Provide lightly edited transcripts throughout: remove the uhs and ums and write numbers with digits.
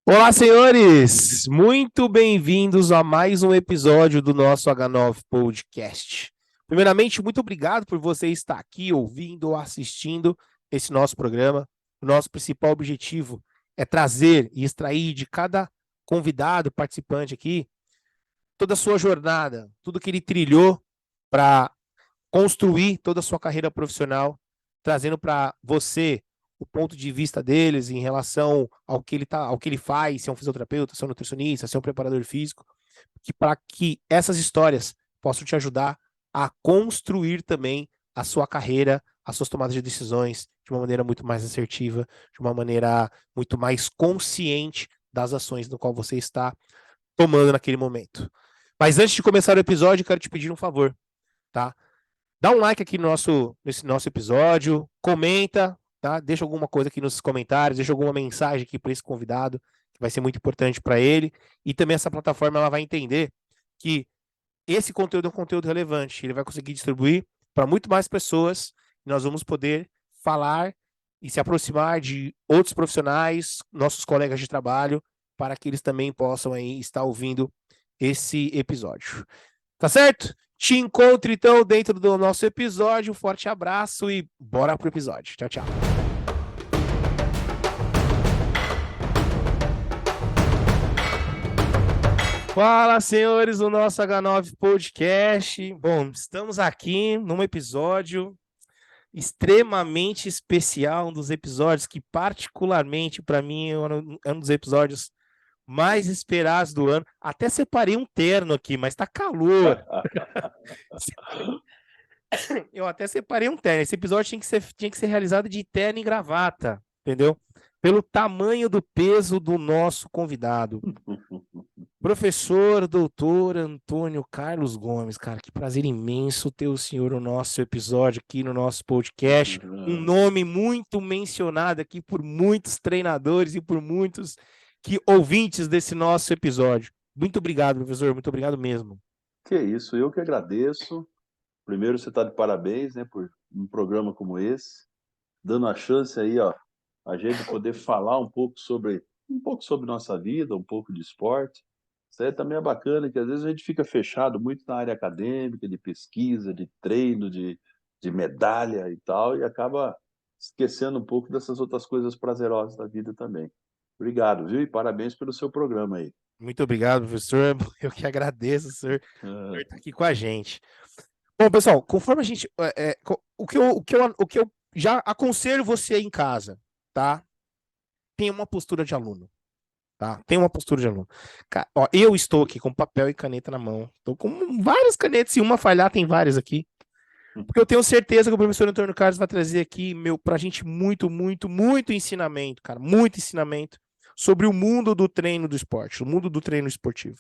Olá, senhores! Muito bem-vindos a mais um episódio do nosso H9 Podcast. Primeiramente, muito obrigado por você estar aqui ouvindo ou assistindo esse nosso programa. O nosso principal objetivo é trazer e extrair de cada convidado, participante aqui, toda a sua jornada, tudo que ele trilhou para construir toda a sua carreira profissional, trazendo para você o ponto de vista deles em relação ao que ele faz, se é um fisioterapeuta, se é um nutricionista, se é um preparador físico, que para que essas histórias possam te ajudar a construir também a sua carreira, as suas tomadas de decisões de uma maneira muito mais assertiva, de uma maneira muito mais consciente das ações no qual você está tomando naquele momento. Mas antes de começar o episódio, eu quero te pedir um favor, tá? Dá um like aqui nesse nosso episódio, comenta, tá? Deixa alguma coisa aqui nos comentários, deixa alguma mensagem aqui para esse convidado, que vai ser muito importante para ele. E também essa plataforma ela vai entender que esse conteúdo é um conteúdo relevante. Ele vai conseguir distribuir para muito mais pessoas. E nós vamos poder falar e se aproximar de outros profissionais, nossos colegas de trabalho, para que eles também possam aí estar ouvindo esse episódio. Tá certo? Te encontro então dentro do nosso episódio. Um forte abraço e bora pro episódio. Tchau, tchau. Fala, senhores do nosso H9 Podcast. Bom, estamos aqui num episódio extremamente especial, um dos episódios que particularmente para mim é um dos episódios mais esperados do ano. Até separei um terno aqui, mas tá calor. Eu até separei um terno. Esse episódio tinha que ser realizado de terno e gravata, entendeu? Pelo tamanho do peso do nosso convidado. Professor doutor Antônio Carlos Gomes, cara, que prazer imenso ter o senhor no nosso episódio aqui no nosso podcast. Um nome muito mencionado aqui por muitos treinadores e por muitos ouvintes desse nosso episódio. Muito obrigado, professor, muito obrigado mesmo. Que isso, eu que agradeço. Primeiro, você está de parabéns, né, por um programa como esse, dando a chance aí, ó, a gente poder falar um pouco sobre nossa vida, um pouco de esporte. Isso aí também é bacana, que às vezes a gente fica fechado muito na área acadêmica, de pesquisa, de treino, de medalha e tal, e acaba esquecendo um pouco dessas outras coisas prazerosas da vida também. Obrigado, viu? E parabéns pelo seu programa aí. Muito obrigado, professor. Eu que agradeço, senhor, por Ah, estar aqui com a gente. Bom, pessoal, conforme a gente. O que eu já aconselho você em casa, tá? Tenha uma postura de aluno, tá? Tenha uma postura de aluno. Ó, eu estou aqui com papel e caneta na mão. Estou com várias canetas, se uma falhar, tem várias aqui. Porque eu tenho certeza que o professor Antônio Carlos vai trazer aqui, pra gente muito, muito, muito ensinamento, cara. Muito ensinamento sobre o mundo do treino do esporte, o mundo do treino esportivo.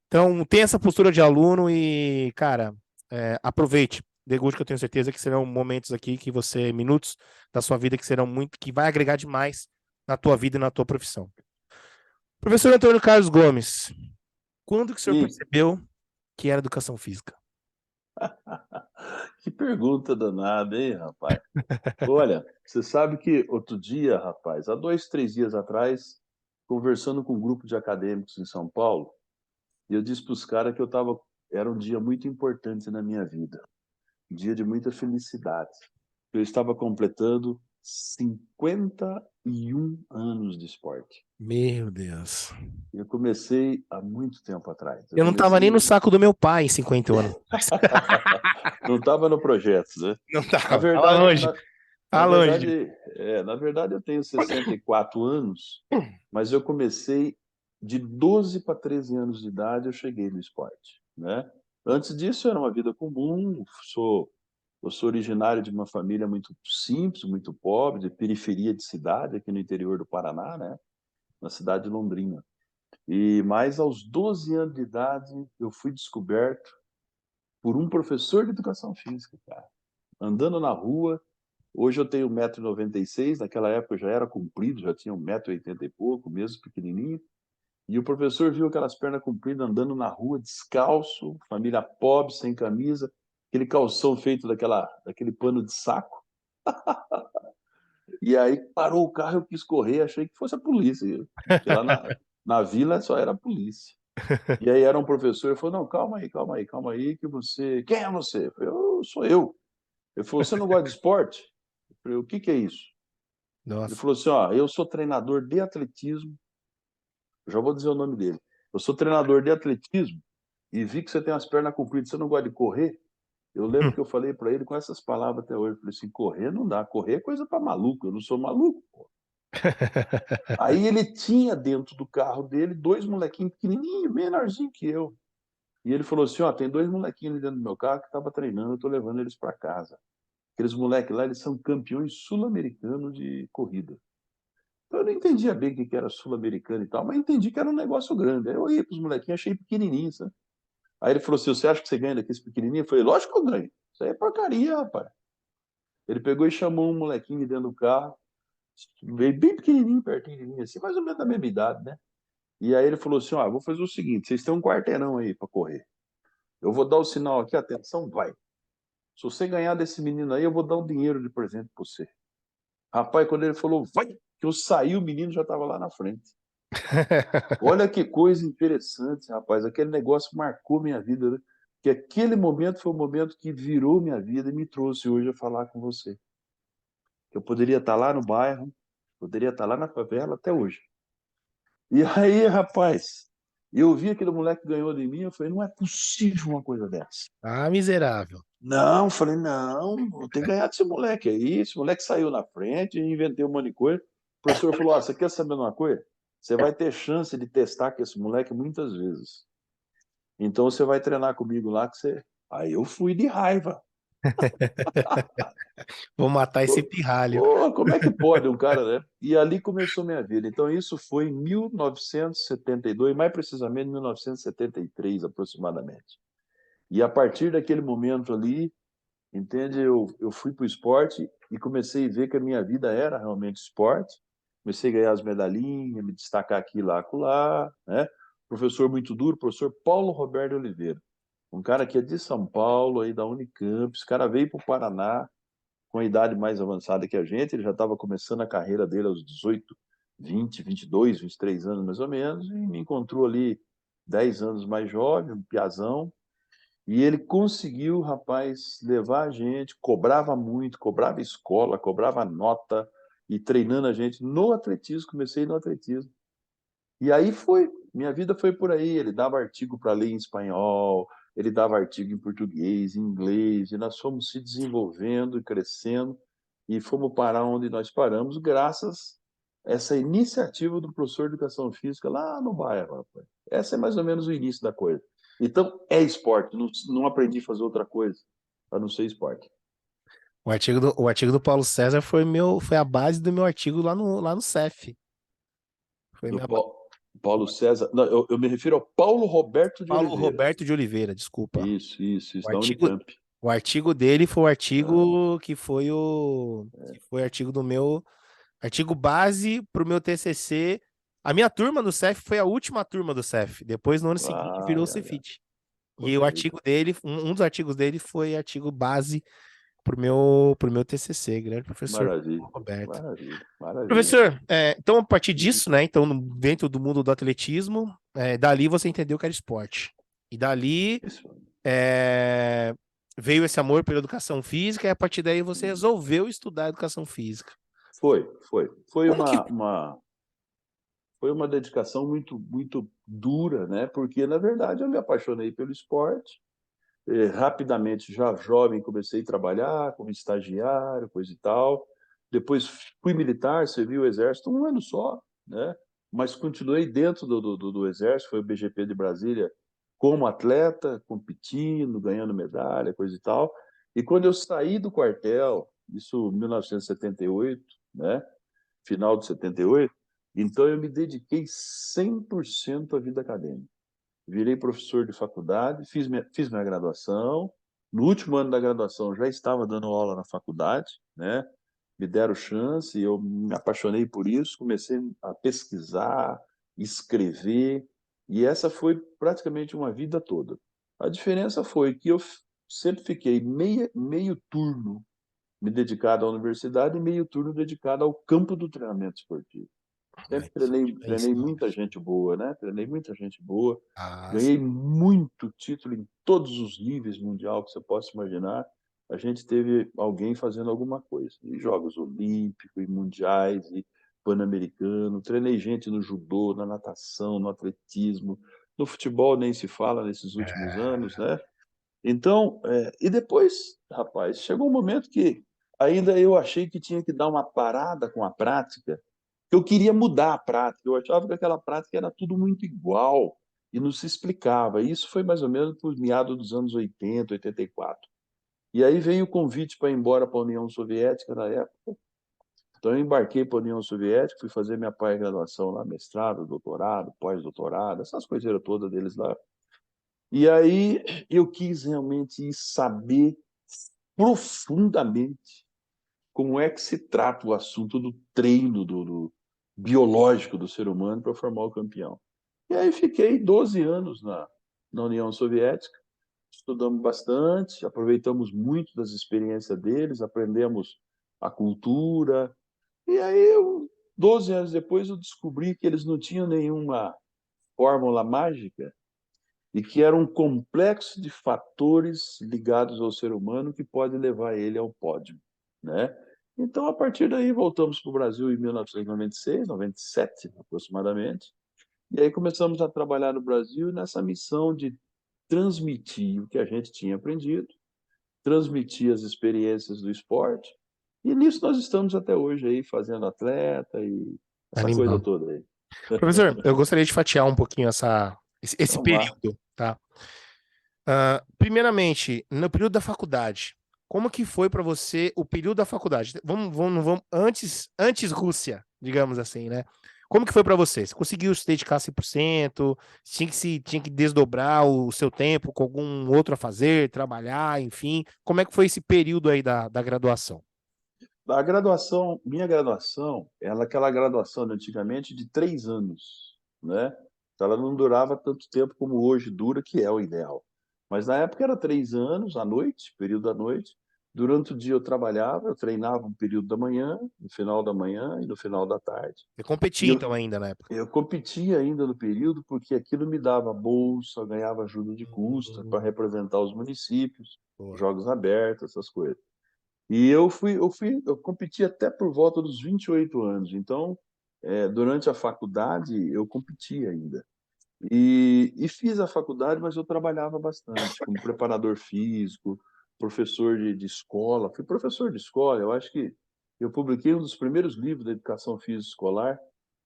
Então, tenha essa postura de aluno e, cara, aproveite. Deguste, que eu tenho certeza que serão momentos aqui minutos da sua vida que serão muito, que vai agregar demais na tua vida e na tua profissão. Professor Antônio Carlos Gomes, quando que o senhor e percebeu que era educação física? Que pergunta danada, hein, rapaz? Olha, você sabe que outro dia, rapaz, há 2, 3 dias atrás, conversando com um grupo de acadêmicos em São Paulo, e eu disse para os caras que era um dia muito importante na minha vida, um dia de muita felicidade. Eu estava completando 51 anos de esporte. Meu Deus. Eu comecei há muito tempo atrás. Eu Eu não tava nem no comecei saco do meu pai em 50 anos. não estava no projeto, né? Não Na tava verdade longe. na Na Tava longe. verdade, eu tenho 64 anos, mas eu comecei de 12 para 13 anos de idade, eu cheguei no esporte, né. Antes disso era uma vida comum, eu sou originário de uma família muito simples, muito pobre, de periferia de cidade, aqui no interior do Paraná, né, na cidade de Londrina. Mas aos 12 anos de idade, eu fui descoberto por um professor de educação física, cara, andando na rua. Hoje eu tenho 1,96 m, naquela época eu já era comprido, já tinha 1,80 m e pouco, mesmo pequenininho. E o professor viu aquelas pernas compridas andando na rua, descalço, família pobre, sem camisa, aquele calção feito daquele pano de saco. E aí parou o carro, eu quis correr, achei que fosse a polícia, porque lá na vila só era a polícia. E aí era um professor, ele falou, não, calma aí, que você... Quem é você? Eu falei, sou eu. Ele falou, você não gosta de esporte? Eu falei, o que é isso? Ele Nossa. falou assim, ó, eu sou treinador de atletismo, eu já vou dizer o nome dele. Eu sou treinador de atletismo e vi que você tem as pernas compridas, você não gosta de correr? Eu lembro que eu falei para ele com essas palavras até hoje. Eu falei assim: correr não dá, correr é coisa para maluco, eu não sou maluco. Pô. Aí ele tinha dentro do carro dele dois molequinhos pequenininhos, menorzinho que eu. E ele falou assim: ó, tem dois molequinhos ali dentro do meu carro que estavam treinando, eu estou levando eles para casa. Aqueles moleques lá, eles são campeões sul-americanos de corrida. Então eu não entendia bem o que era sul-americano e tal, mas entendi que era um negócio grande. Aí eu ia para os molequinhos, achei pequenininhos, sabe? Aí ele falou assim: você acha que você ganha daqueles pequenininhos? Eu falei: lógico que eu ganho. Isso aí é porcaria, rapaz. Ele pegou e chamou um molequinho de dentro do carro, veio bem pequenininho, pertinho de mim, assim, mais ou menos da mesma idade, né? E aí ele falou assim: ó, vou fazer o seguinte, vocês têm um quarteirão aí para correr. Eu vou dar o sinal aqui, atenção, vai. Se você ganhar desse menino aí, eu vou dar um dinheiro de presente para você. Rapaz, quando ele falou, vai, que eu saí, o menino já estava lá na frente. Olha que coisa interessante, rapaz. Aquele negócio marcou minha vida, né? Que aquele momento foi o momento que virou minha vida e me trouxe hoje a falar com você. Eu poderia estar lá no bairro, poderia estar lá na favela até hoje. E aí, rapaz, eu vi aquele moleque que ganhou de mim, eu falei, não é possível uma coisa dessa. Ah, miserável. Não, falei, não, eu tenho que ganhar desse moleque aí. Esse moleque saiu na frente, inventei um monte de coisa. O professor falou, você quer saber de uma coisa? Você vai ter chance de testar com esse moleque muitas vezes. Então você vai treinar comigo lá que você... Aí eu fui de raiva. Vou matar esse pirralho. Pô, como é que pode um cara, né? E ali começou minha vida. Então, isso foi em 1972, mais precisamente em 1973, aproximadamente. E a partir daquele momento ali, entende? Eu fui para o esporte e comecei a ver que a minha vida era realmente esporte. Comecei a ganhar as medalhinhas, me destacar aqui, lá, acolá, né? Professor muito duro, professor Paulo Roberto Oliveira. Um cara que é de São Paulo, aí da Unicamp. Esse cara veio para o Paraná, com a idade mais avançada que a gente, ele já estava começando a carreira dele aos 18, 20, 22, 23 anos mais ou menos, e me encontrou ali 10 anos mais jovem, um piazão, e ele conseguiu, rapaz, levar a gente, cobrava muito, cobrava escola, cobrava nota, e treinando a gente no atletismo, comecei no atletismo. E aí foi, minha vida foi por aí. Ele dava artigo para ler em espanhol, ele dava artigo em português, em inglês, e nós fomos se desenvolvendo e crescendo, e fomos parar onde nós paramos, graças a essa iniciativa do professor de educação física lá no bairro, rapaz. Essa é mais ou menos o início da coisa. Então, é esporte, não aprendi a fazer outra coisa, a não ser esporte. O artigo do Paulo César foi a base do meu artigo lá no CEF. Foi Do minha, Paulo César, não, eu me refiro ao Paulo Roberto de Paulo Oliveira. Roberto de Oliveira, desculpa. Isso, O da artigo, Unicamp. o artigo dele foi o Ah, artigo que foi artigo do meu artigo base para o meu TCC. A minha turma do CEF foi a última turma do CEF. Depois, no ano seguinte, virou o olha, Cefit. E o poxa vida. artigo dele, um dos artigos dele foi artigo base pro meu TCC, grande professor Maravilha, Roberto. maravilha, maravilha. Professor, então a partir disso, né, então dentro do mundo do atletismo, dali você entendeu que era esporte. E dali Isso. é, veio esse amor pela educação física e a partir daí você resolveu estudar educação física. Foi. Como que... Foi uma dedicação muito, muito dura, né? Porque, na verdade, eu me apaixonei pelo esporte. Rapidamente, já jovem, comecei a trabalhar como estagiário, coisa e tal. Depois fui militar, servi o Exército um ano só, né? Mas continuei dentro do Exército, foi o BGP de Brasília, como atleta, competindo, ganhando medalha, coisa e tal. E quando eu saí do quartel, isso em 1978, né? Final de 78, então eu me dediquei 100% à vida acadêmica. Virei professor de faculdade, fiz minha graduação. No último ano da graduação, já estava dando aula na faculdade, né? Me deram chance, eu me apaixonei por isso, comecei a pesquisar, escrever, e essa foi praticamente uma vida toda. A diferença foi que eu sempre fiquei meio turno me dedicado à universidade e meio turno dedicado ao campo do treinamento esportivo. Sempre Isso é treinei diferencial. muita gente boa, né? Treinei muita gente boa. Ah, Ganhei muito título em todos os níveis mundial que você possa imaginar. A gente teve alguém fazendo alguma coisa. Em Jogos Olímpicos, em Mundiais, e Pan-Americano. Treinei gente no judô, na natação, no atletismo. No futebol nem se fala nesses últimos anos, né? Então, e depois, rapaz, chegou um momento que ainda eu achei que tinha que dar uma parada com a prática, que eu queria mudar a prática. Eu achava que aquela prática era tudo muito igual e não se explicava. Isso foi mais ou menos por meados dos anos 80, 84. E aí veio o convite para ir embora para a União Soviética na época. Então eu embarquei para a União Soviética, fui fazer minha pós-graduação lá, mestrado, doutorado, pós-doutorado, essas coiseiras todas deles lá. E aí eu quis realmente saber profundamente como é que se trata o assunto do treino do biológico do ser humano para formar o campeão. E aí fiquei 12 anos na União Soviética, estudamos bastante, aproveitamos muito das experiências deles, aprendemos a cultura. E aí, 12 anos depois, eu descobri que eles não tinham nenhuma fórmula mágica e que era um complexo de fatores ligados ao ser humano que pode levar ele ao pódio, né? Então, a partir daí, voltamos para o Brasil em 1996, 97 aproximadamente, e aí começamos a trabalhar no Brasil nessa missão de transmitir o que a gente tinha aprendido, transmitir as experiências do esporte, e nisso nós estamos até hoje aí, fazendo atleta e essa coisa animal. toda aí. Professor, eu gostaria de fatiar um pouquinho esse Vamos lá. período, tá? Primeiramente, no período da faculdade, como que foi para você o período da faculdade? Vamos antes Rússia, digamos assim, né? Como que foi para você? Você conseguiu se dedicar 100%? Tinha que desdobrar o seu tempo com algum outro a fazer, trabalhar, enfim? Como é que foi esse período aí da graduação? A graduação, minha graduação, ela é aquela graduação de antigamente de 3 anos, né? Então, ela não durava tanto tempo como hoje dura, que é o ideal. Mas na época era 3 anos, à noite, período da noite. Durante o dia eu trabalhava, eu treinava um período da manhã, no final da manhã e no final da tarde. Você E competia então ainda na época? eu competia ainda no período porque aquilo me dava bolsa, eu ganhava ajuda de custo para Hum, representar os municípios, boa. jogos abertos, essas coisas. E eu competi até por volta dos 28 anos. Então, durante a faculdade, eu competi ainda. E fiz a faculdade, mas eu trabalhava bastante, como preparador físico, professor de escola. Fui professor de escola, eu acho que eu publiquei um dos primeiros livros da educação física escolar,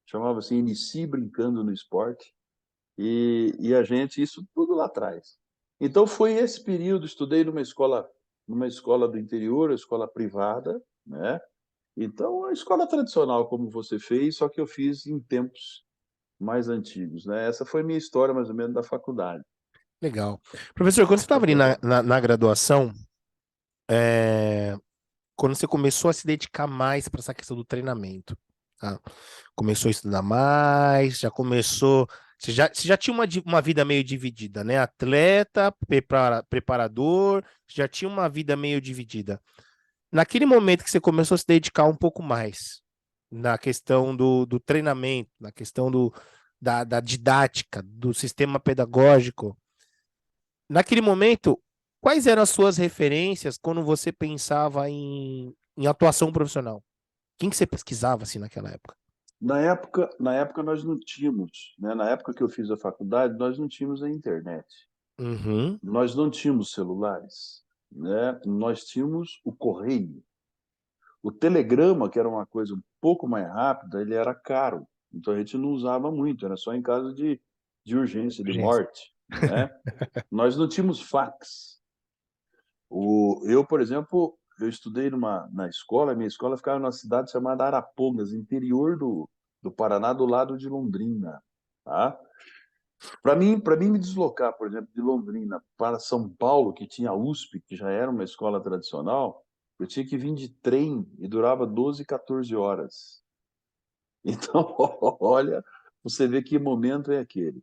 chamava-se Inicie Brincando no Esporte, e a gente, isso tudo lá atrás. Então foi esse período, estudei numa escola do interior, escola privada, né? Então, a escola tradicional, como você fez, só que eu fiz em tempos mais antigos, né? Essa foi minha história, mais ou menos, da faculdade. Legal. Professor, quando você estava ali na graduação, é, quando você começou a se dedicar mais para essa questão do treinamento, tá? Começou a estudar mais, já começou. Você já tinha uma vida meio dividida, né? Atleta, preparador, já tinha uma vida meio dividida. Naquele momento que você começou a se dedicar um pouco mais na questão do treinamento, na questão da didática, do sistema pedagógico, naquele momento, quais eram as suas referências quando você pensava em atuação profissional? Quem que você pesquisava assim naquela época? Na época nós não tínhamos, né? Na época que eu fiz a faculdade, nós não tínhamos a internet. Uhum. Nós não tínhamos celulares, né? Nós tínhamos o correio. O telegrama, que era uma coisa um pouco mais rápida, ele era caro. Então a gente não usava muito, era só em caso de urgência, de Gente, morte, né? Nós não tínhamos fax. Eu, por exemplo, eu estudei na escola, minha escola ficava numa cidade chamada Arapongas, interior do Paraná, do lado de Londrina, tá? Para mim me deslocar, por exemplo, de Londrina para São Paulo, que tinha a USP, que já era uma escola tradicional, eu tinha que vir de trem e durava 12, 14 horas. Então, olha, você vê que momento é aquele.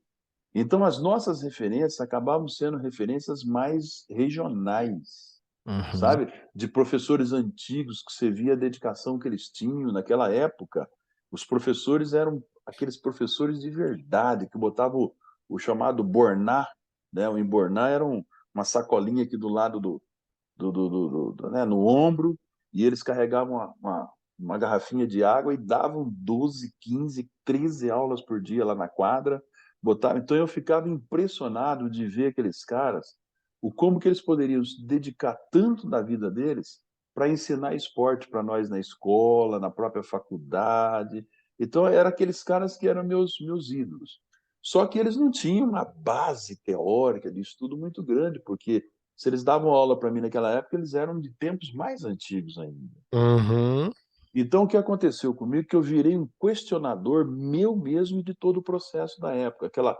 Então, as nossas referências acabavam sendo referências mais regionais. Uhum. sabe? De professores antigos que você via a dedicação que eles tinham naquela época. Os professores eram aqueles professores de verdade, que botavam o chamado borná, né? O emborná era uma sacolinha aqui do lado né? No ombro, e eles carregavam uma garrafinha de água e davam 12, 15, 13 aulas por dia lá na quadra. Botavam. Então eu ficava impressionado de ver aqueles caras, o como que eles poderiam se dedicar tanto da vida deles para ensinar esporte para nós na escola, na própria faculdade. Então, eram aqueles caras que eram meus ídolos. Só que eles não tinham uma base teórica de estudo muito grande, porque se eles davam aula para mim naquela época, eles eram de tempos mais antigos ainda. Uhum. Então, o que aconteceu comigo? Que eu virei um questionador meu mesmo e de todo o processo da época. Aquela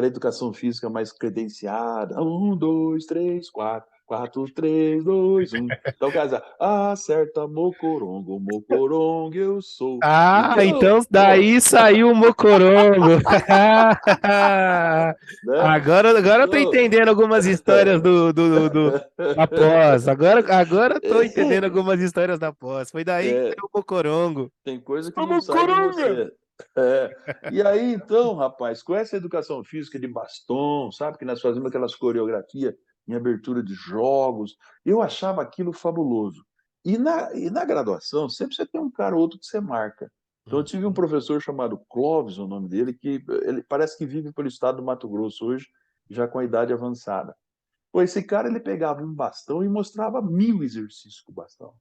educação física mais credenciada. Um, dois, três, quatro. Quatro, três, dois, um. Então, casa, acerta, mocorongo, mocorongo, eu sou. Ah, Então, então pô, daí saiu o Mocorongo. né? Agora eu tô Então, entendendo algumas histórias da pós. Agora eu tô entendendo algumas histórias da pós. Foi daí que é, saiu o Mocorongo. tem coisa que Ô, não sai de Mocoronga! você. É. E aí, então, rapaz, com essa educação física de baston, sabe, que nós fazíamos aquelas coreografias em abertura de jogos, eu achava aquilo fabuloso. E na graduação, sempre você tem um cara ou outro que você marca. Então, eu tive um Uhum. professor chamado Clóvis, o nome dele, que ele parece que vive pelo estado do Mato Grosso hoje, já com a idade avançada. Pô, esse cara, ele pegava um bastão e mostrava 1000 exercícios com o bastão.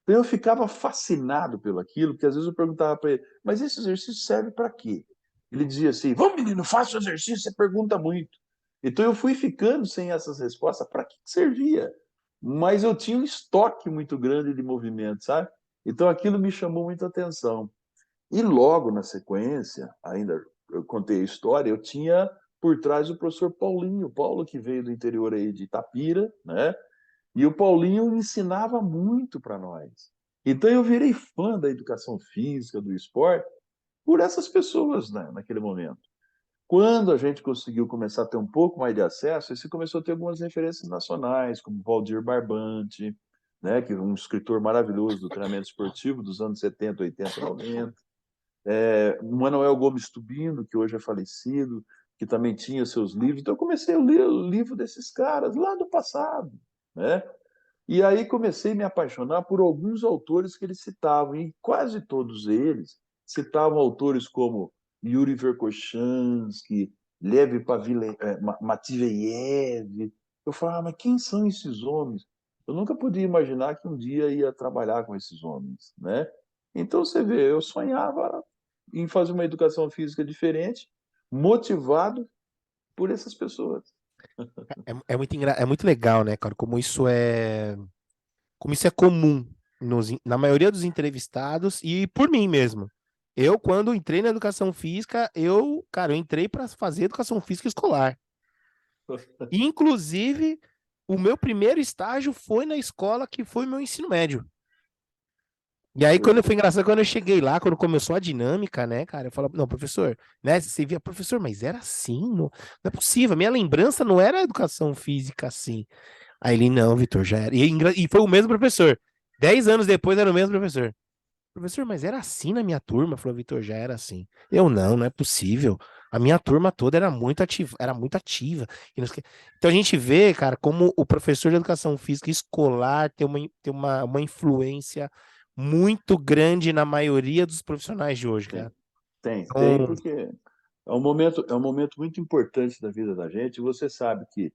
Então eu ficava fascinado pelo aquilo, porque às vezes eu perguntava para ele, mas esse exercício serve para quê? Ele dizia assim, vamos menino, faça o exercício, você pergunta muito. Então eu fui ficando sem essas respostas, para que servia? Mas eu tinha um estoque muito grande de movimento, sabe? Então aquilo me chamou muita atenção. E logo na sequência, ainda eu contei a história, eu tinha por trás o professor Paulinho, Paulo que veio do interior aí de Itapira, né? E o Paulinho ensinava muito para nós. Então eu virei fã da educação física, do esporte, por essas pessoas, né, naquele momento. Quando a gente conseguiu começar a ter um pouco mais de acesso, você começou a ter algumas referências nacionais, como Valdir Barbante, né, que é um escritor maravilhoso do treinamento esportivo dos anos 70, 80, 90. Manuel Gomes Tubino, que hoje é falecido, que também tinha seus livros. Então eu comecei a ler o livro desses caras lá do passado, né? E aí comecei a me apaixonar por alguns autores que eles citavam, e quase todos eles citavam autores como Yuri Verkhoshansky, Lev Matveyev. Eu falava, mas quem são esses homens? Eu nunca podia imaginar que um dia ia trabalhar com esses homens, né? Então você vê, eu sonhava em fazer uma educação física diferente, motivado por essas pessoas. É muito legal, né, cara? Como isso é comum na maioria dos entrevistados e por mim mesmo. Eu, quando entrei na educação física, cara, eu entrei para fazer educação física escolar. Inclusive, o meu primeiro estágio foi na escola que foi meu ensino médio. E aí, quando foi engraçado, quando eu cheguei lá, quando começou a dinâmica, né, cara, eu falava, não, professor, né, você via, professor, mas era assim, não é possível, minha lembrança não era educação física assim. Aí ele, não, Vitor, já era. E foi o mesmo professor. 10 anos depois era o mesmo professor. Professor, mas era assim na minha turma? Falou, Vitor, já era assim. Eu, não é possível. A minha turma toda era muito ativa, era muito ativa. E não sei o quê. Então a gente vê, cara, como o professor de educação física escolar tem uma influência muito grande na maioria dos profissionais de hoje, cara. Tem, Então, porque é um momento muito importante da vida da gente. Você sabe que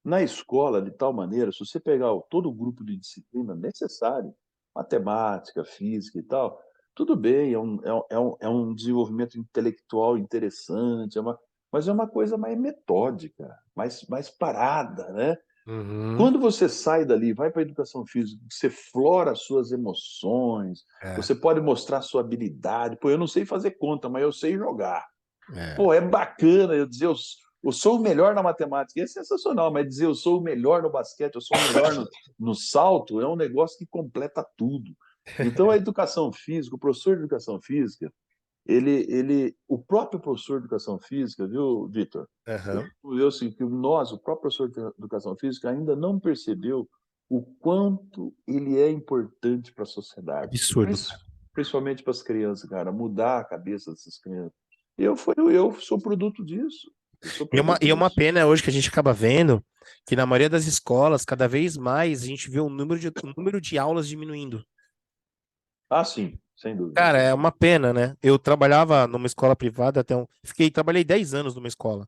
na escola, de tal maneira, se você pegar todo o grupo de disciplina necessário, matemática, física e tal, tudo bem, é um desenvolvimento intelectual interessante, mas é uma coisa mais metódica, mais parada, né? uhum, Quando você sai dali, vai para a educação física, você flora as suas emoções, é, você pode mostrar sua habilidade. Pô, eu não sei fazer conta, mas eu sei jogar. é, Pô, é bacana eu dizer eu sou o melhor na matemática, é sensacional, mas dizer eu sou o melhor no basquete, eu sou o melhor no salto, é um negócio que completa tudo. Então, a educação física, o professor de educação física, o próprio professor de educação física, viu, Vitor? aham, Eu assim, que nós, o próprio professor de educação física, ainda não percebeu o quanto ele é importante para a sociedade, Absurdo, cara. principalmente para as crianças, cara, mudar a cabeça dessas crianças. Eu sou produto disso. Eu sou produto E é uma disso. pena hoje que a gente acaba vendo que na maioria das escolas, cada vez mais, a gente vê o número de aulas diminuindo. Ah, sim, sem dúvida. Cara, é uma pena, né? Eu trabalhava numa escola privada trabalhei 10 anos numa escola.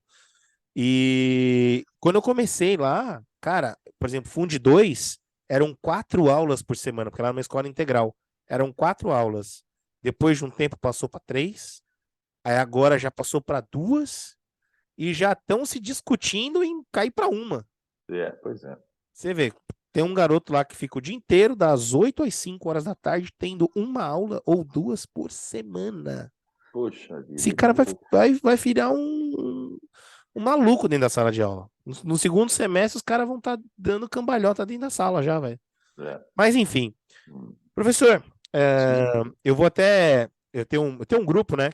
E quando eu comecei lá, cara, por exemplo, Fund 2 eram 4 aulas por semana, porque lá era uma escola integral. Eram 4 aulas. Depois de um tempo passou para 3, aí agora já passou para 2 e já estão se discutindo em cair para uma. Pois é. Você vê, tem um garoto lá que fica o dia inteiro, das 8 às 5 horas da tarde, tendo uma aula ou 2 por semana. Poxa Esse vida, cara muito. vai virar um maluco dentro da sala de aula. No segundo semestre, os caras vão estar dando cambalhota dentro da sala já, velho. É. Mas enfim, Hum, professor, sim, eu vou até. Eu tenho um grupo, né,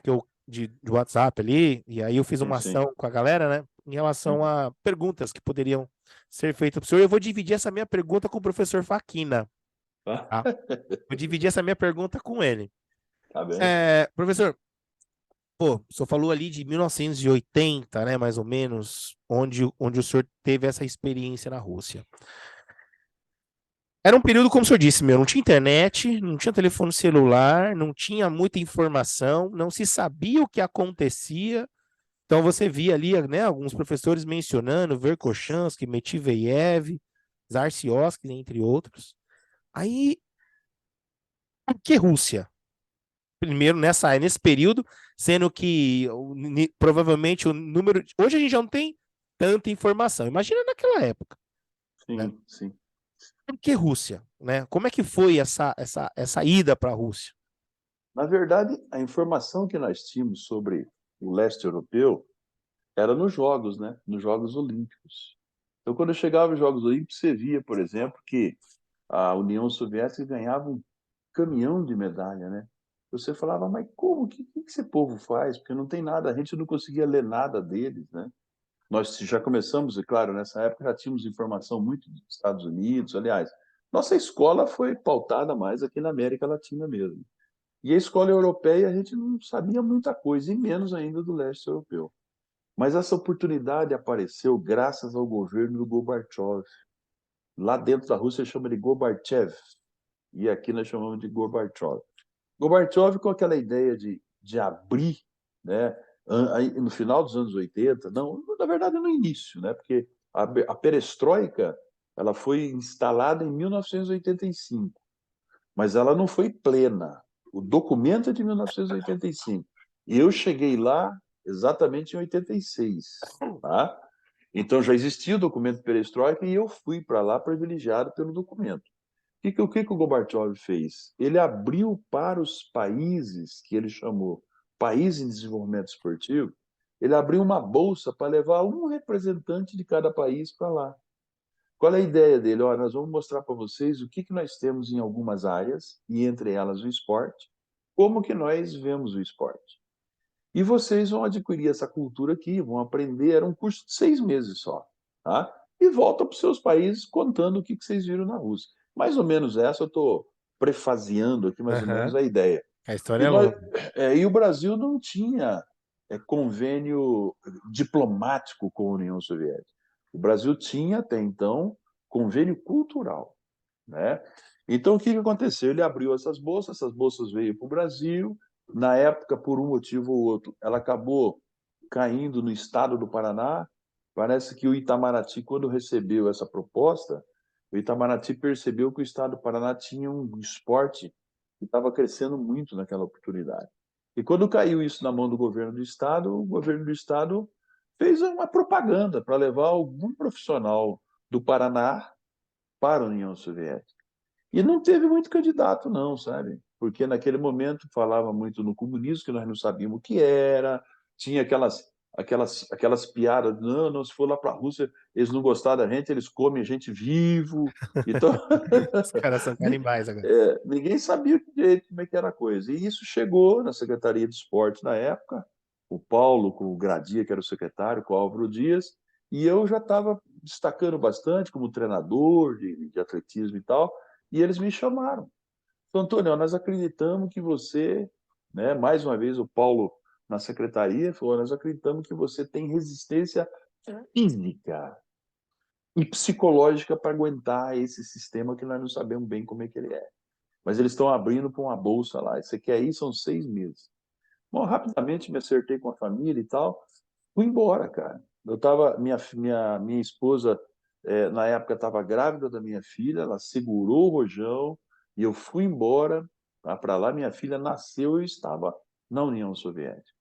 de WhatsApp ali, e aí eu fiz sim, uma sim. ação com a galera, né, em relação Uhum. a perguntas que poderiam ser feitas para o senhor. Eu vou dividir essa minha pergunta com o professor Faquina, Tá? tá? Vou dividir essa minha pergunta com ele. Tá bem. Professor, pô, o senhor falou ali de 1980, né, mais ou menos, onde o senhor teve essa experiência na Rússia. Era um período, como o senhor disse, meu, não tinha internet, não tinha telefone celular, não tinha muita informação, não se sabia o que acontecia. Então você via ali, né, alguns professores mencionando Verkhoshansky, Metiveyev, Zarsioski, entre outros. Aí, por que Rússia? Primeiro nesse período, sendo que provavelmente o número. Hoje a gente já não tem tanta informação. Imagina naquela época, né? Sim, sim. Por que Rússia, né? Como é que foi essa ida para a Rússia? Na verdade, a informação que nós tínhamos sobre o leste europeu era nos Jogos, né? Nos Jogos Olímpicos. Então, quando eu chegava aos Jogos Olímpicos, você via, por exemplo, que a União Soviética ganhava um caminhão de medalha, né? Você falava, mas como? O que esse povo faz? Porque não tem nada, a gente não conseguia ler nada deles, né? Nós já começamos, e claro, nessa época já tínhamos informação muito dos Estados Unidos, aliás, nossa escola foi pautada mais aqui na América Latina mesmo. E a escola europeia a gente não sabia muita coisa, e menos ainda do leste europeu. Mas essa oportunidade apareceu graças ao governo do Gorbachev. Lá dentro da Rússia chama de Gorbachev, e aqui nós chamamos de Gorbachev. Gorbachev com aquela ideia de abrir, né, no final dos anos 80, não, na verdade no início, né, porque a perestroika ela foi instalada em 1985, mas ela não foi plena. O documento é de 1985. E eu cheguei lá exatamente em 86, tá? Então já existia o documento perestroika e eu fui para lá privilegiado pelo documento. O que o Gorbachev fez? Ele abriu para os países que ele chamou países em desenvolvimento esportivo, ele abriu uma bolsa para levar um representante de cada país para lá. Qual é a ideia dele? Olha, nós vamos mostrar para vocês o que nós temos em algumas áreas, e entre elas o esporte, como que nós vemos o esporte. E vocês vão adquirir essa cultura aqui, vão aprender, era um curso de 6 meses só, tá? E voltam para os seus países contando o que vocês viram na Rússia. Mais ou menos essa, eu estou prefaseando aqui mais ou menos Aham. a ideia. A história E, é nós, longa. e o Brasil não tinha convênio diplomático com a União Soviética. O Brasil tinha, até então, convênio cultural, né? Então, o que aconteceu? Ele abriu essas bolsas veio para o Brasil. Na época, por um motivo ou outro, ela acabou caindo no estado do Paraná. Parece que o Itamaraty, quando recebeu essa proposta, o Itamaraty percebeu que o estado do Paraná tinha um esporte que estava crescendo muito naquela oportunidade. E quando caiu isso na mão do governo do estado, o governo do estado fez uma propaganda para levar algum profissional do Paraná para a União Soviética. E não teve muito candidato, não, sabe? Porque naquele momento falava muito no comunismo, que nós não sabíamos o que era, tinha aquelas piadas, não, não, se for lá para a Rússia, eles não gostaram da gente, eles comem a gente vivo. Então, Os caras são canibais agora. ninguém sabia direito como é que era a coisa. E isso chegou na Secretaria de Esporte na época, o Paulo, com o Gradia, que era o secretário, com o Álvaro Dias, e eu já estava destacando bastante como treinador de atletismo e tal, e eles me chamaram. Então, Antônio, nós acreditamos que você, né, mais uma vez o Paulo na secretaria falou, nós acreditamos que você tem resistência física e psicológica para aguentar esse sistema que nós não sabemos bem como é que ele é. Mas eles estão abrindo para uma bolsa lá, e você quer ir, são 6 meses. Bom, rapidamente me acertei com a família e tal, fui embora, cara. Eu tava, minha esposa, na época, estava grávida da minha filha, ela segurou o rojão e eu fui embora para lá. Minha filha nasceu e eu estava na União Soviética.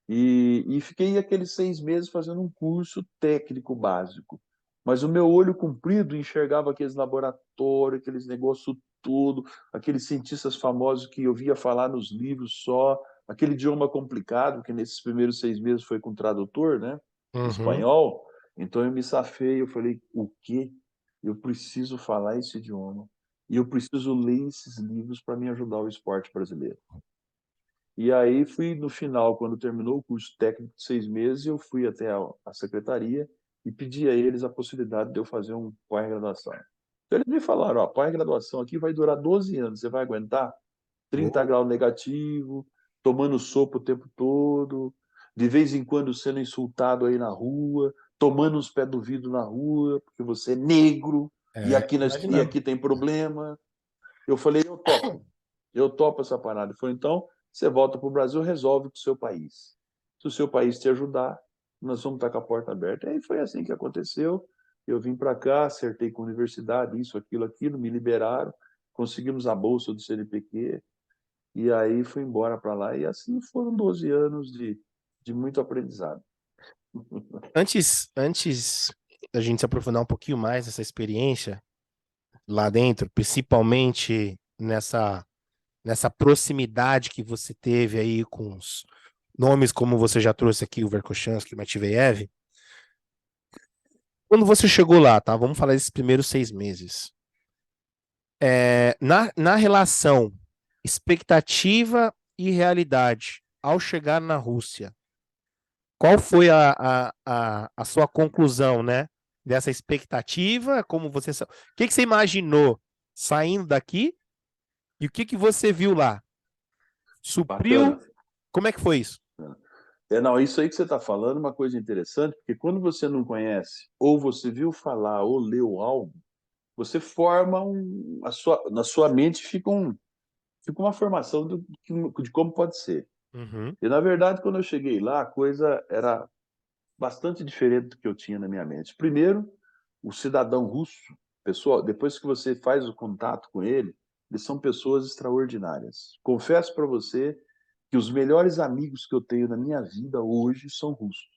E fiquei aqueles 6 meses fazendo um curso técnico básico. Mas o meu olho comprido enxergava aqueles laboratórios, aqueles negócios tudo, aqueles cientistas famosos que eu via falar nos livros só, aquele idioma complicado, que nesses primeiros 6 meses foi com tradutor, né? Uhum. Espanhol. Então eu me safei, eu falei, o quê? Eu preciso falar esse idioma. E eu preciso ler esses livros para me ajudar o esporte brasileiro. E aí fui no final, quando terminou o curso técnico de 6 meses, eu fui até a secretaria e pedi a eles a possibilidade de eu fazer um pós-graduação. Então eles me falaram, ó, pós-graduação aqui vai durar 12 anos, você vai aguentar? 30 Boa. graus negativo, tomando sopa o tempo todo, de vez em quando sendo insultado aí na rua, tomando uns pés do vidro na rua, porque você é negro, e É, aqui, e imaginando. aqui tem problema. Eu falei, eu topo essa parada. Ele falou, então, você volta para o Brasil, resolve com o seu país. Se o seu país te ajudar, nós vamos estar com a porta aberta. E aí foi assim que aconteceu. Eu vim para cá, acertei com a universidade, isso, aquilo, me liberaram, conseguimos a bolsa do CNPq, e aí fui embora para lá. E assim foram 12 anos de muito aprendizado. Antes da gente se aprofundar um pouquinho mais nessa experiência lá dentro, principalmente nessa proximidade que você teve aí com os nomes como você já trouxe aqui, o Verkhoshansky, o Matveyev, quando você chegou lá, tá? Vamos falar desses primeiros 6 meses. Na relação expectativa e realidade, ao chegar na Rússia, qual foi a sua conclusão, né? Dessa expectativa? Como você, o que você imaginou saindo daqui e o que você viu lá? Bacana. Supriu? Como é que foi isso? Não, isso aí que você está falando é uma coisa interessante, porque quando você não conhece, ou você viu falar, ou leu algo, você forma na sua mente fica uma formação de como pode ser. Uhum. E na verdade, quando eu cheguei lá, a coisa era bastante diferente do que eu tinha na minha mente. Primeiro, o cidadão russo, pessoal, depois que você faz o contato com ele, eles são pessoas extraordinárias. Confesso para você que os melhores amigos que eu tenho na minha vida hoje são russos.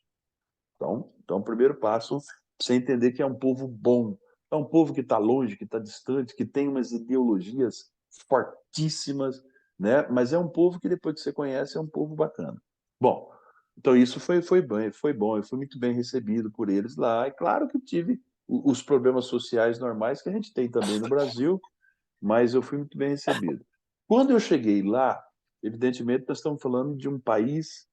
Então, o primeiro passo, você entender que é um povo bom, é um povo que está longe, que está distante, que tem umas ideologias fortíssimas, né? Mas é um povo que depois que você conhece é um povo bacana. Bom, então isso foi bom, eu fui muito bem recebido por eles lá. E claro que tive os problemas sociais normais que a gente tem também no Brasil, mas eu fui muito bem recebido. Quando eu cheguei lá, evidentemente nós estamos falando de um país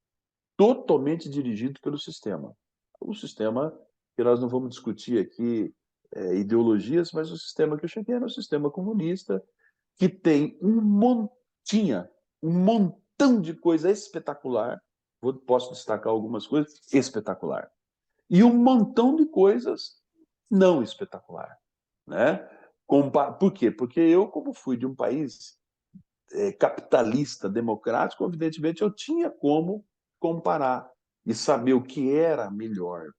totalmente dirigido pelo sistema. O sistema que nós não vamos discutir aqui ideologias, mas o sistema que eu cheguei era o sistema comunista, que tem tinha um montão de coisa espetacular, posso destacar algumas coisas, espetacular, e um montão de coisas não espetacular, né? Por quê? Porque eu, como fui de um país capitalista, democrático, evidentemente eu tinha como comparar e saber o que era melhor,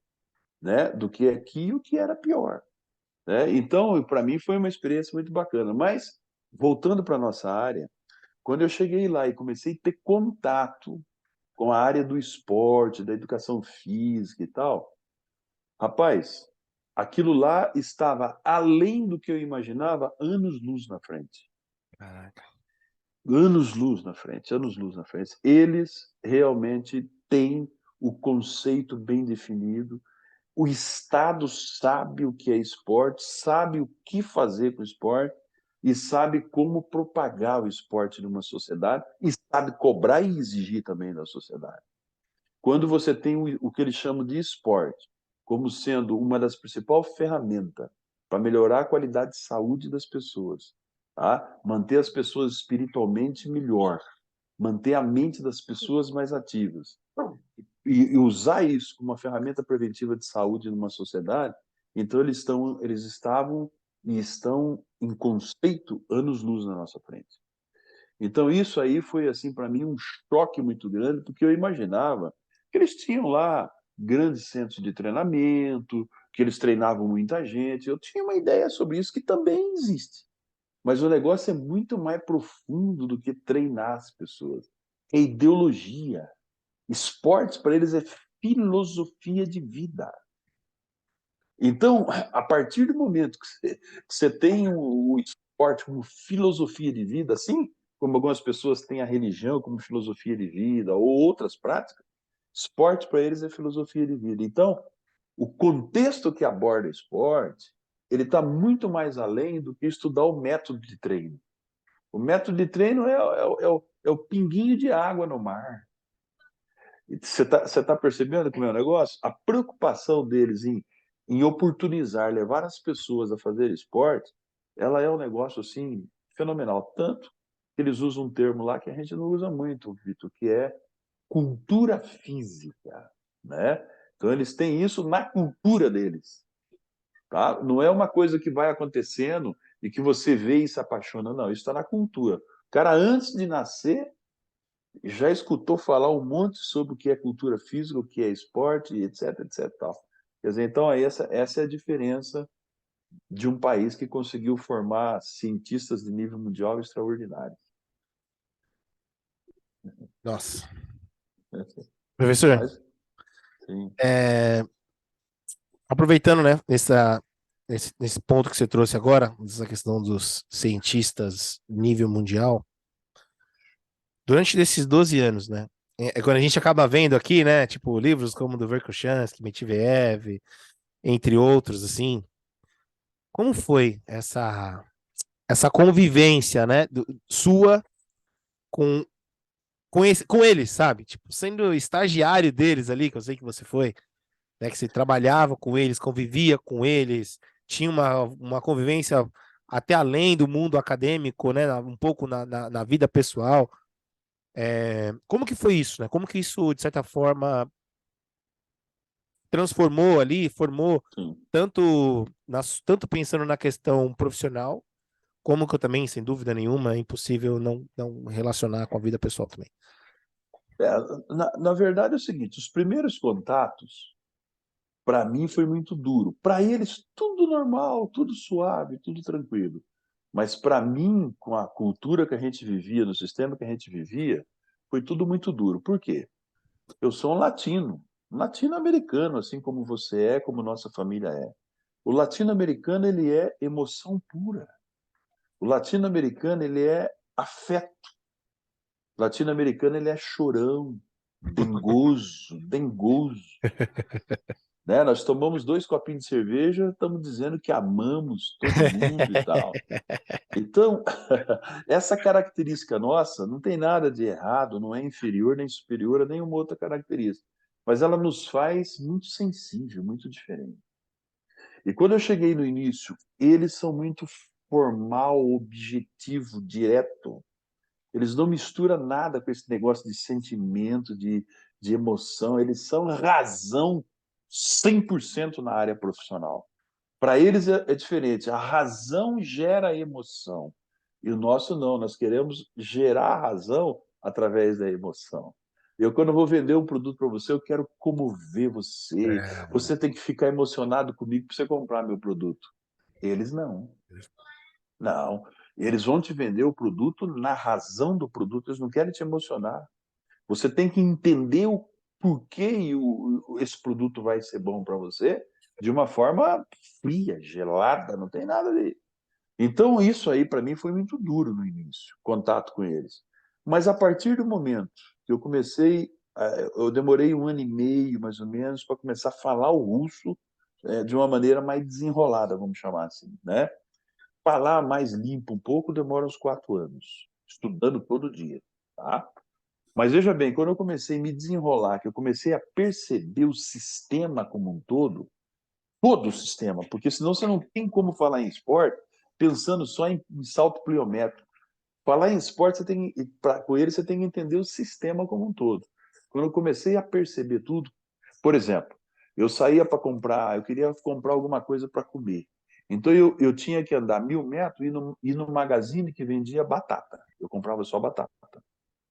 né, do que aqui e o que era pior, né? Então, para mim foi uma experiência muito bacana. Mas voltando para nossa área, quando eu cheguei lá e comecei a ter contato com a área do esporte, da educação física e tal, rapaz, aquilo lá estava além do que eu imaginava, anos-luz na frente. Caraca. Anos-luz na frente, anos-luz na frente. Eles realmente têm o conceito bem definido. O Estado sabe o que é esporte, sabe o que fazer com o esporte e sabe como propagar o esporte numa sociedade e sabe cobrar e exigir também da sociedade. Quando você tem o que eles chamam de esporte, como sendo uma das principais ferramentas para melhorar a qualidade de saúde das pessoas, tá? Manter as pessoas espiritualmente melhor, manter a mente das pessoas mais ativas e usar isso como uma ferramenta preventiva de saúde numa sociedade, então eles estavam e estão em conceito anos-luz na nossa frente. Então isso aí foi, assim, para mim um choque muito grande, porque eu imaginava que eles tinham lá grandes centros de treinamento, que eles treinavam muita gente, eu tinha uma ideia sobre isso que também existe, mas o negócio é muito mais profundo do que treinar as pessoas, é ideologia. Esportes para eles é filosofia de vida. Então, a partir do momento que você tem o esporte como filosofia de vida, assim como algumas pessoas têm a religião como filosofia de vida ou outras práticas, esporte para eles é filosofia de vida. Então, o contexto que aborda esporte, ele está muito mais além do que estudar o método de treino. O método de treino é o pinguinho de água no mar. Você tá percebendo como é o negócio? A preocupação deles em oportunizar, levar as pessoas a fazer esporte, ela é um negócio assim fenomenal. Tanto que eles usam um termo lá que a gente não usa muito, Vitor, que é cultura física, né? Então eles têm isso na cultura deles, tá? Não é uma coisa que vai acontecendo e que você vê e se apaixona, não. Isso está na cultura. O cara, antes de nascer, já escutou falar um monte sobre o que é cultura física, o que é esporte, etc, etc, tal. Quer dizer, então essa é a diferença de um país que conseguiu formar cientistas de nível mundial extraordinário. Nossa. Professor, Mas, sim, aproveitando, né, nesse ponto que você trouxe agora, essa questão dos cientistas nível mundial, durante esses 12 anos, né, quando a gente acaba vendo aqui, né, tipo, livros como do Verkhoshansky, Metiveev, entre outros, assim, como foi essa convivência, né, sua com, com eles, sabe? Tipo, sendo estagiário deles ali, que eu sei que você foi, né, que você trabalhava com eles, convivia com eles, tinha uma convivência até além do mundo acadêmico, né, um pouco na vida pessoal. Como que foi isso, né? Como que isso, de certa forma, transformou ali, formou sim. tanto pensando na questão profissional, como que eu também, sem dúvida nenhuma, é impossível não relacionar com a vida pessoal também. É, na verdade é o seguinte, os primeiros contatos, para mim, foi muito duro. Para eles, tudo normal, tudo suave, tudo tranquilo. Mas para mim, com a cultura que a gente vivia, no sistema que a gente vivia, foi tudo muito duro. Por quê? Eu sou um latino-americano, assim como você é, como nossa família é. O latino-americano, ele é emoção pura. O latino-americano, ele é afeto. O latino-americano, ele é chorão, dengoso. Né? Nós tomamos 2 copinhos de cerveja, estamos dizendo que amamos todo mundo e tal. Então, essa característica nossa não tem nada de errado, não é inferior nem superior a nenhuma outra característica, mas ela nos faz muito sensível, muito diferente. E quando eu cheguei no início, eles são muito formal, objetivo, direto. Eles não misturam nada com esse negócio de sentimento, de emoção. Eles são razão 100% na área profissional. Para eles é diferente. A razão gera emoção. E o nosso não. Nós queremos gerar a razão através da emoção. Eu, quando vou vender um produto para você, eu quero comover você. Você tem que ficar emocionado comigo para você comprar meu produto. Eles não. Não. Eles vão te vender o produto na razão do produto. Eles não querem te emocionar. Você tem que entender o porquê esse produto vai ser bom para você de uma forma fria, gelada, não tem nada de. Então, isso aí para mim foi muito duro no início, contato com eles. Mas a partir do momento que eu comecei, eu demorei 1 ano e meio, mais ou menos, para começar a falar o russo de uma maneira mais desenrolada, vamos chamar assim, né? Falar mais limpo um pouco demora uns 4 anos, estudando todo dia, tá? Mas veja bem, quando eu comecei a me desenrolar, que eu comecei a perceber o sistema como um todo o sistema, porque senão você não tem como falar em esporte pensando só em salto pliométrico. Falar em esporte, com ele, você tem que entender o sistema como um todo. Quando eu comecei a perceber tudo, por exemplo, eu saía para comprar, eu queria comprar alguma coisa para comer. Então eu tinha que andar 1.000 metros e ir no magazine que vendia batata. Eu comprava só batata.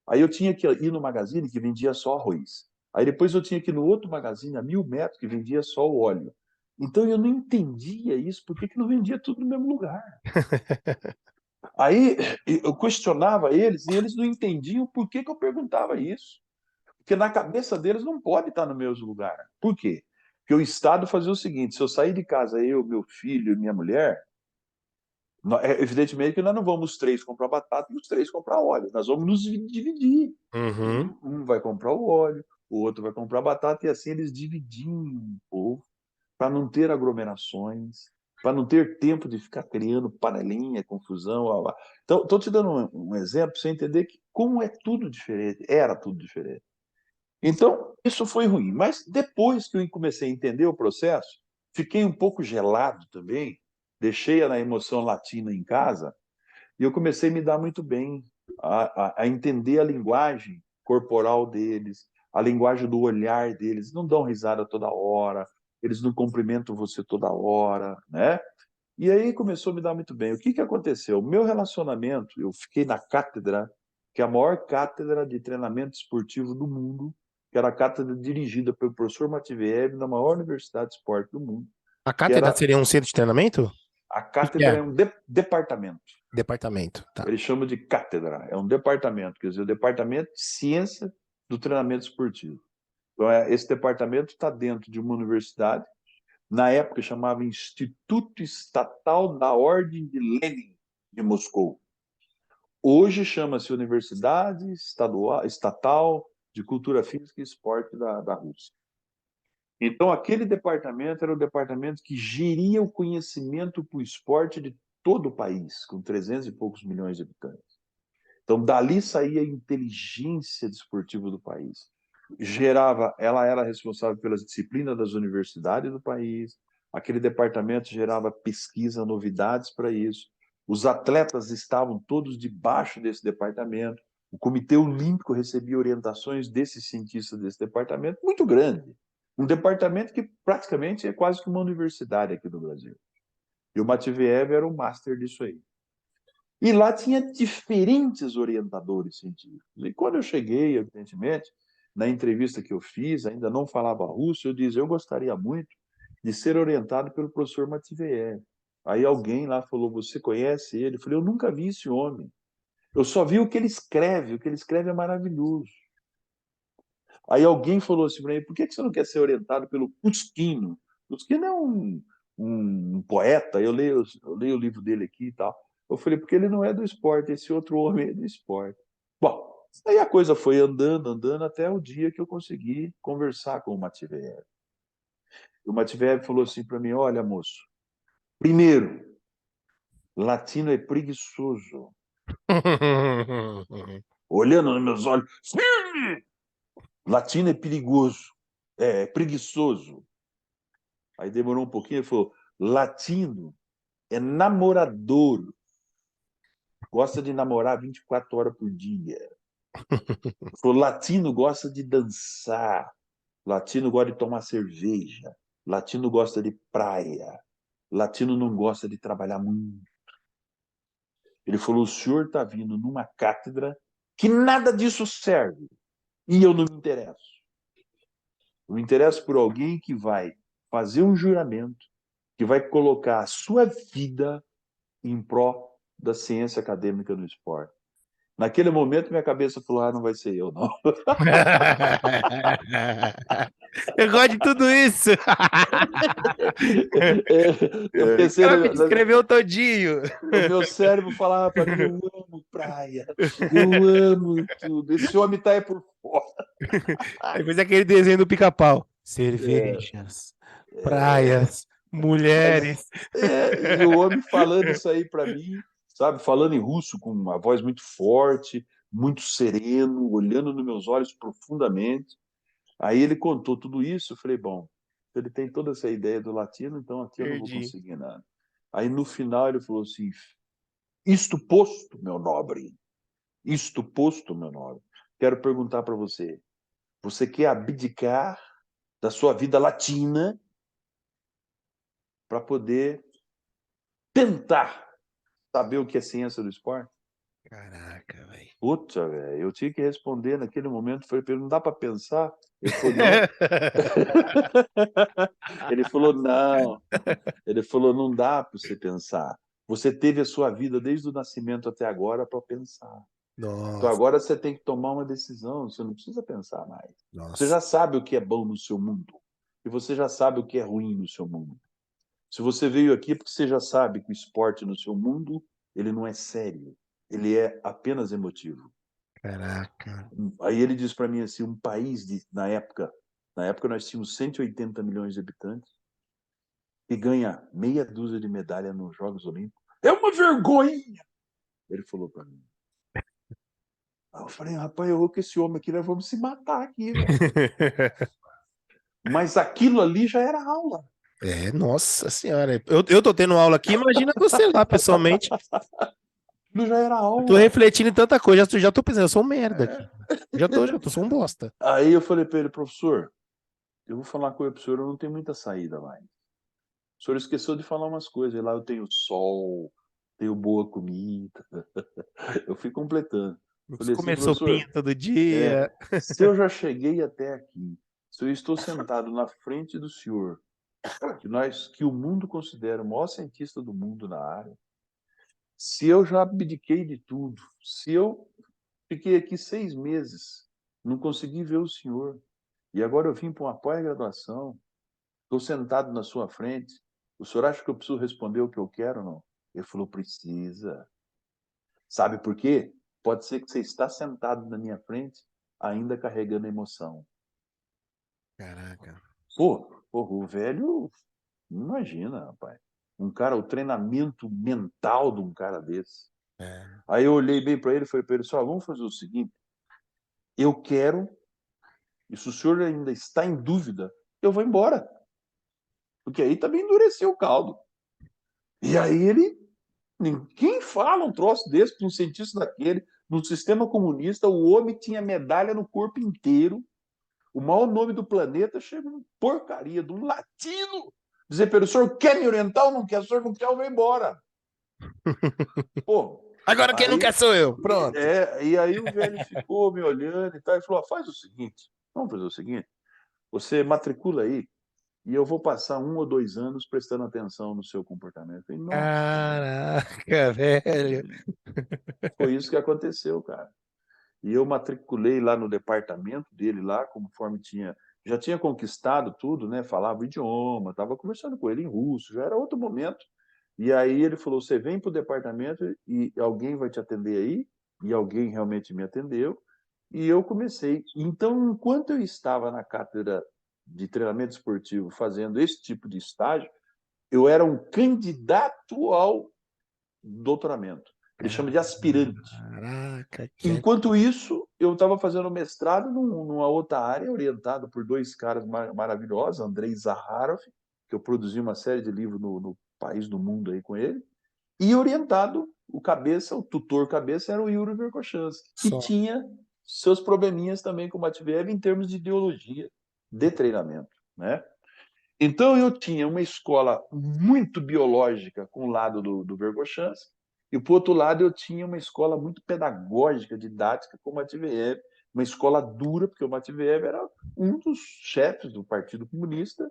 Aí eu tinha que ir no magazine que vendia só arroz. Aí depois eu tinha que ir no outro magazine a 1.000 metros que vendia só o óleo. Então eu não entendia isso, por que não vendia tudo no mesmo lugar? Aí eu questionava eles e eles não entendiam por que eu perguntava isso. Porque na cabeça deles não pode estar no mesmo lugar. Por quê? Porque o Estado fazia o seguinte: se eu sair de casa, eu, meu filho e minha mulher, evidentemente que nós não vamos os três comprar batata e os três comprar óleo. Nós vamos nos dividir. Uhum. Um vai comprar o óleo, o outro vai comprar batata, e assim eles dividiam o povo para não ter aglomerações, para não ter tempo de ficar criando panelinha, confusão. Lá, lá. Então, estou te dando um exemplo para você entender que como é tudo diferente, era tudo diferente. Então, isso foi ruim. Mas depois que eu comecei a entender o processo, fiquei um pouco gelado também, deixei a emoção latina em casa, e eu comecei a me dar muito bem, a entender a linguagem corporal deles, a linguagem do olhar deles. Não dão risada toda hora, eles não cumprimentam você toda hora, né? E aí começou a me dar muito bem. O que que aconteceu? O meu relacionamento, eu fiquei na cátedra, que é a maior cátedra de treinamento esportivo do mundo, que era a cátedra dirigida pelo professor Matviev, na maior universidade de esporte do mundo, A que cátedra era seria um centro de treinamento? O a que que cátedra é? é um departamento. Departamento, tá. Eles chamam de cátedra, é um departamento, quer dizer, o departamento de ciência do treinamento esportivo. Então, esse departamento está dentro de uma universidade, na época chamava Instituto Estatal da Ordem de Lenin de Moscou. Hoje chama-se Universidade Estatal de Cultura Física e Esporte da Rússia. Então, aquele departamento era o departamento que geria o conhecimento para o esporte de todo o país, com 300 e poucos milhões de habitantes. Então, dali saía a inteligência desportiva do país. Ela era responsável pelas disciplinas das universidades do país, aquele departamento gerava pesquisa, novidades para isso. Os atletas estavam todos debaixo desse departamento. O Comitê Olímpico recebia orientações desses cientistas desse departamento, muito grande. Um departamento que praticamente é quase que uma universidade aqui no Brasil. E o Matviev era o master disso aí. E lá tinha diferentes orientadores científicos. E quando eu cheguei, evidentemente, na entrevista que eu fiz, ainda não falava russo, eu disse, eu gostaria muito de ser orientado pelo professor Matviev. Aí alguém lá falou, você conhece ele? Eu falei, eu nunca vi esse homem. Eu só vi o que ele escreve é maravilhoso. Aí alguém falou assim para mim, por que você não quer ser orientado pelo Pushkin? Pushkin é um poeta, eu leio o livro dele aqui e tal. Eu falei, porque ele não é do esporte, esse outro homem é do esporte. Bom, aí a coisa foi andando, andando, até o dia que eu consegui conversar com o Matviev. O Matviev falou assim para mim, olha, moço, primeiro, latino é preguiçoso. Olhando nos meus olhos, sim, latino é perigoso, é preguiçoso. Aí demorou um pouquinho, ele falou, latino é namorador, gosta de namorar 24 horas por dia. Ele falou, latino gosta de dançar, latino gosta de tomar cerveja, latino gosta de praia, latino não gosta de trabalhar muito. Ele falou, o senhor está vindo numa cátedra que nada disso serve, e eu não me interesso. Eu me interesso por alguém que vai fazer um juramento, que vai colocar a sua vida em pró da ciência acadêmica no esporte. Naquele momento, minha cabeça falou, não vai ser eu, não. Eu gosto de tudo isso. Eu O pensei, cara me descreveu todinho. o meu cérebro falava para mim, eu amo praia, eu amo tudo, esse homem está aí por fora. Depois aquele desenho do pica-pau. É, Cervejas, praias, mas, mulheres. e o homem falando isso aí para mim, sabe, falando em russo com uma voz muito forte, muito sereno, olhando nos meus olhos profundamente. Aí ele contou tudo isso, eu falei, bom, ele tem toda essa ideia do latino, então aqui eu não vou Entendi. conseguir nada. Aí no final ele falou assim, isto posto, meu nobre, isto posto, meu nobre, quero perguntar para você, você quer abdicar da sua vida latina para poder tentar saber o que é ciência do esporte? Caraca, velho. Puta, velho, eu tinha que responder naquele momento, falei, não dá para pensar? Ele falou, não. Ele falou, não. Ele falou, não dá para você pensar. Você teve a sua vida desde o nascimento até agora para pensar. Então Nossa, agora você tem que tomar uma decisão, você não precisa pensar mais. Você nossa. já sabe o que é bom no seu mundo e você já sabe o que é ruim no seu mundo. Se você veio aqui é porque você já sabe que o esporte no seu mundo, ele não é sério, ele é apenas emotivo. Caraca. Aí ele diz para mim assim, um país na época nós tínhamos 180 milhões de habitantes e ganha meia dúzia de medalha nos Jogos Olímpicos. É uma vergonha! Ele falou para mim. Aí eu falei, rapaz, eu vou com esse homem aqui, nós vamos se matar aqui, velho. Mas aquilo ali já era aula. É, nossa senhora. Eu tô tendo aula aqui, imagina você lá, pessoalmente. Aquilo já era Eu tô aula. refletindo em tanta coisa, já tô pensando, eu sou um merda aqui. Já tô, sou um bosta. Aí eu falei para ele, professor, eu vou falar uma coisa para o senhor, eu não tenho muita saída mais. O senhor esqueceu de falar umas coisas. Lá eu tenho sol, tenho boa comida. Eu fui completando. Falei assim, Comer sopinha professor, todo dia. se eu já cheguei até aqui, se eu estou sentado na frente do senhor, que o mundo considera o maior cientista do mundo na área, se eu já abdiquei de tudo, se eu fiquei aqui 6 meses, não consegui ver o senhor, e agora eu vim para uma pós-graduação, estou sentado na sua frente, o senhor acha que eu preciso responder o que eu quero ou não? Ele falou, precisa. Sabe por quê? Pode ser que você está sentado na minha frente, ainda carregando emoção. Caraca. O velho, imagina, rapaz. O treinamento mental de um cara desse. É. Aí eu olhei bem para ele e falei para ele, só vamos fazer o seguinte, eu quero, e se o senhor ainda está em dúvida, eu vou embora. Porque aí também endureceu o caldo. E aí quem fala um troço desse para um cientista daquele, no sistema comunista, o homem tinha medalha no corpo inteiro, o maior nome do planeta, chega uma porcaria de um latino dizer para ele, o senhor quer me orientar ou não quer? O senhor não quer, eu vou embora. Pô, Agora quem não quer aí, sou eu. Pronto. e aí o velho ficou me olhando e tal, e falou, faz o seguinte, vamos fazer o seguinte, você matricula aí, e eu vou passar 1 ou 2 anos prestando atenção no seu comportamento. Eu falei, nossa, Caraca, velho. foi isso que aconteceu, cara. E eu matriculei lá no departamento dele, lá, conforme já tinha conquistado tudo, né? Falava o idioma, estava conversando com ele em russo, já era outro momento. E aí ele falou: você vem para o departamento e alguém vai te atender aí, e alguém realmente me atendeu, e eu comecei. Então, enquanto eu estava na cátedra de treinamento esportivo fazendo esse tipo de estágio, eu era um candidato ao doutoramento. Ele chama de aspirante. Caraca, que... Enquanto isso, eu estava fazendo mestrado numa outra área, orientado por 2 caras maravilhosos, Andrei Zaharov, que eu produzi uma série de livros no país do mundo aí com ele, e orientado, o tutor cabeça era o Yuri Verkhoshansky, que Só. tinha seus probleminhas também com o Matveev em termos de ideologia de treinamento, né? Então eu tinha uma escola muito biológica com o lado do Verkhoshansky, e por outro lado eu tinha uma escola muito pedagógica, didática com o Matveev, uma escola dura, porque o Matveev era um dos chefes do Partido Comunista,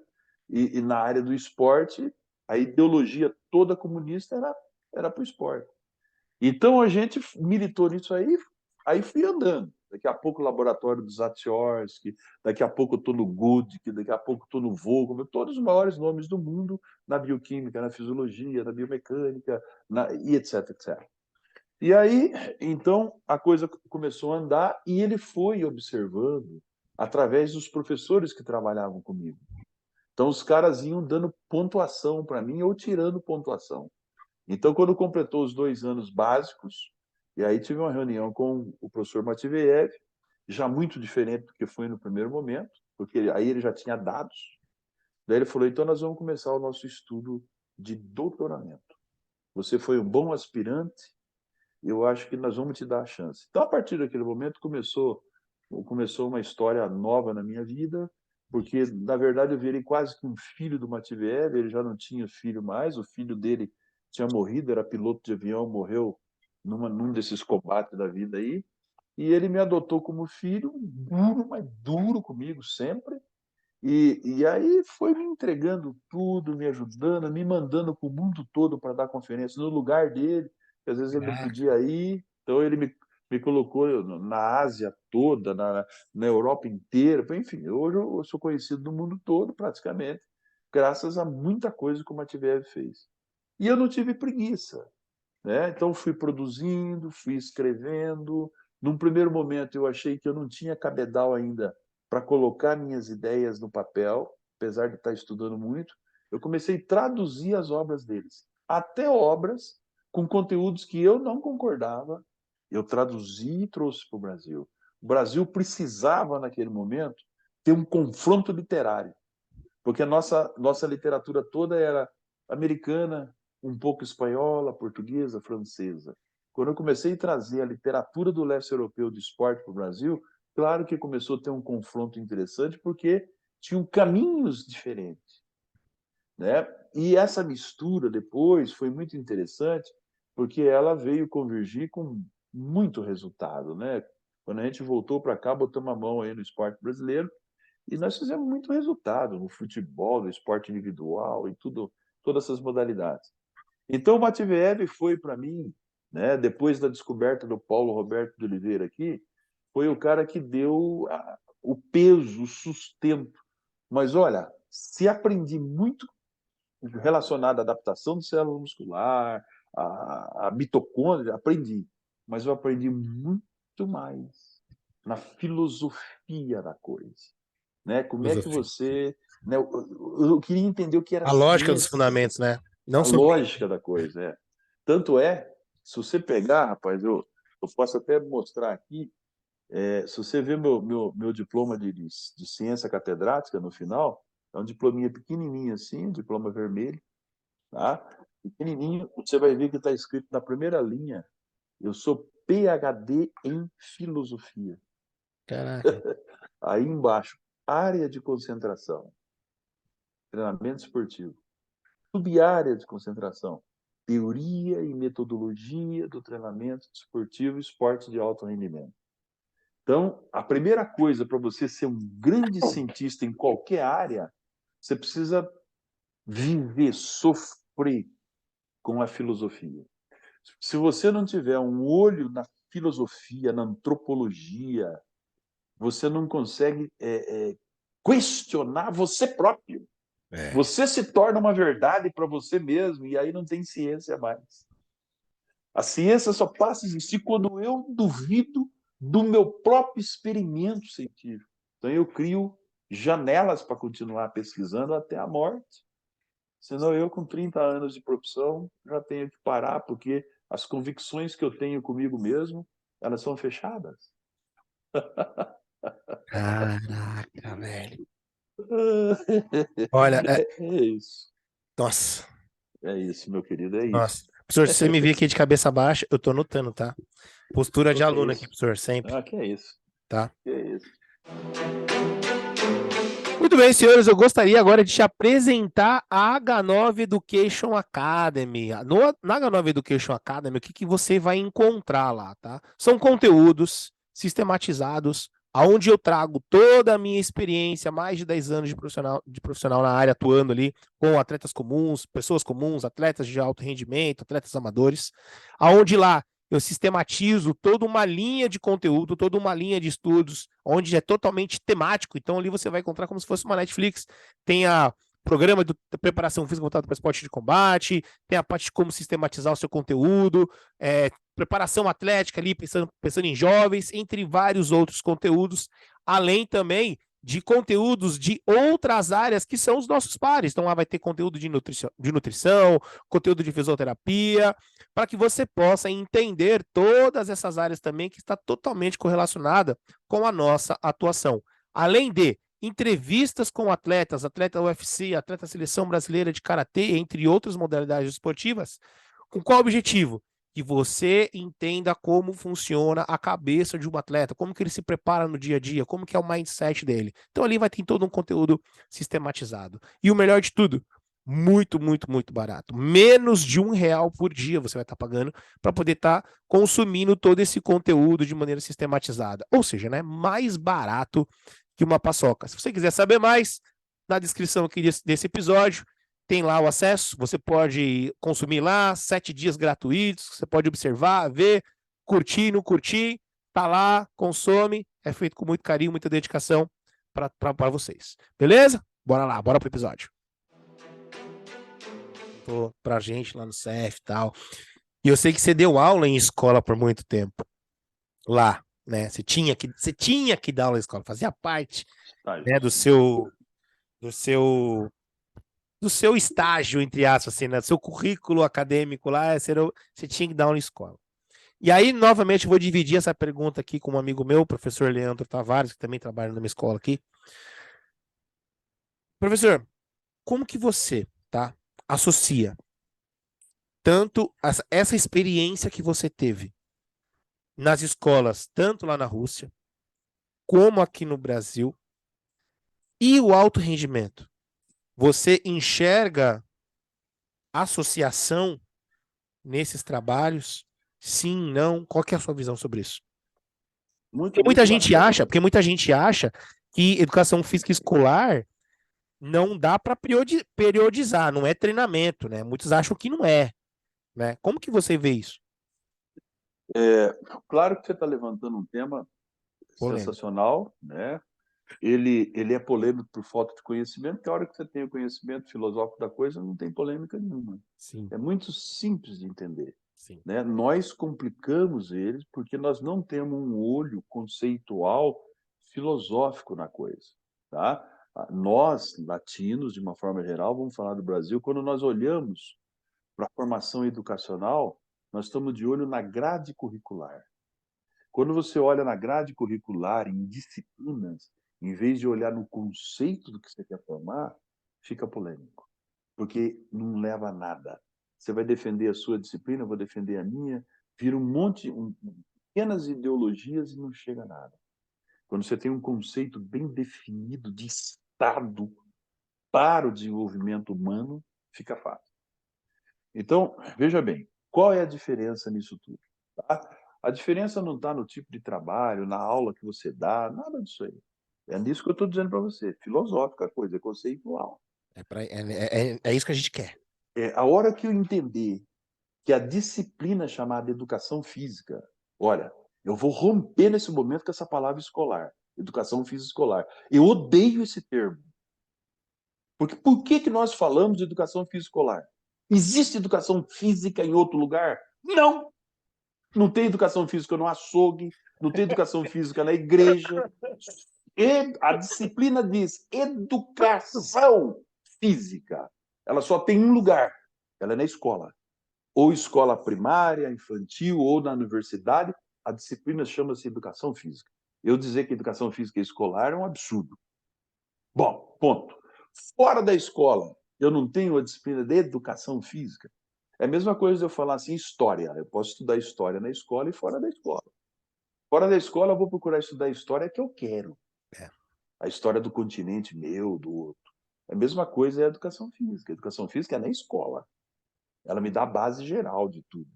e na área do esporte, a ideologia toda comunista era para o esporte. Então a gente militou nisso aí fui andando. Daqui a pouco o laboratório do Zatsiorsky, daqui a pouco eu estou no Gudick, daqui a pouco estou no Volkov, todos os maiores nomes do mundo na bioquímica, na fisiologia, na biomecânica, e etc, etc. E aí, então, a coisa começou a andar e ele foi observando através dos professores que trabalhavam comigo. Então, os caras iam dando pontuação para mim ou tirando pontuação. Então, quando completou os 2 anos básicos, E aí tive uma reunião com o professor Matviev, já muito diferente do que foi no primeiro momento, porque aí ele já tinha dados. Daí ele falou, então nós vamos começar o nosso estudo de doutoramento. Você foi um bom aspirante, eu acho que nós vamos te dar a chance. Então, a partir daquele momento, começou uma história nova na minha vida, porque, na verdade, eu virei quase que um filho do Matviev, ele já não tinha filho mais, o filho dele tinha morrido, era piloto de avião, morreu num desses combates da vida aí, e ele me adotou como filho, duro, mas duro comigo sempre, e aí foi me entregando tudo, me ajudando, me mandando para o mundo todo para dar conferência no lugar dele, que às vezes ele não podia ir, então ele me colocou na Ásia toda, na Europa inteira, enfim, hoje eu sou conhecido no mundo todo praticamente, graças a muita coisa que o Matviev fez. E eu não tive preguiça, né? Então fui produzindo, fui escrevendo. Num primeiro momento eu achei que eu não tinha cabedal ainda para colocar minhas ideias no papel, apesar de estar estudando muito. Eu comecei a traduzir as obras deles, até obras com conteúdos que eu não concordava, eu traduzi e trouxe para o Brasil. O Brasil precisava, naquele momento, ter um confronto literário, porque a nossa literatura toda era americana, um pouco espanhola, portuguesa, francesa. Quando eu comecei a trazer a literatura do leste europeu de esporte para o Brasil, claro que começou a ter um confronto interessante, porque tinham caminhos diferentes, né? E essa mistura depois foi muito interessante, porque ela veio convergir com muito resultado, né? Quando a gente voltou para cá, botamos a mão aí no esporte brasileiro, e nós fizemos muito resultado no futebol, no esporte individual e tudo, todas essas modalidades. Então, o Matviev foi para mim, né, depois da descoberta do Paulo Roberto de Oliveira aqui, foi o cara que deu o peso, o sustento. Mas olha, se aprendi muito relacionado à adaptação de célula muscular, a mitocôndria, aprendi. Mas eu aprendi muito mais na filosofia da coisa, né? Como é que Filosofia. você, né? Eu queria entender o que era A lógica dos ciência, fundamentos, né? Não a sobre. lógica da coisa, é. Tanto é, se você pegar, rapaz, eu posso até mostrar aqui, se você ver meu diploma de ciência catedrática no final, é um diplominha pequenininho assim, um diploma vermelho, tá? Pequenininho, você vai ver que está escrito na primeira linha, eu sou PhD em filosofia. Caraca. Aí embaixo, área de concentração, treinamento esportivo. Subárea de concentração, teoria e metodologia do treinamento esportivo e esporte de alto rendimento. Então, a primeira coisa para você ser um grande cientista em qualquer área, você precisa viver, sofrer com a filosofia. Se você não tiver um olho na filosofia, na antropologia, você não consegue questionar você próprio. É. Você se torna uma verdade para você mesmo e aí não tem ciência mais. A ciência só passa a existir quando eu duvido do meu próprio experimento científico. Então eu crio janelas para continuar pesquisando até a morte. Senão eu, com 30 anos de profissão, já tenho que parar, porque as convicções que eu tenho comigo mesmo, elas são fechadas. Caraca, velho. Olha, É isso. nossa, É isso, meu querido, é isso. nossa. Professor, se você me vir aqui de cabeça baixa, eu tô anotando, tá? Postura de O que é aluno aqui, isso? professor, sempre, Que é isso? tá? Que é isso? Muito bem, senhores, eu gostaria agora de te apresentar a H9 Education Academy. Na H9 Education Academy, o que você vai encontrar lá, tá? São conteúdos sistematizados, onde eu trago toda a minha experiência, mais de 10 anos de profissional na área, atuando ali com atletas comuns, pessoas comuns, atletas de alto rendimento, atletas amadores, aonde lá eu sistematizo toda uma linha de conteúdo, toda uma linha de estudos, onde é totalmente temático. Então, ali você vai encontrar como se fosse uma Netflix. Tem a programa de preparação física voltado para esporte de combate, tem a parte de como sistematizar o seu conteúdo, preparação atlética ali, pensando em jovens, entre vários outros conteúdos, além também de conteúdos de outras áreas que são os nossos pares. Então lá vai ter conteúdo de nutrição, conteúdo de fisioterapia, para que você possa entender todas essas áreas também que está totalmente correlacionada com a nossa atuação. Além de entrevistas com atletas, atleta UFC, atleta seleção brasileira de karatê, entre outras modalidades esportivas, com qual objetivo? Que você entenda como funciona a cabeça de um atleta, como que ele se prepara no dia a dia, como que é o mindset dele. Então ali vai ter todo um conteúdo sistematizado. E o melhor de tudo, muito, muito, muito barato. Menos de R$ 1 por dia você vai estar pagando para poder estar consumindo todo esse conteúdo de maneira sistematizada. Ou seja, né, mais barato que uma paçoca. Se você quiser saber mais, na descrição aqui desse episódio, tem lá o acesso, você pode consumir lá, 7 dias gratuitos, você pode observar, ver, curtir, não curtir, tá lá, consome, é feito com muito carinho, muita dedicação para vocês. Beleza? Bora lá, bora pro episódio. Tô pra gente lá no CF e tal. E eu sei que você deu aula em escola por muito tempo. Lá, né? Você tinha que dar aula em escola, fazia parte, né, do seu do seu estágio, entre aspas, assim, né? Do seu currículo acadêmico lá, você tinha que dar aula em escola. E aí, novamente, eu vou dividir essa pergunta aqui com um amigo meu, o professor Leandro Tavares, que também trabalha na minha escola aqui. Professor, como que você, tá, associa tanto essa experiência que você teve nas escolas, tanto lá na Rússia, como aqui no Brasil, e o alto rendimento? Você enxerga associação nesses trabalhos? Sim, não? Qual que é a sua visão sobre isso? Muito, Porque muita muito gente bacana. acha, porque muita gente acha que educação física escolar não dá para periodizar, não é treinamento, né? Muitos acham que não é, né? Como que você vê isso? Claro que você está levantando um tema Polêmico. sensacional, né? Ele é polêmico por falta de conhecimento, porque a hora que você tem o conhecimento filosófico da coisa, não tem polêmica nenhuma. Sim, É muito simples de entender. sim. Né? Nós complicamos eles porque nós não temos um olho conceitual filosófico na coisa. Tá? Nós, latinos, de uma forma geral, vamos falar do Brasil, quando nós olhamos para a formação educacional, nós estamos de olho na grade curricular. Quando você olha na grade curricular, em disciplinas, em vez de olhar no conceito do que você quer formar, fica polêmico, porque não leva a nada. Você vai defender a sua disciplina, eu vou defender a minha, vira um monte, pequenas ideologias e não chega a nada. Quando você tem um conceito bem definido de Estado para o desenvolvimento humano, fica fácil. Então, veja bem, qual é a diferença nisso tudo? Tá? A diferença não está no tipo de trabalho, na aula que você dá, nada disso aí. É nisso que eu estou dizendo para você. Filosófica a coisa, é conceitual. É isso que a gente quer. A hora que eu entender que a disciplina chamada educação física, olha, eu vou romper nesse momento com essa palavra escolar, educação física escolar. Eu odeio esse termo. Porque por que nós falamos de educação física escolar? Existe educação física em outro lugar? Não! Não tem educação física no açougue, não tem educação física na igreja. E a disciplina diz educação física. Ela só tem um lugar. Ela é na escola. Ou escola primária, infantil, ou na universidade. A disciplina chama-se educação física. Eu dizer que educação física é escolar é um absurdo. Bom, ponto. Fora da escola, eu não tenho a disciplina de educação física. É a mesma coisa de eu falar assim, história. Eu posso estudar história na escola e fora da escola. Fora da escola, eu vou procurar estudar a história que eu quero. É. A história do continente meu, do outro. A mesma coisa é a educação física. A educação física é na escola. Ela me dá a base geral de tudo.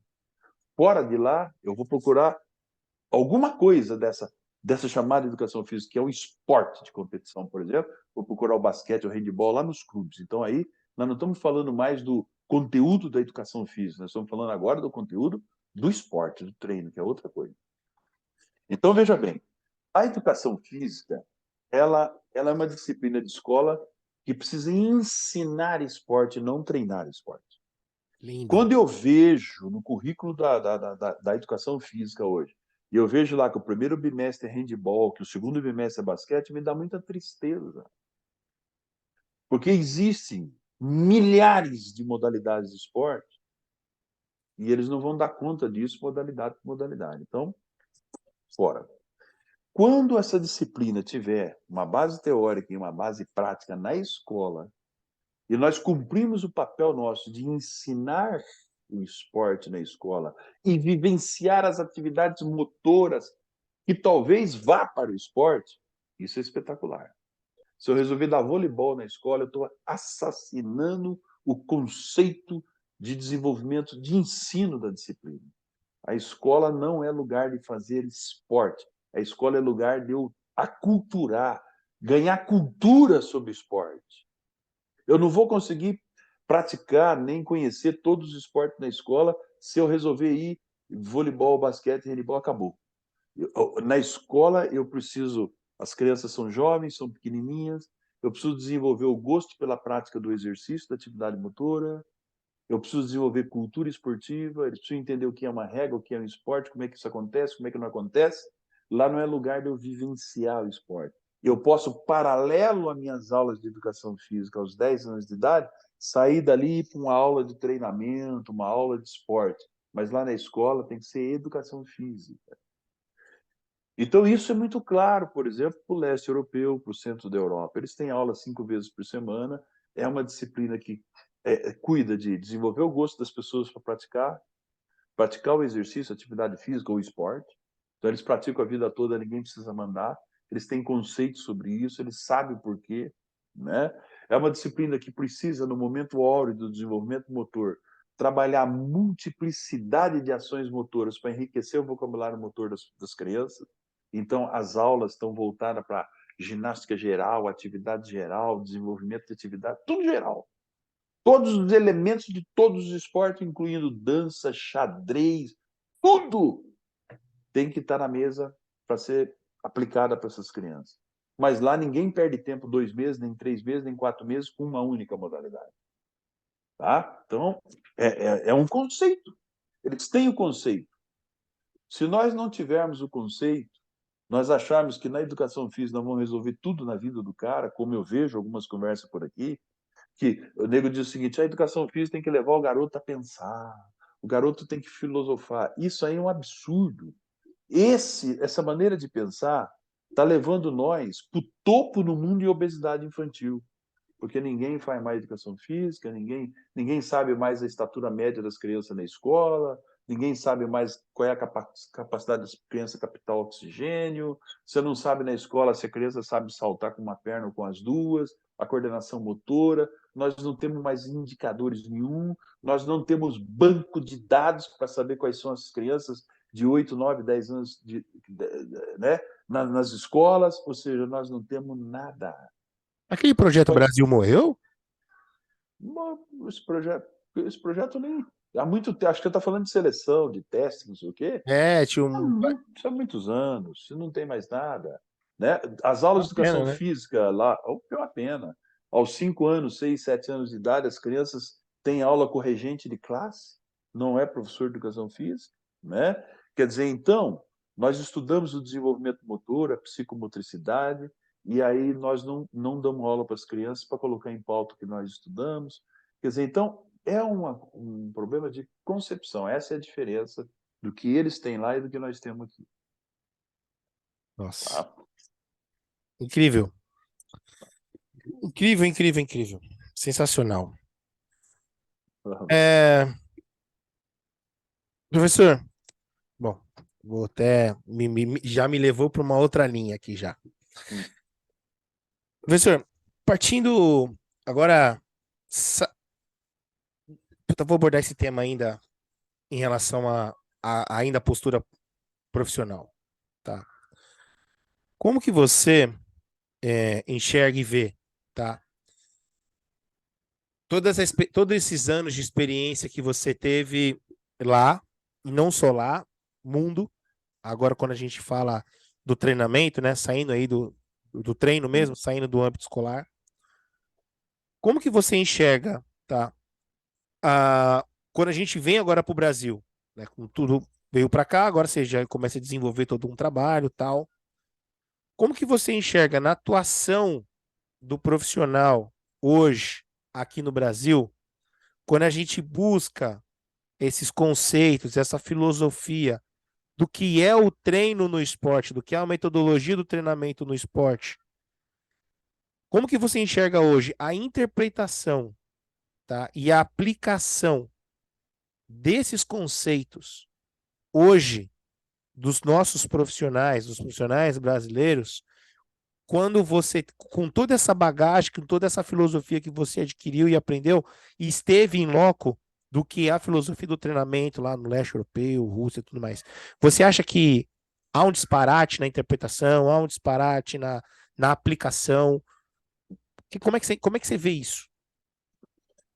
Fora de lá, eu vou procurar alguma coisa dessa chamada educação física, que é um esporte de competição, por exemplo. Vou procurar o basquete, o handebol lá nos clubes. Então aí, nós não estamos falando mais do conteúdo da educação física, nós estamos falando agora do conteúdo do esporte, do treino, que é outra coisa. Então, veja bem, a educação física, ela é uma disciplina de escola que precisa ensinar esporte, não treinar esporte. Lindo. Quando eu vejo no currículo da educação física hoje, E eu vejo lá que o primeiro bimestre é handebol, que o segundo bimestre é basquete, me dá muita tristeza. Porque existem milhares de modalidades de esporte e eles não vão dar conta disso modalidade por modalidade. Então, fora. Quando essa disciplina tiver uma base teórica e uma base prática na escola, e nós cumprimos o papel nosso de ensinar o esporte na escola e vivenciar as atividades motoras que talvez vá para o esporte, isso é espetacular. Se eu resolver dar voleibol na escola, eu estou assassinando o conceito de desenvolvimento, de ensino da disciplina. A escola não é lugar de fazer esporte. A escola é lugar de eu aculturar, ganhar cultura sobre esporte. Eu não vou conseguir praticar nem conhecer todos os esportes na escola se eu resolver ir voleibol, basquete, handebol, acabou. Na escola eu preciso, as crianças são jovens, são pequenininhas, eu preciso desenvolver o gosto pela prática do exercício, da atividade motora, eu preciso desenvolver cultura esportiva, eles precisam entender o que é uma regra, o que é um esporte, como é que isso acontece, como é que não acontece. Lá não é lugar de eu vivenciar o esporte. Eu posso, paralelo às minhas aulas de educação física aos 10 anos de idade, sair dali para uma aula de treinamento, uma aula de esporte. Mas lá na escola tem que ser educação física. Então, isso é muito claro, por exemplo, para o leste europeu, para o centro da Europa. Eles têm aula 5 vezes por semana, é uma disciplina que cuida de desenvolver o gosto das pessoas para praticar o exercício, atividade física ou esporte. Então, eles praticam a vida toda, ninguém precisa mandar. Eles têm conceitos sobre isso, eles sabem o porquê. Né? É uma disciplina que precisa, no momento áureo do desenvolvimento motor, trabalhar a multiplicidade de ações motoras para enriquecer o vocabulário motor das crianças. Então, as aulas estão voltadas para ginástica geral, atividade geral, desenvolvimento de atividade, tudo geral. Todos os elementos de todos os esportes, incluindo dança, xadrez, tudo tem que estar na mesa para ser aplicada para essas crianças. Mas lá ninguém perde tempo 2 meses, nem 3 meses, nem 4 meses com uma única modalidade. Tá? Então, é um conceito. Eles têm o conceito. Se nós não tivermos o conceito, nós acharmos que na educação física nós vamos resolver tudo na vida do cara, como eu vejo algumas conversas por aqui, que o nego diz o seguinte: a educação física tem que levar o garoto a pensar, o garoto tem que filosofar. Isso aí é um absurdo. Essa maneira de pensar está levando nós para o topo no mundo de obesidade infantil, porque ninguém faz mais educação física, ninguém sabe mais a estatura média das crianças na escola, ninguém sabe mais qual é a capacidade das crianças captar oxigênio, você não sabe na escola se a criança sabe saltar com uma perna ou com as duas, a coordenação motora, nós não temos mais indicadores nenhum, nós não temos banco de dados para saber quais são as crianças de 8, 9, 10 anos né, nas escolas, ou seja, nós não temos nada. Aquele projeto Brasil morreu? Esse projeto nem. Há muito tempo, acho que está falando de seleção, de teste, não sei o quê. É, tinha um. Há muitos anos, não tem mais nada. Né? As aulas de Pena, educação né? física lá, é uma pena. Aos 5 anos, 6, 7 anos de idade, as crianças têm aula com regente de classe, não é professor de educação física. Né? Quer dizer, então, nós estudamos o desenvolvimento motor, a psicomotricidade, e aí nós não damos aula para as crianças para colocar em pauta o que nós estudamos. Quer dizer, então, é um problema de concepção. Essa é a diferença do que eles têm lá e do que nós temos aqui. Nossa. Tá? Incrível. Incrível, incrível, incrível. Sensacional. É, professor, bom, vou até. Já me levou para uma outra linha aqui já. Professor, partindo agora. Puta, vou abordar esse tema ainda em relação a ainda a postura profissional, tá? Como que você enxerga e vê, tá? Todos esses anos de experiência que você teve lá, e não só lá, mundo, agora quando a gente fala do treinamento, né, saindo aí do treino mesmo, saindo do âmbito escolar, como que você enxerga, tá? Quando a gente vem agora para o Brasil, né, com tudo veio para cá, agora você já começa a desenvolver todo um trabalho, tal. Como que você enxerga na atuação do profissional hoje aqui no Brasil, quando a gente busca esses conceitos, essa filosofia do que é o treino no esporte, do que é a metodologia do treinamento no esporte? Como que você enxerga hoje a interpretação, tá, e a aplicação desses conceitos hoje dos nossos profissionais, dos profissionais brasileiros, quando você, com toda essa bagagem, com toda essa filosofia que você adquiriu e aprendeu, e esteve em loco do que é a filosofia do treinamento lá no leste europeu, Rússia e tudo mais, você acha que há um disparate na interpretação, há um disparate na aplicação? Como é que você vê isso?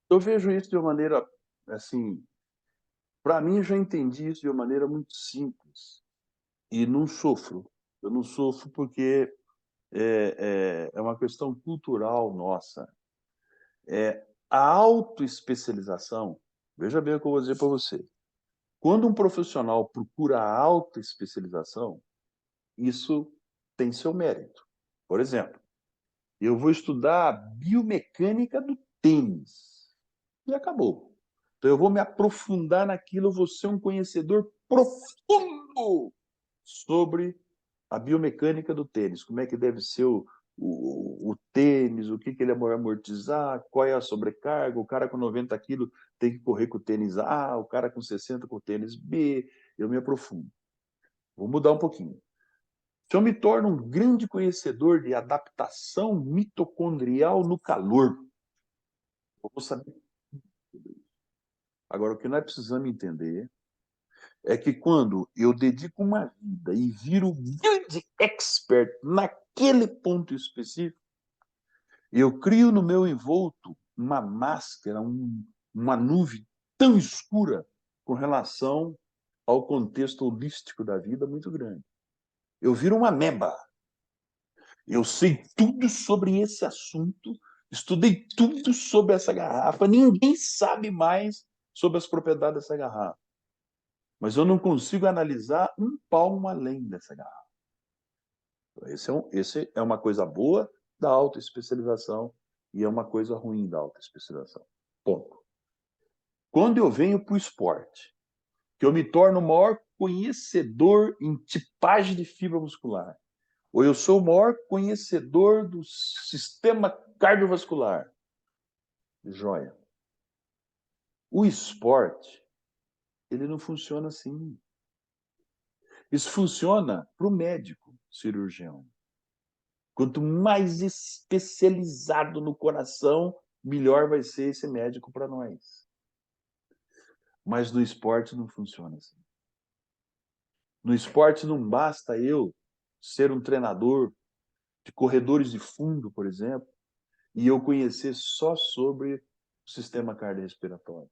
Eu vejo isso de uma maneira, assim, para mim, eu já entendi isso de uma maneira muito simples e não sofro. Eu não sofro porque é uma questão cultural nossa. A autoespecialização, veja bem o que eu vou dizer para você. Quando um profissional procura a autoespecialização, isso tem seu mérito. Por exemplo, eu vou estudar a biomecânica do tênis. E acabou. Então eu vou me aprofundar naquilo, eu vou ser um conhecedor profundo sobre a biomecânica do tênis. Como é que deve ser o tênis, o que, que ele vai amortizar, qual é a sobrecarga, o cara com 90 quilos tem que correr com o tênis A, o cara com 60 com o tênis B. Eu me aprofundo. Vou mudar um pouquinho. Se eu me torno um grande conhecedor de adaptação mitocondrial no calor, eu vou saber. Agora, o que nós precisamos entender é que quando eu dedico uma vida e viro grande expert naquele ponto específico, eu crio no meu envolto uma máscara, uma nuvem tão escura com relação ao contexto holístico da vida muito grande. Eu viro uma ameba. Eu sei tudo sobre esse assunto, estudei tudo sobre essa garrafa, ninguém sabe mais sobre as propriedades dessa garrafa. Mas eu não consigo analisar um palmo além dessa garrafa. Esse é uma coisa boa da autoespecialização e é uma coisa ruim da autoespecialização. Ponto. Quando eu venho para o esporte, que eu me torno o maior conhecedor em tipagem de fibra muscular, ou eu sou o maior conhecedor do sistema cardiovascular. Joia. O esporte, ele não funciona assim. Isso funciona para o médico cirurgião. Quanto mais especializado no coração, melhor vai ser esse médico para nós. Mas no esporte não funciona assim. No esporte não basta eu ser um treinador de corredores de fundo, por exemplo, e eu conhecer só sobre o sistema cardiorrespiratório.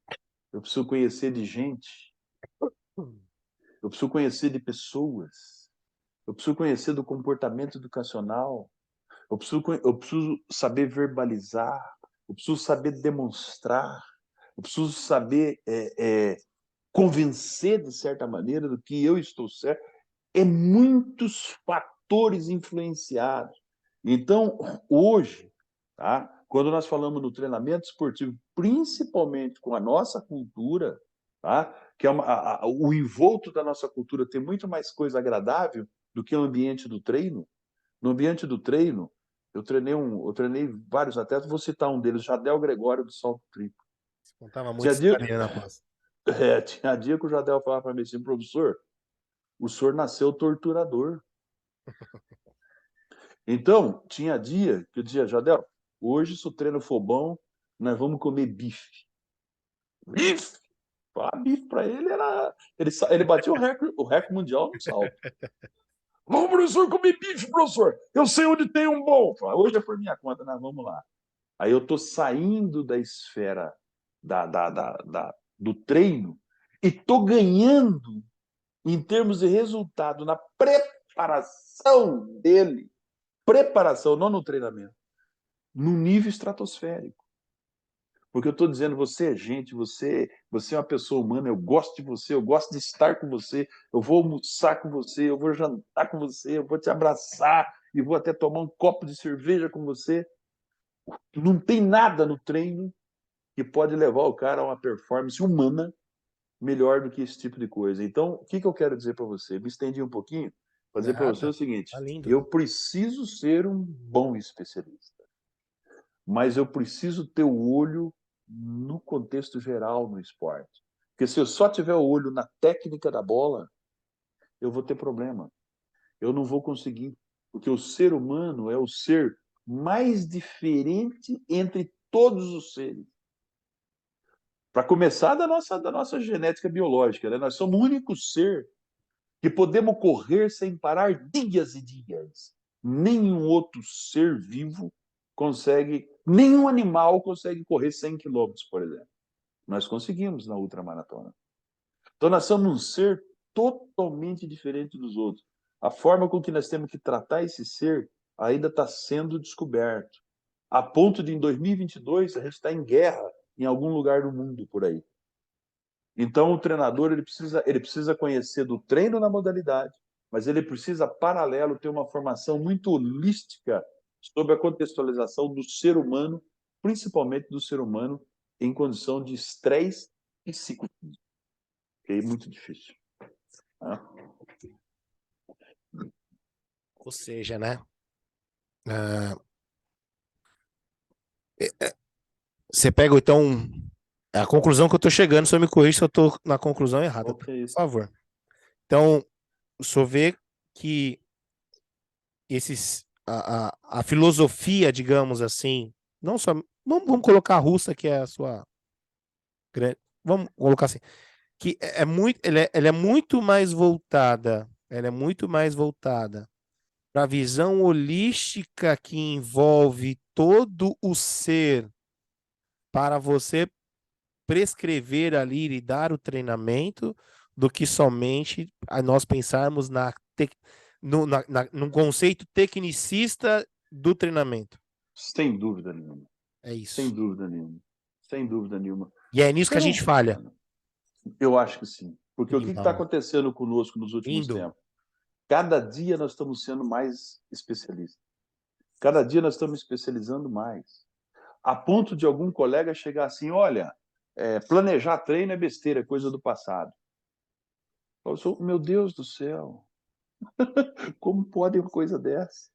Eu preciso conhecer de gente, eu preciso conhecer de pessoas, eu preciso conhecer do comportamento educacional, eu preciso saber verbalizar, eu preciso saber demonstrar, eu preciso saber convencer, de certa maneira, do que eu estou certo. É muitos fatores influenciados. Então, hoje, tá? Quando nós falamos no treinamento esportivo, principalmente com a nossa cultura, tá? Que é o envolto da nossa cultura tem muito mais coisa agradável do que o ambiente do treino. No ambiente do treino, eu treinei vários atletas, vou citar um deles, Jadel Gregório do salto triplo. Contava muito Tinha essa dia, cadeira na costa. tinha dia que o Jadel falava para mim assim, professor, o senhor nasceu torturador. Então, tinha dia que eu dizia, Jadel, hoje se o treino for bom, nós vamos comer bife. Bife? Bife para ele era... Ele batia o recorde mundial no salto. Vamos, professor, comer bife, professor. Eu sei onde tem um bom. Hoje é por minha conta, nós vamos lá. Aí eu estou saindo da esfera do treino e estou ganhando em termos de resultado na preparação dele. Preparação, não no treinamento. Num nível estratosférico. Porque eu estou dizendo, você é gente, você é uma pessoa humana, eu gosto de você, eu gosto de estar com você, eu vou almoçar com você, eu vou jantar com você, eu vou te abraçar e vou até tomar um copo de cerveja com você. Não tem nada no treino que pode levar o cara a uma performance humana melhor do que esse tipo de coisa. Então, o que eu quero dizer para você? Me estendi um pouquinho, para dizer para você Nada. o seguinte: Tá lindo. eu preciso ser um bom especialista, mas eu preciso ter o olho no contexto geral no esporte. Porque se eu só tiver o olho na técnica da bola, eu vou ter problema. Eu não vou conseguir, porque o ser humano é o ser mais diferente entre todos os seres. Para começar, da nossa genética biológica, né? Nós somos o único ser que podemos correr sem parar dias e dias. Nenhum outro ser vivo consegue, nenhum animal consegue correr 100 quilômetros, por exemplo. Nós conseguimos na ultramaratona. Então, nós somos um ser totalmente diferente dos outros. A forma com que nós temos que tratar esse ser ainda está sendo descoberto. A ponto de, em 2022, a gente está em guerra em algum lugar do mundo por aí. Então, o treinador ele precisa conhecer do treino na modalidade, mas ele precisa, paralelo, ter uma formação muito holística sobre a contextualização do ser humano, principalmente do ser humano em condição de estresse psicofísico, que é muito difícil. Né? Ou seja, né? Você pega, então, a conclusão que eu tô chegando, só me corrija se eu tô na conclusão errada, Qual por que é isso? favor. Então, o senhor vê que a filosofia, digamos assim, não só. Vamos colocar a russa, que é a sua. Vamos colocar assim. Que é muito, ela é muito mais voltada. Ela é muito mais voltada para a visão holística que envolve todo o ser para você prescrever ali e dar o treinamento do que somente a nós pensarmos num conceito tecnicista do treinamento. Sem dúvida nenhuma. É Sem isso. dúvida nenhuma. Sem dúvida nenhuma. E é nisso que Você a gente não. falha. Eu acho que sim. Porque o que está Lindo. acontecendo conosco nos últimos Lindo. tempos? Cada dia nós estamos sendo mais especialistas. Cada dia nós estamos especializando mais. A ponto de algum colega chegar assim: olha, planejar treino é besteira, é coisa do passado. Eu sou, meu Deus do céu, como pode uma coisa dessa?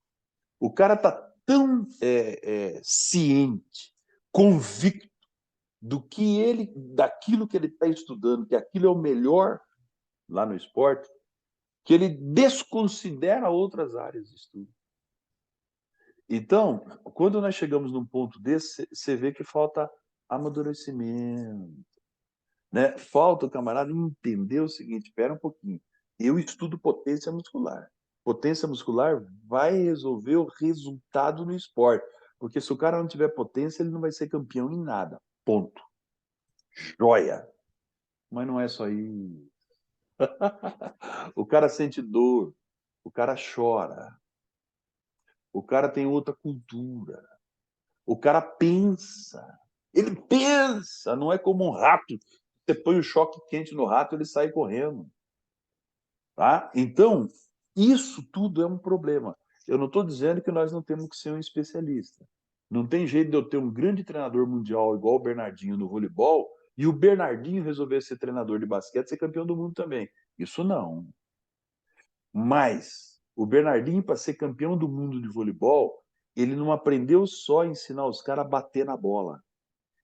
O cara está tão ciente, convicto daquilo que ele está estudando, que aquilo é o melhor lá no esporte, que ele desconsidera outras áreas de estudo. Então, quando nós chegamos num ponto desse, você vê que falta amadurecimento, né? Falta o camarada entender o seguinte: espera um pouquinho, eu estudo potência muscular. Potência muscular vai resolver o resultado no esporte, porque se o cara não tiver potência, ele não vai ser campeão em nada. Ponto. Joia. Mas não é só isso. O cara sente dor, o cara chora, o cara tem outra cultura, o cara pensa. Ele pensa, não é como um rato. Você põe o choque quente no rato, ele sai correndo. Tá? Então, isso tudo é um problema. Eu não estou dizendo que nós não temos que ser um especialista. Não tem jeito de eu ter um grande treinador mundial igual o Bernardinho no voleibol e o Bernardinho resolver ser treinador de basquete e ser campeão do mundo também. Isso não. Mas o Bernardinho, para ser campeão do mundo de voleibol, ele não aprendeu só a ensinar os caras a bater na bola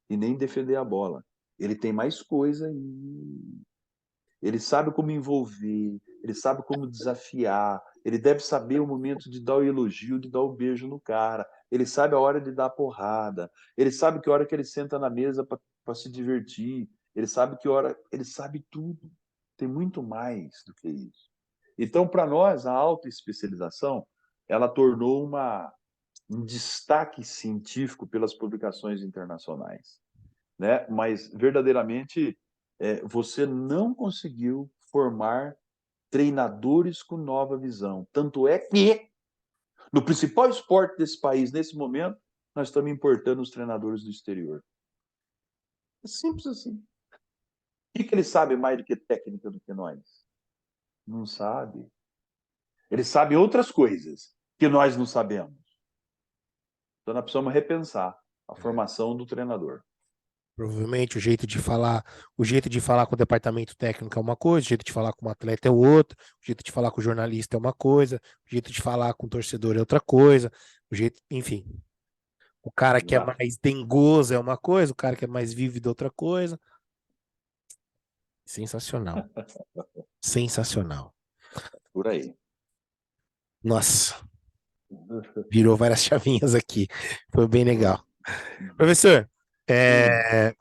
e nem defender a bola. Ele tem mais coisa aí. Ele sabe como envolver, ele sabe como desafiar, ele deve saber o momento de dar o elogio, de dar o beijo no cara, ele sabe a hora de dar a porrada, ele sabe que hora que ele senta na mesa para se divertir, ele sabe que hora, ele sabe tudo. Tem muito mais do que isso. Então, para nós, a autoespecialização, ela tornou um destaque científico pelas publicações internacionais, né? Mas verdadeiramente você não conseguiu formar treinadores com nova visão. Tanto é que no principal esporte desse país nesse momento nós estamos importando os treinadores do exterior. É simples assim. O que ele sabe mais do que técnica do que nós? Não sabe. Ele sabe outras coisas que nós não sabemos. Então nós precisamos repensar a formação do treinador. Provavelmente o jeito de falar com o departamento técnico é uma coisa, o jeito de falar com o atleta é outra, o jeito de falar com o jornalista é uma coisa, o jeito de falar com o torcedor é outra coisa, o jeito, enfim. O cara que é Exato. mais dengoso é uma coisa, o cara que é mais vívido é outra coisa. Sensacional. Sensacional. Por aí. Nossa, virou várias chavinhas aqui. Foi bem Foi. legal. Professor, Hum. é,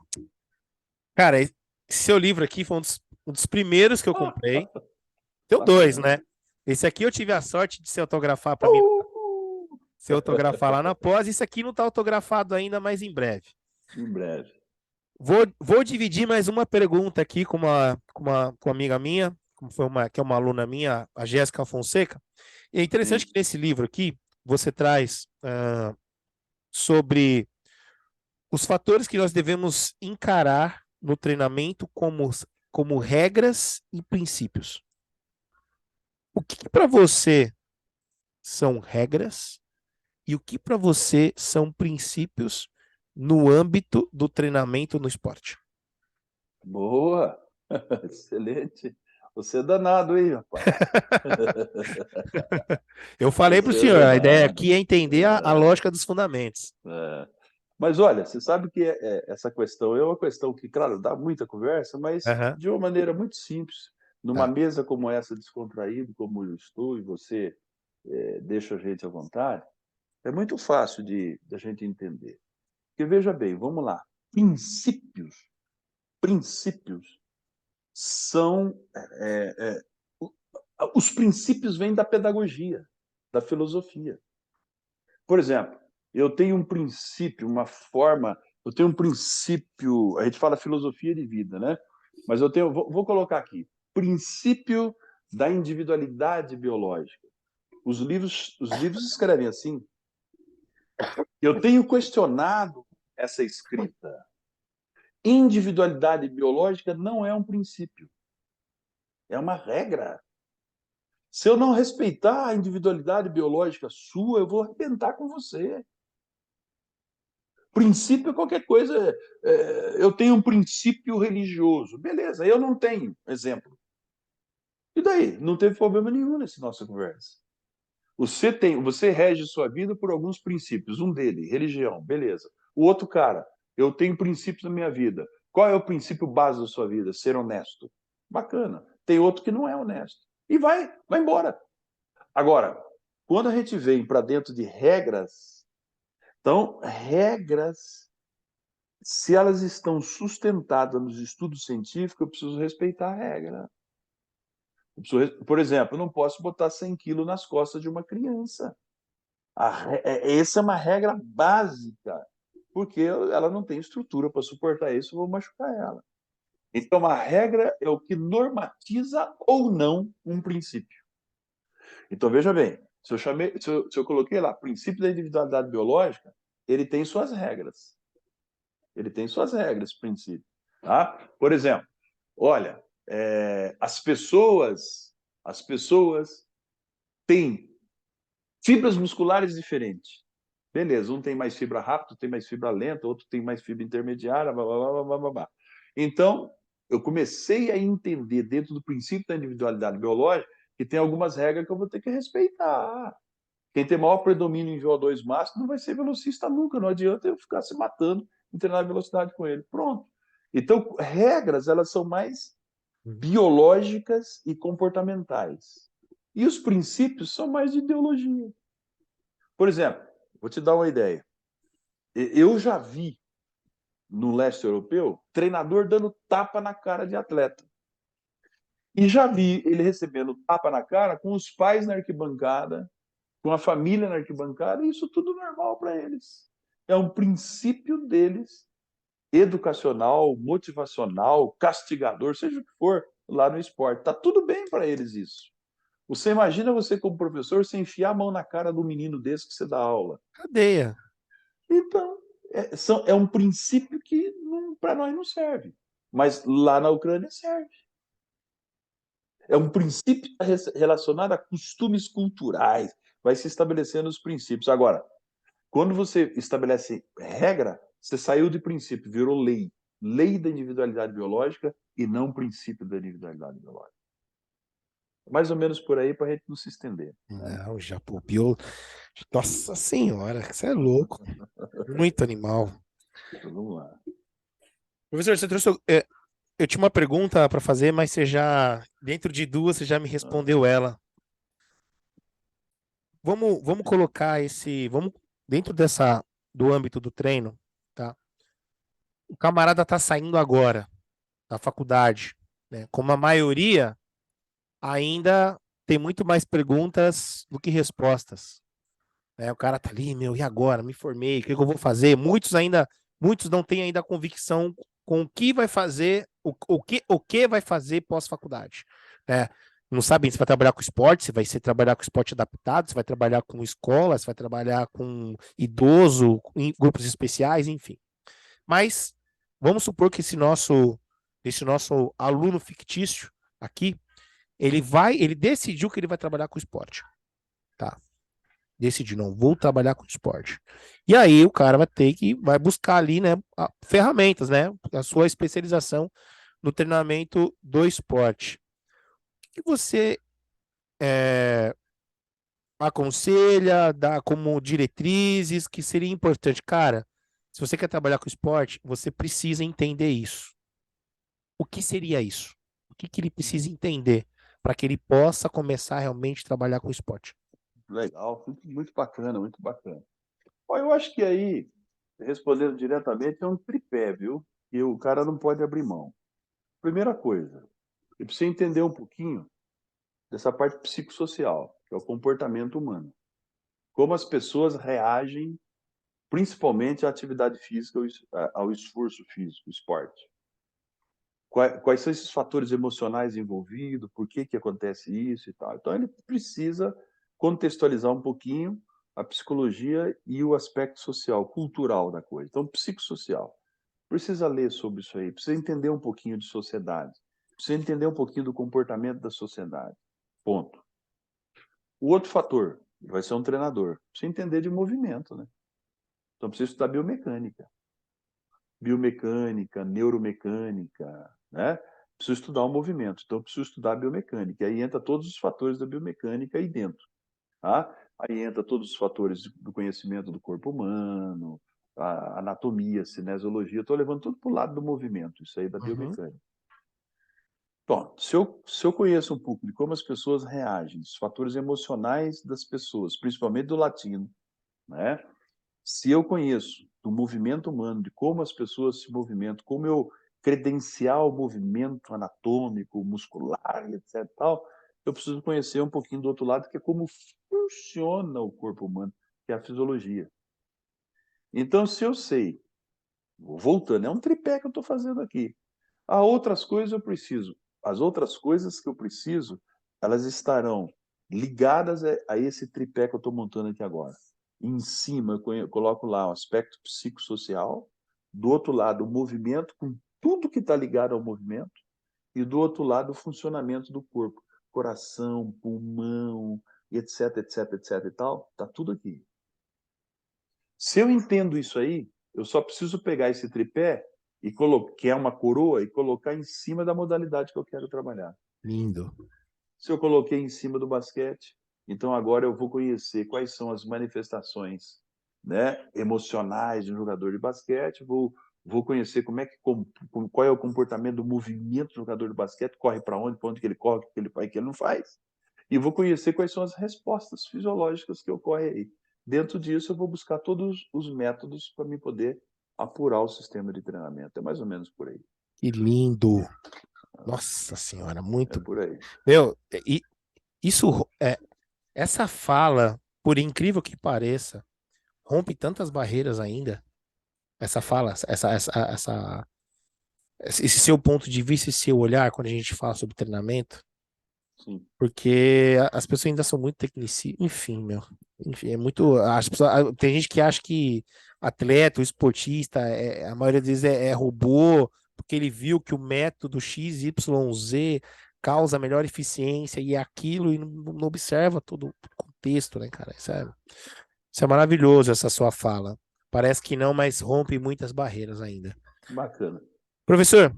cara, esse seu livro aqui foi um dos primeiros que eu comprei. Deu dois, Bacana. né? Esse aqui eu tive a sorte de se autografar para mim, se autografar lá na pós. Esse aqui não está autografado ainda, mas em breve. Em breve. Vou dividir mais uma pergunta aqui com uma amiga minha, que é uma aluna minha, a Jéssica Fonseca. E é interessante Sim. que nesse livro aqui você traz sobre os fatores que nós devemos encarar no treinamento como regras e princípios. O que para você são regras e o que para você são princípios no âmbito do treinamento no esporte? Boa! Excelente. Você é danado, hein, rapaz? Eu falei para o Você é senhor, a ideia danado. aqui é entender a lógica dos fundamentos. É. Mas olha, você sabe que essa questão é uma questão que, claro, dá muita conversa, mas Aham, de uma maneira muito simples. Numa tá. mesa como essa, descontraído, como eu estou, e você deixa a gente à vontade, é muito fácil de a gente entender. Porque veja bem, vamos lá. Princípios são. Os princípios vêm da pedagogia, da filosofia. Por exemplo, eu tenho um princípio, uma forma, eu tenho um princípio, a gente fala filosofia de vida, né? Mas eu tenho, vou colocar aqui, princípio da individualidade biológica. Os livros escrevem assim. Eu tenho questionado essa escrita. Individualidade biológica não é um princípio, é uma regra. Se eu não respeitar a individualidade biológica sua, eu vou arrebentar com você. Princípio é qualquer coisa. Eu tenho um princípio religioso. Beleza, eu não tenho, exemplo. E daí? Não teve problema nenhum nessa nossa conversa. Você rege sua vida por alguns princípios. Um dele, religião, beleza. O outro cara, eu tenho princípios na minha vida. Qual é o princípio base da sua vida? Ser honesto. Bacana. Tem outro que não é honesto. E vai embora. Agora, quando a gente vem para dentro de regras, então, regras, se elas estão sustentadas nos estudos científicos, eu preciso respeitar a regra. Por exemplo, eu não posso botar 100 quilos nas costas de uma criança. Essa é uma regra básica, porque ela não tem estrutura para suportar isso, eu vou machucar ela. Então, a regra é o que normatiza ou não um princípio. Então, veja bem, se eu coloquei lá princípio da individualidade biológica, ele tem suas regras. Ele tem suas regras, princípio. Tá? Por exemplo, olha, as pessoas têm fibras musculares diferentes. Beleza, um tem mais fibra rápida, tem mais fibra lenta, outro tem mais fibra intermediária, blá, blá, blá, blá, blá, blá. Então, eu comecei a entender dentro do princípio da individualidade biológica que tem algumas regras que eu vou ter que respeitar. Quem tem maior predomínio em VO2 máximo não vai ser velocista nunca, não adianta eu ficar se matando em treinar velocidade com ele. Pronto. Então, regras, elas são mais biológicas e comportamentais. E os princípios são mais de ideologia. Por exemplo, vou te dar uma ideia. Eu já vi no leste europeu treinador dando tapa na cara de atleta. E já vi ele recebendo tapa na cara com os pais na arquibancada, com a família na arquibancada, e isso tudo normal para eles. É um princípio deles, educacional, motivacional, castigador, seja o que for, lá no esporte. Tá tudo bem para eles isso. Você imagina você como professor, você enfiar a mão na cara do menino desse que você dá aula. Cadeia. Então, É um princípio que para nós não serve, mas lá na Ucrânia serve. É um princípio relacionado a costumes culturais, vai se estabelecendo os princípios. Agora, quando você estabelece regra, você saiu de princípio, virou lei. Lei da individualidade biológica e não princípio da individualidade biológica. Mais ou menos por aí para a gente não se estender. Né? Não, já pô, Nossa senhora, você é louco. Muito animal. Então, vamos lá. Professor, você trouxe. Eu tinha uma pergunta para fazer, mas você já, dentro de duas, você já me respondeu ela. Vamos colocar vamos dentro do âmbito do treino, tá? O camarada tá saindo agora da faculdade, né? Como a maioria ainda tem muito mais perguntas do que respostas, né? O cara tá ali, meu, e agora? Me formei, o que eu vou fazer? Muitos não têm ainda convicção com o que vai fazer, o que vai fazer pós-faculdade, né? Não sabem se vai trabalhar com esporte, se vai ser trabalhar com esporte adaptado, se vai trabalhar com escola, se vai trabalhar com idoso, em grupos especiais, enfim. Mas vamos supor que esse nosso aluno fictício aqui, ele decidiu que ele vai trabalhar com esporte, tá? Decidiu, não, vou trabalhar com esporte. E aí o cara vai buscar ali, né, ferramentas, né, a sua especialização no treinamento do esporte. O que você aconselha, dá como diretrizes que seria importante? Cara, se você quer trabalhar com esporte, você precisa entender isso. O que seria isso? O que ele precisa entender para que ele possa começar a realmente trabalhar com esporte? Legal, muito bacana, muito bacana. Olha, eu acho que aí, respondendo diretamente, é um tripé, viu? E o cara não pode abrir mão. Primeira coisa, ele precisa entender um pouquinho dessa parte psicossocial, que é o comportamento humano. Como as pessoas reagem, principalmente à atividade física, ao esforço físico, esporte. Quais são esses fatores emocionais envolvidos, por que acontece isso e tal. Então, ele precisa contextualizar um pouquinho a psicologia e o aspecto social, cultural da coisa. Então, psicossocial. Precisa ler sobre isso aí, precisa entender um pouquinho de sociedade, precisa entender um pouquinho do comportamento da sociedade. Ponto. O outro fator, ele vai ser um treinador, precisa entender de movimento, né? Então, precisa estudar biomecânica, neuromecânica, né? Preciso estudar o movimento, então preciso estudar a biomecânica. Aí entra todos os fatores da biomecânica aí dentro, tá? Aí entra todos os fatores do conhecimento do corpo humano, a anatomia, cinesiologia. Estou levando tudo para o lado do movimento, isso aí da Uhum, biomecânica. Bom, se eu conheço um pouco de como as pessoas reagem, os fatores emocionais das pessoas, principalmente do latino, né? Se eu conheço do movimento humano, de como as pessoas se movimentam, como eu credenciar o movimento anatômico, muscular e etc. Tal, eu preciso conhecer um pouquinho do outro lado, que é como funciona o corpo humano, que é a fisiologia. Então, se eu sei, voltando, é um tripé que eu estou fazendo aqui. Há outras coisas eu preciso. As outras coisas que eu preciso, elas estarão ligadas a esse tripé que eu estou montando aqui agora. Em cima eu coloco lá o aspecto psicossocial, do outro lado o movimento, com tudo que está ligado ao movimento, e do outro lado o funcionamento do corpo, coração, pulmão, etc, etc, etc e tal, está tudo aqui. Se eu entendo isso aí, eu só preciso pegar esse tripé e que é uma coroa, e colocar em cima da modalidade que eu quero trabalhar. lindo. Se eu coloquei em cima do basquete, então agora eu vou conhecer quais são as manifestações, né, emocionais de um jogador de basquete, vou conhecer qual é o comportamento do movimento do jogador de basquete, corre para onde que ele corre, o que ele faz, o que ele não faz. E vou conhecer quais são as respostas fisiológicas que ocorrem aí. Dentro disso, eu vou buscar todos os métodos para me poder apurar o sistema de treinamento. É mais ou menos por aí. Que lindo. Nossa senhora, É muito. por aí. Meu, e isso essa fala, por incrível que pareça, rompe tantas barreiras ainda. Essa fala, esse seu ponto de vista e seu olhar quando a gente fala sobre treinamento, Sim. porque as pessoas ainda são muito tecnicistas, enfim, meu. Enfim, é muito. Tem gente que acha que atleta, o esportista, a maioria das vezes é robô, porque ele viu que o método XYZ causa melhor eficiência e é aquilo e não observa todo o contexto, né, cara? Isso é maravilhoso, essa sua fala. Parece que não, mas rompe muitas barreiras ainda. Bacana. Professor,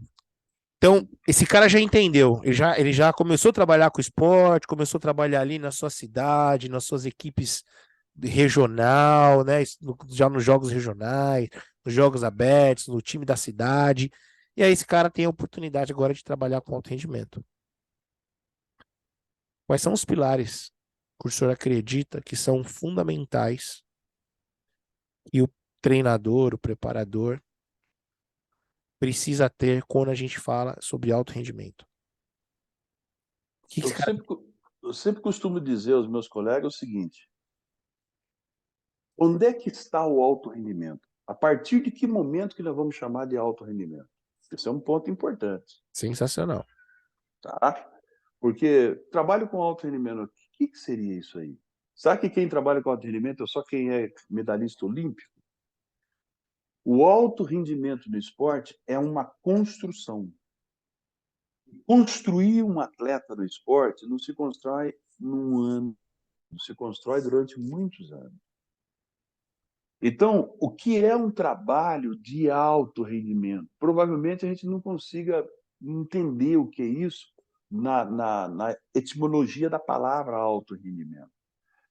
então, esse cara já entendeu, ele já começou a trabalhar com esporte, começou a trabalhar ali na sua cidade, nas suas equipes regional, né? Já nos jogos regionais, nos jogos abertos, no time da cidade. E aí esse cara tem a oportunidade agora de trabalhar com alto rendimento. Quais são os pilares que o senhor acredita que são fundamentais e o treinador, o preparador, precisa ter quando a gente fala sobre alto rendimento? O que Eu esse cara... sempre, eu sempre costumo dizer aos meus colegas o seguinte: onde é que está o alto rendimento? A partir de que momento que nós vamos chamar de alto rendimento? Esse é um ponto importante, Sensacional. tá? Porque trabalho com alto rendimento, o que seria isso aí? Sabe que quem trabalha com alto rendimento é só quem é medalhista olímpico? O alto rendimento no esporte é uma construção. Construir um atleta no esporte não se constrói num ano, se constrói durante muitos anos. Então, o que é um trabalho de alto rendimento? Provavelmente a gente não consiga entender o que é isso na etimologia da palavra alto rendimento.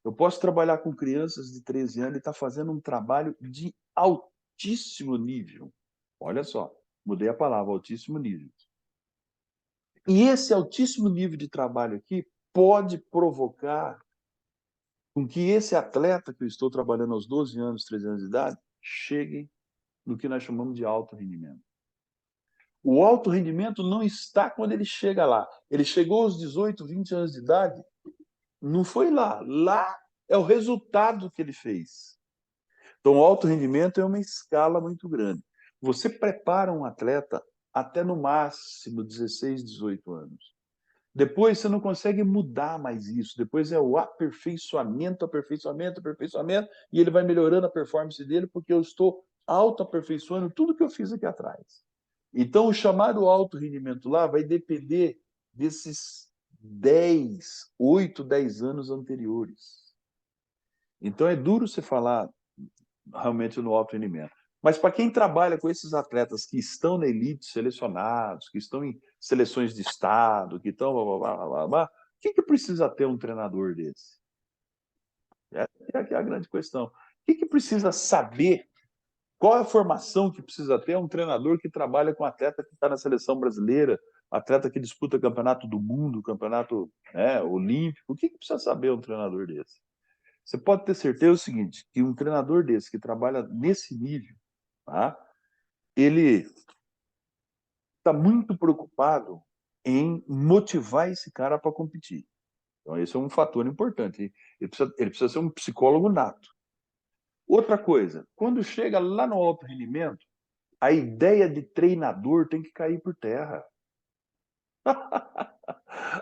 Eu posso trabalhar com crianças de 13 anos e estar fazendo um trabalho de altíssimo nível. Olha só, mudei a palavra, altíssimo nível. E esse altíssimo nível de trabalho aqui pode provocar com que esse atleta que eu estou trabalhando aos 12 anos, 13 anos de idade, chegue no que nós chamamos de alto rendimento. O alto rendimento não está quando ele chega lá. Ele chegou aos 18, 20 anos de idade, não foi lá. Lá é o resultado que ele fez. Então, o alto rendimento é uma escala muito grande. Você prepara um atleta até no máximo 16, 18 anos. Depois você não consegue mudar mais isso. Depois é o aperfeiçoamento, aperfeiçoamento, aperfeiçoamento, e ele vai melhorando a performance dele porque eu estou auto-aperfeiçoando tudo que eu fiz aqui atrás. Então, o chamado alto rendimento lá vai depender desses 10, 8, 10 anos anteriores. Então, é duro você falar realmente no alto rendimento. Mas para quem trabalha com esses atletas que estão na elite selecionados, que estão em seleções de estado, que estão o que precisa ter um treinador desse? Essa é a grande questão. O que precisa saber? Qual é a formação que precisa ter um treinador que trabalha com atleta que está na seleção brasileira, atleta que disputa campeonato do mundo, campeonato, né, olímpico? O que precisa saber um treinador desse? Você pode ter certeza do seguinte, que um treinador desse que trabalha nesse nível, tá? Ele está muito preocupado em motivar esse cara para competir. Então, esse é um fator importante. Ele precisa ser um psicólogo nato. Outra coisa, quando chega lá no alto rendimento, a ideia de treinador tem que cair por terra.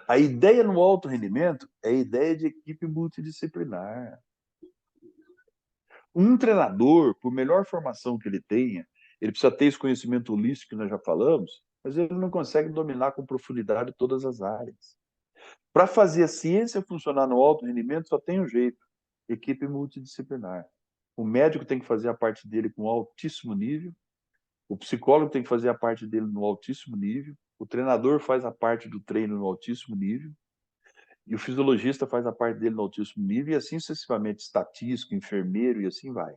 A ideia no alto rendimento é a ideia de equipe multidisciplinar. Um treinador, por melhor formação que ele tenha, ele precisa ter esse conhecimento holístico que nós já falamos, mas ele não consegue dominar com profundidade todas as áreas. Para fazer a ciência funcionar no alto rendimento, só tem um jeito: equipe multidisciplinar. O médico tem que fazer a parte dele com altíssimo nível, o psicólogo tem que fazer a parte dele no altíssimo nível, o treinador faz a parte do treino no altíssimo nível, e o fisiologista faz a parte dele no altíssimo nível, e assim sucessivamente, estatístico, enfermeiro, e assim vai.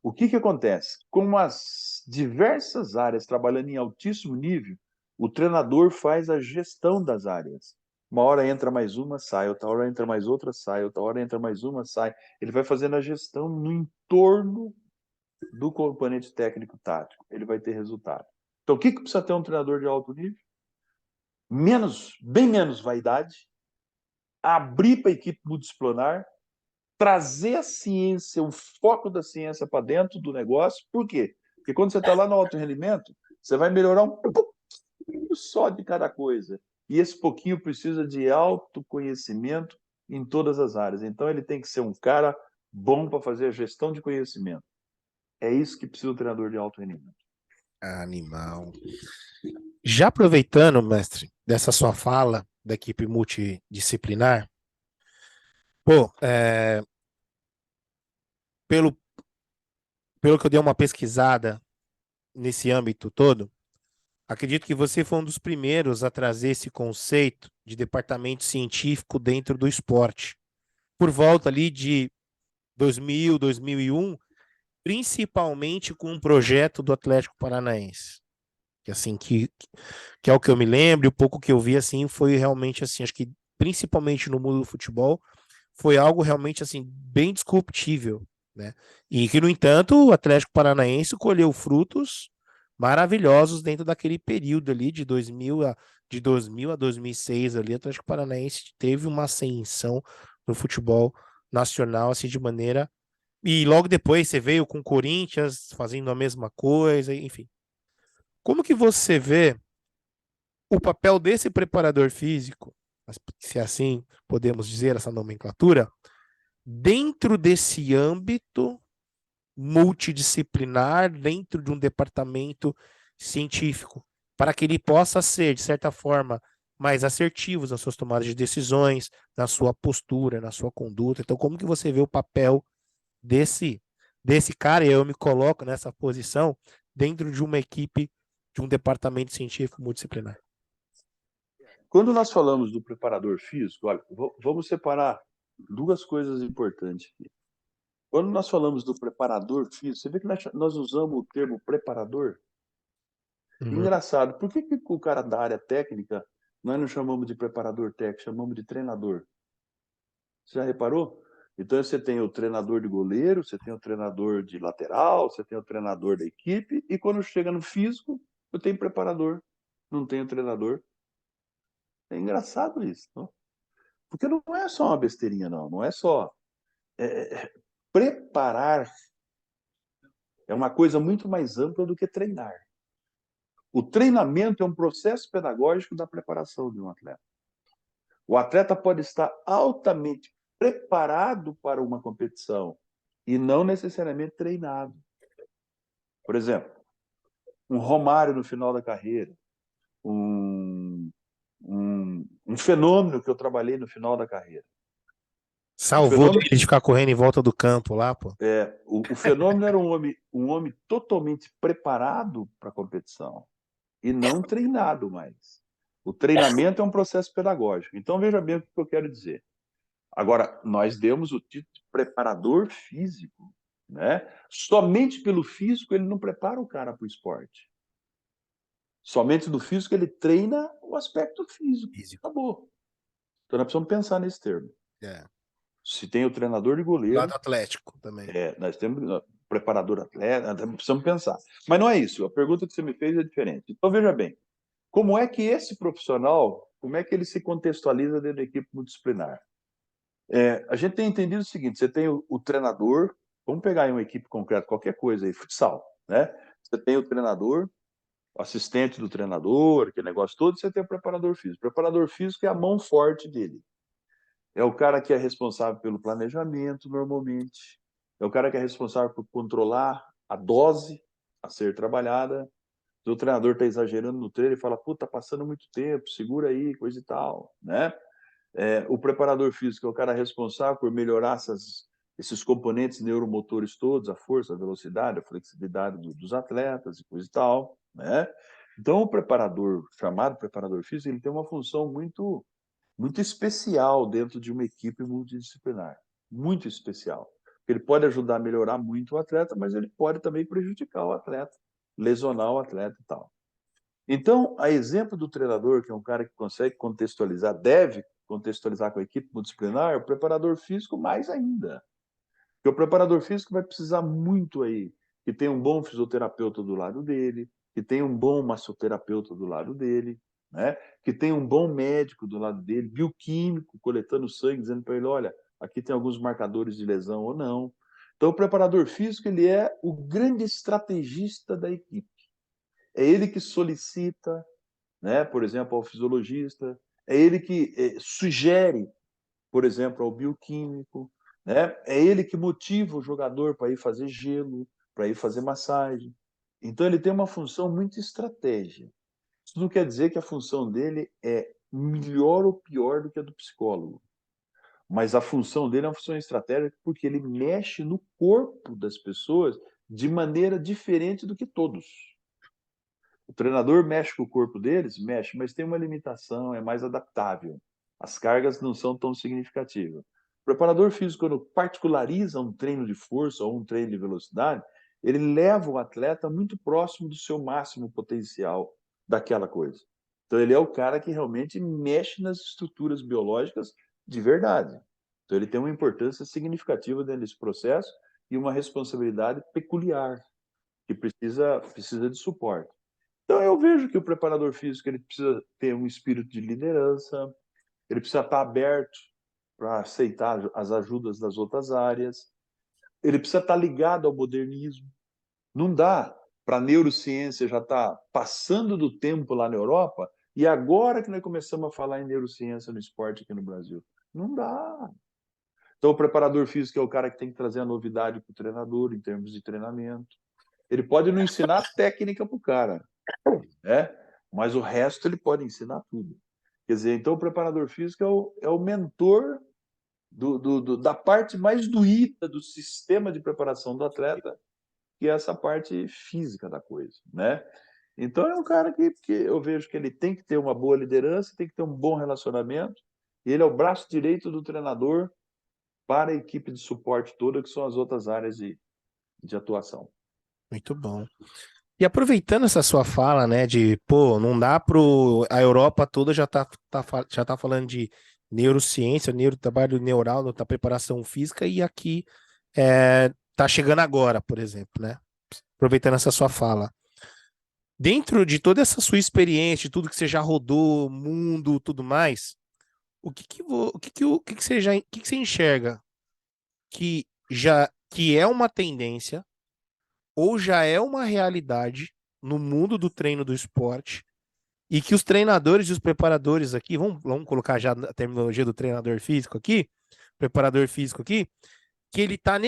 O que acontece? Com as diversas áreas trabalhando em altíssimo nível, o treinador faz a gestão das áreas. Uma hora entra mais uma, sai, outra hora entra mais outra, sai, outra hora entra mais uma, sai. Ele vai fazendo a gestão no entorno do componente técnico-tático. Ele vai ter resultado. Então, o que precisa ter um treinador de alto nível? Bem menos vaidade, abrir para a equipe multidisciplinar, trazer a ciência, o foco da ciência para dentro do negócio. Por quê? Porque quando você está lá no alto rendimento, você vai melhorar um pouquinho só de cada coisa. E esse pouquinho precisa de autoconhecimento em todas as áreas. Então, ele tem que ser um cara bom para fazer a gestão de conhecimento. É isso que precisa o treinador de alto rendimento. Animal. Já aproveitando, mestre, dessa sua fala da equipe multidisciplinar, pô, pelo, pelo que eu dei uma pesquisada nesse âmbito todo, acredito que você foi um dos primeiros a trazer esse conceito de departamento científico dentro do esporte. Por volta ali de 2000, 2001, principalmente com um projeto do Atlético Paranaense. Que assim que é o que eu me lembro, o pouco que eu vi assim foi realmente assim, acho que principalmente no mundo do futebol, foi algo realmente assim bem disruptível, né? E que no entanto, o Atlético Paranaense colheu frutos maravilhosos dentro daquele período ali de 2000 a 2006 ali, o Atlético Paranaense teve uma ascensão no futebol nacional assim de maneira e logo depois você veio com o Corinthians fazendo a mesma coisa, enfim. Como que você vê o papel desse preparador físico, se assim podemos dizer essa nomenclatura, dentro desse âmbito multidisciplinar, dentro de um departamento científico, para que ele possa ser, de certa forma, mais assertivo nas suas tomadas de decisões, na sua postura, na sua conduta. Então, como que você vê o papel desse desse cara, e eu me coloco nessa posição dentro de uma equipe de um departamento científico multidisciplinar? Quando nós falamos do preparador físico, olha, vamos separar duas coisas importantes aqui. Quando nós falamos do preparador físico, você vê que nós usamos o termo preparador? Uhum. Engraçado, por que, que o cara da área técnica nós não chamamos de preparador técnico, chamamos de treinador? Você já reparou? Então você tem o treinador de goleiro, você tem o treinador de lateral, você tem o treinador da equipe, e quando chega no físico, eu tenho preparador, não tenho treinador. É engraçado isso, não? Porque não é só uma besteirinha, não. Não é só. Preparar é uma coisa muito mais ampla do que treinar. O treinamento é um processo pedagógico da preparação de um atleta. O atleta pode estar altamente preparado para uma competição e não necessariamente treinado. Por exemplo, um Romário no final da carreira, um, um fenômeno que eu trabalhei no final da carreira. Um Salvou fenômeno, ele de ficar correndo em volta do campo lá, pô. o fenômeno era um homem totalmente preparado para a competição e não treinado mais. O treinamento é um processo pedagógico. Então, veja bem o que eu quero dizer. Agora, nós demos o título de preparador físico, né? Somente pelo físico ele não prepara o cara para o esporte. Somente do físico ele treina o aspecto físico. Físico. Acabou. Então nós precisamos pensar nesse termo. É. Se tem o treinador de Do lado goleiro, atlético também. nós temos preparador atleta, precisamos pensar. Mas não é isso. A pergunta que você me fez é diferente. Então veja bem, como é que esse profissional, como é que ele se contextualiza dentro da equipe multidisciplinar? A gente tem entendido o seguinte: você tem o treinador, vamos pegar aí uma equipe concreta, qualquer coisa aí, futsal, né? Você tem o treinador, o assistente do treinador, aquele negócio todo, você tem o preparador físico. O preparador físico é a mão forte dele. É o cara que é responsável pelo planejamento, normalmente. É o cara que é responsável por controlar a dose a ser trabalhada. Se o treinador está exagerando no treino, ele fala: puta, tá passando muito tempo, segura aí, coisa e tal, né? O preparador físico é o cara responsável por melhorar esses componentes neuromotores todos, a força, a velocidade, a flexibilidade dos atletas e coisa e tal, né? Então, o preparador, chamado preparador físico, ele tem uma função muito especial dentro de uma equipe multidisciplinar. Muito especial. Ele pode ajudar a melhorar muito o atleta, mas ele pode também prejudicar o atleta, lesionar o atleta e tal. Então, a exemplo do treinador, que é um cara que consegue contextualizar, deve contextualizar com a equipe multidisciplinar, o preparador físico mais ainda. Porque o preparador físico vai precisar muito aí que tenha um bom fisioterapeuta do lado dele, que tenha um bom massoterapeuta do lado dele, né? Que tenha um bom médico do lado dele, bioquímico, coletando sangue, dizendo para ele: olha, aqui tem alguns marcadores de lesão ou não. Então, o preparador físico ele é o grande estrategista da equipe. É ele que solicita, né, por exemplo, ao fisiologista, é ele que sugere, por exemplo, ao bioquímico, né? É ele que motiva o jogador para ir fazer gelo, para ir fazer massagem. Então, ele tem uma função muito estratégica. Isso não quer dizer que a função dele é melhor ou pior do que a do psicólogo, mas a função dele é uma função estratégica porque ele mexe no corpo das pessoas de maneira diferente do que todos. O treinador mexe com o corpo deles? Mexe, mas tem uma limitação, é mais adaptável. As cargas não são tão significativas. O preparador físico, quando particulariza um treino de força ou um treino de velocidade, ele leva o atleta muito próximo do seu máximo potencial daquela coisa. Então, ele é o cara que realmente mexe nas estruturas biológicas de verdade. Então, ele tem uma importância significativa dentro desse processo e uma responsabilidade peculiar, que precisa de suporte. Então, eu vejo que o preparador físico ele precisa ter um espírito de liderança, ele precisa estar aberto para aceitar as ajudas das outras áreas, ele precisa estar ligado ao modernismo. Não dá para a neurociência já estar passando do tempo lá na Europa e agora que nós começamos a falar em neurociência no esporte aqui no Brasil. Não dá. Então, o preparador físico é o cara que tem que trazer a novidade para o treinador em termos de treinamento. Ele pode não ensinar técnica para o cara, né? Mas o resto ele pode ensinar tudo. Quer dizer, então o preparador físico é o mentor da parte mais doída do sistema de preparação do atleta, que é essa parte física da coisa, né? Então é um cara que eu vejo que ele tem que ter uma boa liderança, tem que ter um bom relacionamento, e ele é o braço direito do treinador para a equipe de suporte toda, que são as outras áreas de atuação. Muito bom. E aproveitando essa sua fala, né, de, pô, não dá a Europa toda já tá falando de neurociência, trabalho neural, da preparação física, e aqui tá chegando agora, por exemplo, né? Aproveitando essa sua fala. Dentro de toda essa sua experiência, de tudo que você já rodou, mundo, tudo mais, o que que você enxerga que é uma tendência ou já é uma realidade no mundo do treino do esporte e que os treinadores e os preparadores aqui, vamos colocar já a terminologia do treinador físico aqui, preparador físico aqui, que ele tá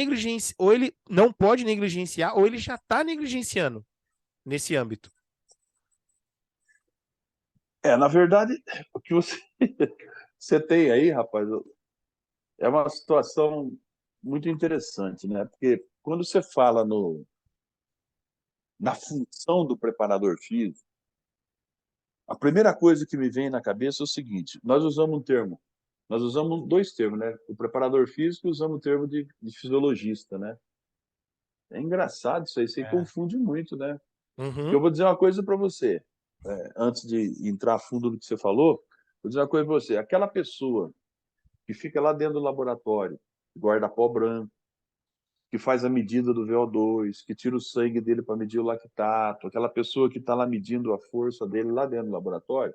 ou ele não pode negligenciar, ou ele já está negligenciando nesse âmbito. Na verdade, o que você tem aí, rapaz, é uma situação muito interessante, né? Porque quando você fala na função do preparador físico, a primeira coisa que me vem na cabeça é o seguinte: nós usamos dois termos, né? O preparador físico e usamos o termo de fisiologista, né? É engraçado isso aí, você É. confunde muito, né? Porque Uhum. eu vou dizer uma coisa para você, antes de entrar a fundo no que você falou, vou dizer uma coisa para você: aquela pessoa que fica lá dentro do laboratório, guarda-pó branco, que faz a medida do VO2, que tira o sangue dele para medir o lactato, aquela pessoa que está lá medindo a força dele lá dentro do laboratório,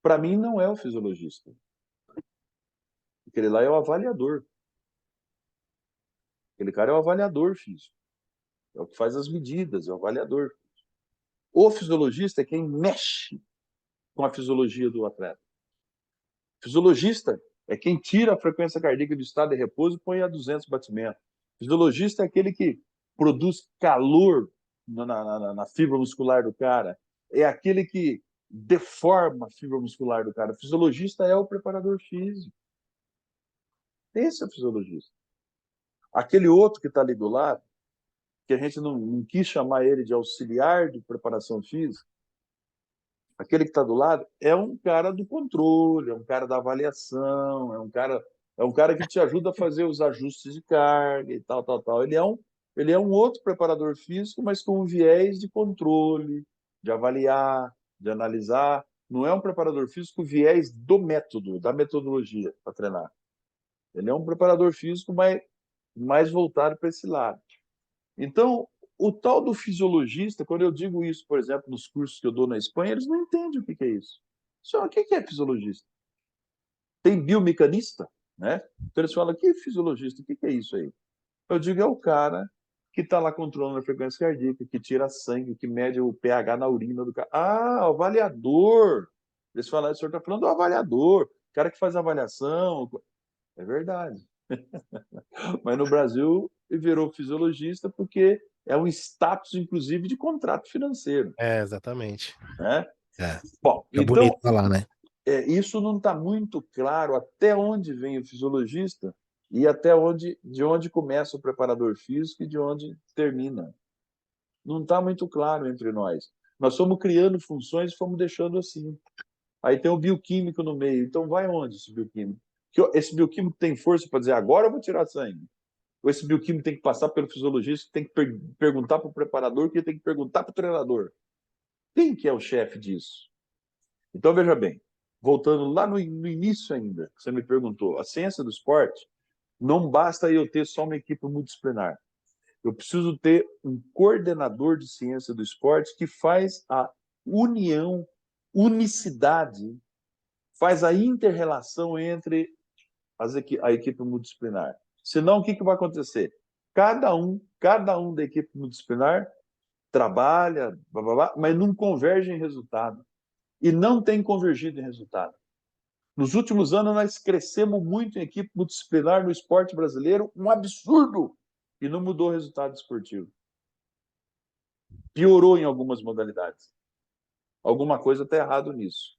para mim não é o fisiologista. Aquele lá é o avaliador. Aquele cara é o avaliador físico. É o que faz as medidas, é o avaliador. O fisiologista é quem mexe com a fisiologia do atleta. O fisiologista é quem tira a frequência cardíaca do estado de repouso e põe a 200 batimentos. O fisiologista é aquele que produz calor na fibra muscular do cara. É aquele que deforma a fibra muscular do cara. O fisiologista é o preparador físico. Esse é o fisiologista. Aquele outro que está ali do lado, que a gente não quis chamar ele de auxiliar de preparação física, aquele que está do lado é um cara do controle, é um cara da avaliação, é um cara que te ajuda a fazer os ajustes de carga e tal, tal, tal. Ele é um outro preparador físico, mas com um viés de controle, de avaliar, de analisar. Não é um preparador físico com viés do método, da metodologia para treinar. Ele é um preparador físico mais voltado para esse lado. Então, o tal do fisiologista, quando eu digo isso, por exemplo, nos cursos que eu dou na Espanha, eles não entendem o que é isso. O que é fisiologista? Tem biomecanista, né? Então eles falam, que fisiologista? O que é isso aí? Eu digo, é o cara que está lá controlando a frequência cardíaca, que tira sangue, que mede o pH na urina do cara. Ah, o avaliador. Eles falam, o senhor está falando do avaliador, o cara que faz avaliação. É verdade. Mas no Brasil, e virou fisiologista porque é um status, inclusive, de contrato financeiro, Exatamente. né? É, Bom, fica bonito então, falar, né? isso não está muito claro até onde vem o fisiologista e de onde começa o preparador físico e de onde termina. Não está muito claro entre nós. Nós fomos criando funções e fomos deixando assim. Aí tem o bioquímico no meio. Então vai onde esse bioquímico? Esse bioquímico tem força para dizer agora eu vou tirar sangue. Ou esse bioquímico tem que passar pelo fisiologista, tem que perguntar para o preparador, que tem que perguntar para o treinador. Quem que é o chefe disso? Então veja bem, voltando lá no início ainda, que você me perguntou, a ciência do esporte, não basta eu ter só uma equipe multidisciplinar. Eu preciso ter um coordenador de ciência do esporte que faz a união, unicidade, faz a inter-relação entre a equipe multidisciplinar. Senão, o que vai acontecer? Cada um da equipe multidisciplinar trabalha, blá, blá, blá, mas não converge em resultado. E não tem convergido em resultado. Nos últimos anos, nós crescemos muito em equipe multidisciplinar no esporte brasileiro, um absurdo, e não mudou o resultado esportivo. Piorou em algumas modalidades. Alguma coisa está errado nisso.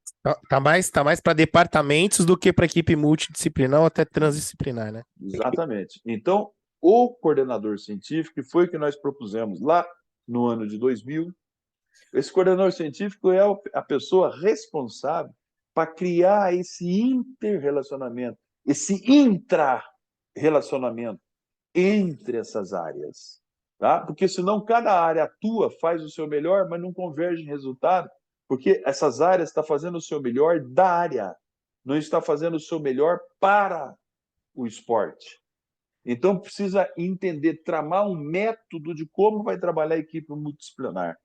Tá mais para departamentos do que para equipe multidisciplinar ou até transdisciplinar, né? Exatamente. Então, o coordenador científico, que foi o que nós propusemos lá no ano de 2000, esse coordenador científico é a pessoa responsável para criar esse interrelacionamento, esse intra-relacionamento entre essas áreas. Tá? Porque senão cada área atua, faz o seu melhor, mas não converge em resultado, porque essas áreas estão fazendo o seu melhor da área, não está fazendo o seu melhor para o esporte. Então precisa entender, tramar um método de como vai trabalhar a equipe multidisciplinar.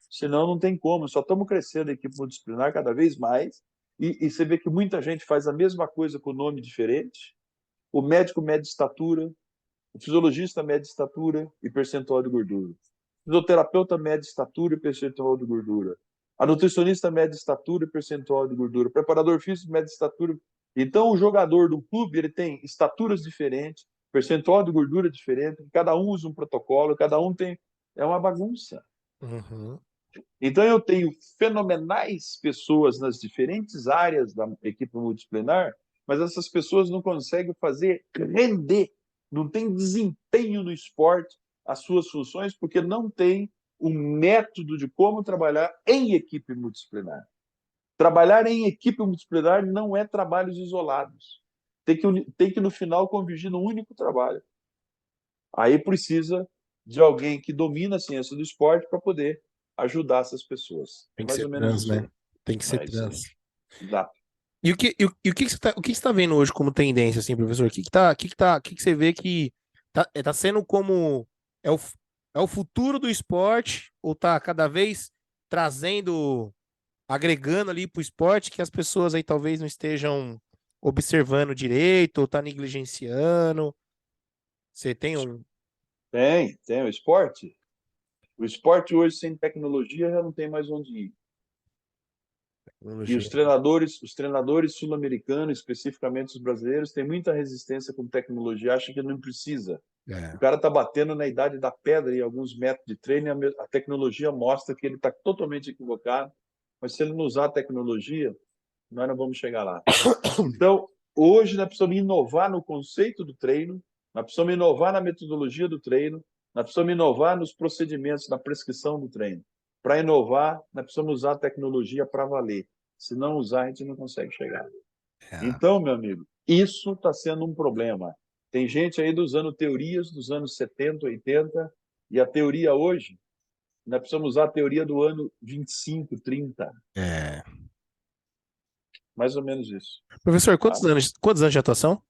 Senão não tem como, só estamos crescendo a equipe multidisciplinar cada vez mais, e você vê que muita gente faz a mesma coisa com nome diferente. O médico mede estatura, o fisiologista mede estatura e percentual de gordura. O fisioterapeuta mede estatura e percentual de gordura. A nutricionista mede estatura e percentual de gordura. O preparador físico mede estatura. Então, o jogador do clube ele tem estaturas diferentes, percentual de gordura diferente, cada um usa um protocolo, cada um tem. É uma bagunça. Uhum. Então, eu tenho fenomenais pessoas nas diferentes áreas da equipe multidisciplinar, mas essas pessoas não conseguem fazer render, não tem desempenho no esporte as suas funções, porque não tem um método de como trabalhar em equipe multidisciplinar. Trabalhar em equipe multidisciplinar não é trabalhos isolados. Tem que no final, convergir num único trabalho. Aí precisa de alguém que domina a ciência do esporte para poder ajudar essas pessoas. É Tem que mais ser ou menos trans, isso né? aí. Tem que ser É isso aí. trans. Exato. E o que você tá vendo hoje como tendência, assim, professor? O que você vê que tá sendo como é o, é o futuro do esporte ou tá cada vez trazendo, agregando ali pro esporte que as pessoas aí talvez não estejam observando direito ou tá negligenciando? Você tem um... Tem. O esporte. O esporte hoje, sem tecnologia, já não tem mais onde ir. E os treinadores sul-americanos, especificamente os brasileiros, têm muita resistência com tecnologia, acham que não precisa. O É, cara está batendo na idade da pedra em alguns métodos de treino, e a tecnologia mostra que ele está totalmente equivocado. Mas se ele não usar a tecnologia, nós não vamos chegar lá. Então, hoje nós precisamos inovar no conceito do treino, nós precisamos inovar na metodologia do treino, nós precisamos inovar nos procedimentos, na prescrição do treino. Para inovar, nós precisamos usar a tecnologia para valer. Se não usar, a gente não consegue chegar. é. Então, meu amigo, isso está sendo um problema. Tem gente aí usando teorias dos anos 70, 80, e a teoria hoje, nós precisamos usar a teoria do ano 25, 30, É. mais ou menos isso. Professor, Tá? quantos anos de atuação?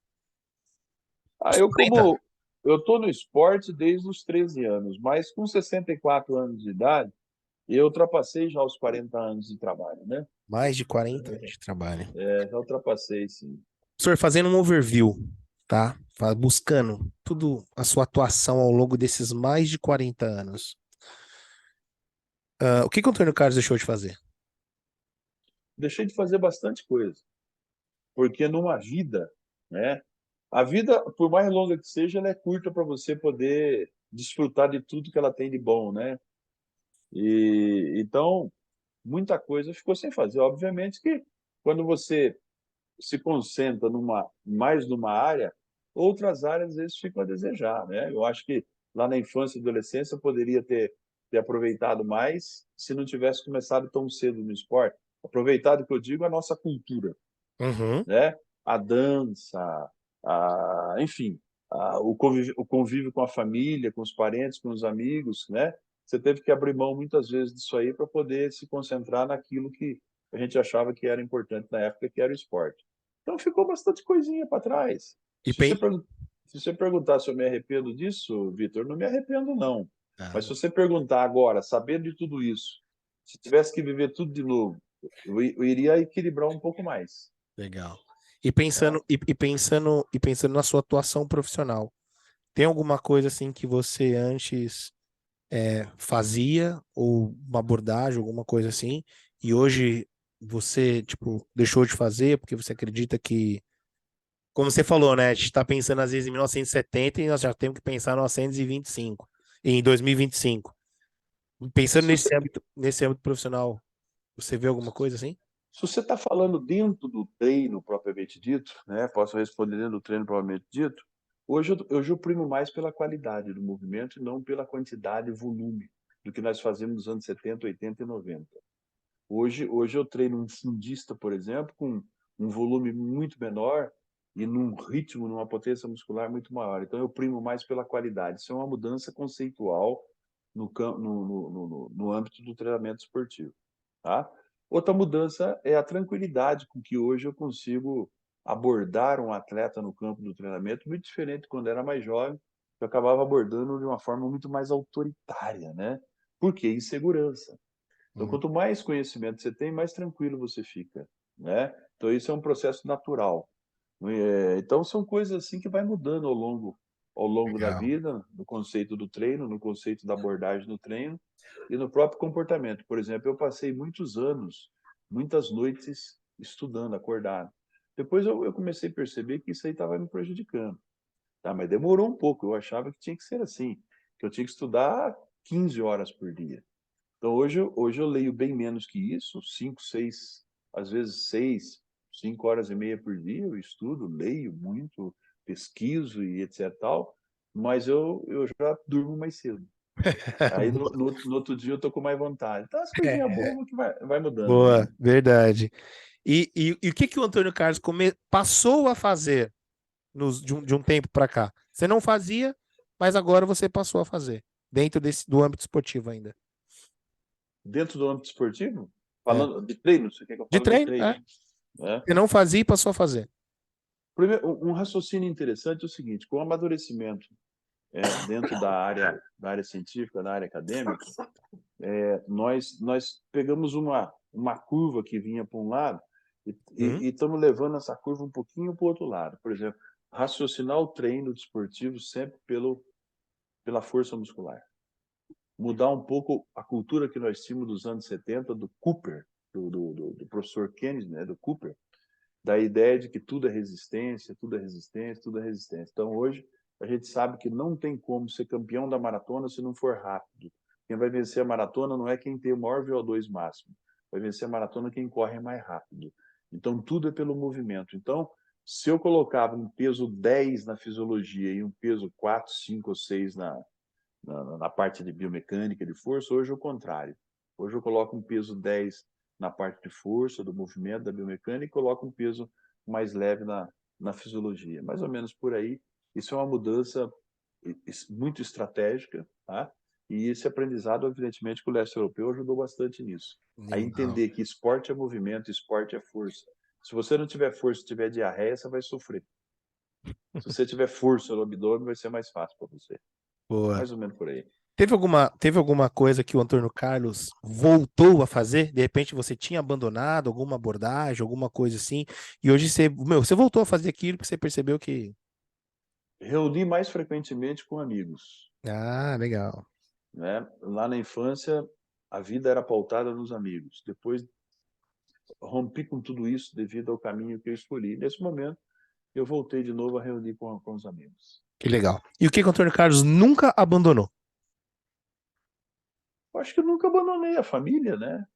Ah, Uns 40? eu estou no esporte desde os 13 anos, mas com 64 anos de idade, eu ultrapassei já os 40 anos de trabalho, né? Mais de 40 anos de trabalho. Já ultrapassei, sim. Professor, fazendo um overview, tá? Buscando tudo a sua atuação ao longo desses mais de 40 anos. O que o Antônio Carlos deixou de fazer? Deixei de fazer bastante coisa, porque numa vida, né? A vida, por mais longa que seja, ela é curta para você poder desfrutar de tudo que ela tem de bom, né? E então, muita coisa ficou sem fazer. Obviamente que quando você se concentra mais numa área, outras áreas às vezes ficam a desejar, né? Eu acho que lá na infância e adolescência eu poderia ter aproveitado mais se não tivesse começado tão cedo no esporte. Aproveitado que eu digo a nossa cultura, Uhum. né? A dança, enfim, o convívio com a família, com os parentes, com os amigos, né? Você teve que abrir mão muitas vezes disso aí para poder se concentrar naquilo que a gente achava que era importante na época, que era o esporte. Então ficou bastante coisinha para trás. E Se você, pen... pergun- Se você perguntar se eu me arrependo disso, Vitor, não me arrependo, não. Mas se Ah, você perguntar agora, sabendo de tudo isso, se tivesse que viver tudo de novo, eu iria equilibrar um pouco mais. legal. E Tá? pensando na sua atuação profissional, tem alguma coisa assim que você antes fazia, ou uma abordagem, alguma coisa assim, e hoje você, tipo, deixou de fazer porque você acredita que, como você falou, né, a gente está pensando às vezes em 1970 e nós já temos que pensar em 1925, em 2025. Pensando Se você nesse âmbito profissional, você vê alguma coisa assim? Se você está falando dentro do treino propriamente dito, né, posso responder dentro do treino propriamente dito, hoje eu primo mais pela qualidade do movimento e não pela quantidade e volume do que nós fazemos nos anos 70, 80 e 90. Hoje eu treino um fundista, por exemplo, com um volume muito menor e num ritmo, numa potência muscular muito maior. Então eu primo mais pela qualidade. Isso é uma mudança conceitual no âmbito do treinamento esportivo. Tá? Outra mudança é a tranquilidade com que hoje eu consigo abordar um atleta no campo do treinamento, muito diferente quando era mais jovem, eu acabava abordando de uma forma muito mais autoritária, né? Por quê? Insegurança. Então, Hum, quanto mais conhecimento você tem, mais tranquilo você fica, né? Então, isso é um processo natural. Então, são coisas assim que vai mudando ao longo da legal. vida, no conceito do treino, no conceito da abordagem do treino e no próprio comportamento. Por exemplo, eu passei muitos anos, muitas noites estudando, acordado. Depois eu comecei a perceber que isso aí estava me prejudicando, tá? Mas demorou um pouco. Eu achava que tinha que ser assim, que eu tinha que estudar 15 horas por dia. Então hoje eu leio bem menos que isso, 5, 6, às vezes 6, 5 horas e meia por dia, eu estudo, leio muito, pesquiso e etc tal, mas eu já durmo mais cedo. Aí Boa. no outro dia eu tô com mais vontade. Então as coisinhas bobas que vai mudando, né? Boa, verdade. E o que que o Antônio Carlos passou a fazer de um tempo para cá? Você não fazia, mas agora você passou a fazer, dentro do âmbito esportivo ainda. Dentro do âmbito esportivo, É. falando de treino, você quer que eu De fale de treino, treino, é. né? Você não fazia e passou a fazer. Primeiro, um raciocínio interessante é o seguinte, com o amadurecimento dentro da área científica, da área acadêmica, nós pegamos uma curva que vinha para um lado Hum? e estamos levando essa curva um pouquinho para o outro lado. Por exemplo, raciocinar o treino desportivo sempre pela força muscular. Mudar um pouco a cultura que nós tínhamos dos anos 70 do Cooper, do professor Kennedy, né, do Cooper, da ideia de que tudo é resistência, tudo é resistência, tudo é resistência. Então, hoje, a gente sabe que não tem como ser campeão da maratona se não for rápido. Quem vai vencer a maratona não é quem tem o maior VO2 máximo. Vai vencer a maratona quem corre mais rápido. Então, tudo é pelo movimento. Então, se eu colocava um peso 10 na fisiologia e um peso 4, 5 ou 6 na parte de biomecânica, de força, hoje é o contrário. Hoje eu coloco um peso 10 na parte de força, do movimento, da biomecânica, e coloco um peso mais leve na fisiologia. Mais ou menos por aí. Isso é uma mudança muito estratégica, tá? E esse aprendizado, evidentemente, que o leste europeu ajudou bastante nisso. A Legal. entender que esporte é movimento, esporte é força. Se você não tiver força, tiver diarreia, você vai sofrer. Se você tiver força no abdômen, vai ser mais fácil para você. Boa. Mais ou menos por aí. Teve alguma coisa que o Antônio Carlos voltou a fazer? De repente você tinha abandonado alguma abordagem, alguma coisa assim, e hoje você voltou a fazer aquilo que você percebeu que. Reuni mais frequentemente com amigos, Ah, legal. né? Lá na infância, a vida era pautada nos amigos. Depois rompi com tudo isso devido ao caminho que eu escolhi. Nesse momento, eu voltei de novo a reunir com os amigos. Que legal. E o que o Antônio Carlos nunca abandonou? Eu acho que eu nunca abandonei a família, né?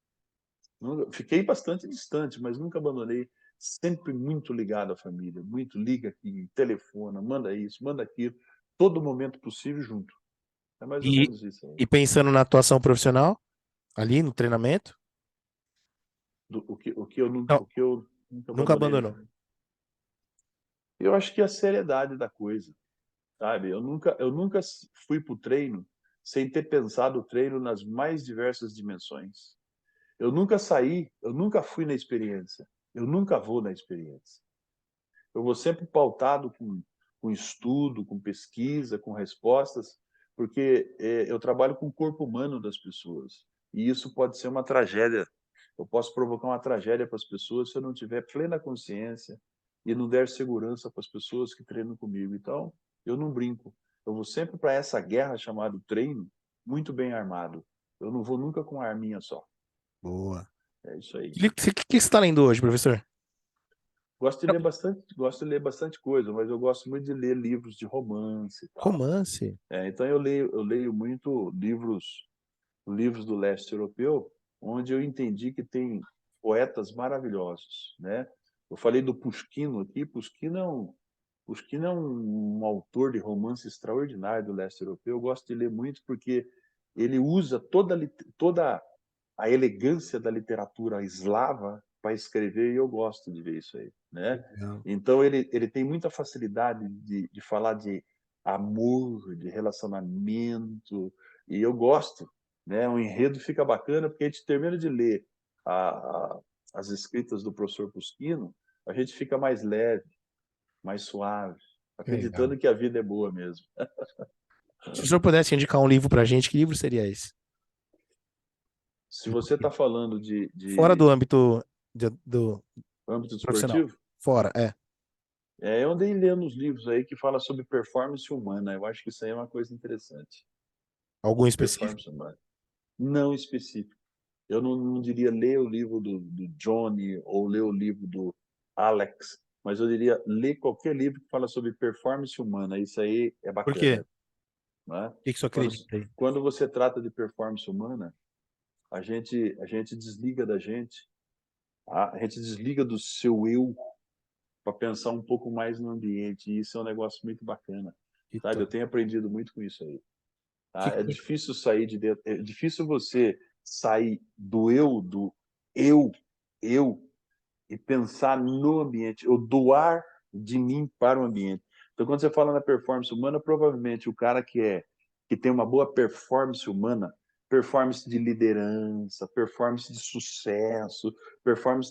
Fiquei bastante distante, mas nunca abandonei. Sempre muito ligado à família. Muito liga aqui, telefona, manda isso, manda aquilo. Todo momento possível junto. É mais ou E, menos isso aí. e pensando na atuação profissional, ali no treinamento? O Não, que eu nunca nunca abandonei. abandonou. Eu acho que a seriedade da coisa, sabe? Eu nunca fui para o treino sem ter pensado o treino nas mais diversas dimensões. Eu nunca fui na experiência. Eu nunca vou na experiência. Eu vou sempre pautado com estudo, com pesquisa, com respostas, porque eu trabalho com o corpo humano das pessoas. E isso pode ser uma tragédia. Eu posso provocar uma tragédia para as pessoas se eu não tiver plena consciência e não der segurança para as pessoas que treinam comigo. Então, eu não brinco. Eu vou sempre para essa guerra chamada treino muito bem armado. Eu não vou nunca com uma arminha só. Boa. É isso aí. O que você está lendo hoje, professor? Gosto de ler bastante coisa, mas eu gosto muito de ler livros de romance e tal. Romance. Então eu leio muito livros do leste europeu, onde eu entendi que tem poetas maravilhosos, né? Eu falei do Pushkin aqui. Pushkin é um autor de romance extraordinário do leste europeu. Eu gosto de ler muito porque ele usa toda a elegância da literatura eslava para escrever, e eu gosto de ver isso aí, né? Legal. Então ele tem muita facilidade de falar de amor, de relacionamento, e eu gosto, né? O enredo fica bacana porque a gente termina de ler a, a, as escritas do professor Puskino, a gente fica mais leve, mais suave, Legal. acreditando que a vida é boa mesmo. Se o senhor pudesse indicar um livro pra gente, que livro seria esse? Se você está falando Fora de do âmbito do âmbito profissional. esportivo, Fora, é. eu andei lendo uns livros aí que falam sobre performance humana. Eu acho que isso aí é uma coisa interessante. Algum específico? Performance humana. Não específico. Eu não diria ler o livro do Johnny ou ler o livro do Alex, mas eu diria ler qualquer livro que fala sobre performance humana. Isso aí é Por quê? bacana, né? O que o senhor Quando, acredita aí? quando você trata de performance humana, a gente desliga da gente, a gente desliga do seu eu para pensar um pouco mais no ambiente. E isso é um negócio muito bacana, Que sabe? Eu top. tenho aprendido muito com isso aí. Que Tá? É coisa. difícil sair de dentro, é difícil você sair do eu, eu, e pensar no ambiente, ou doar de mim para o ambiente. Então, quando você fala na performance humana, provavelmente o cara que tem uma boa performance humana, performance de liderança, performance de sucesso, performance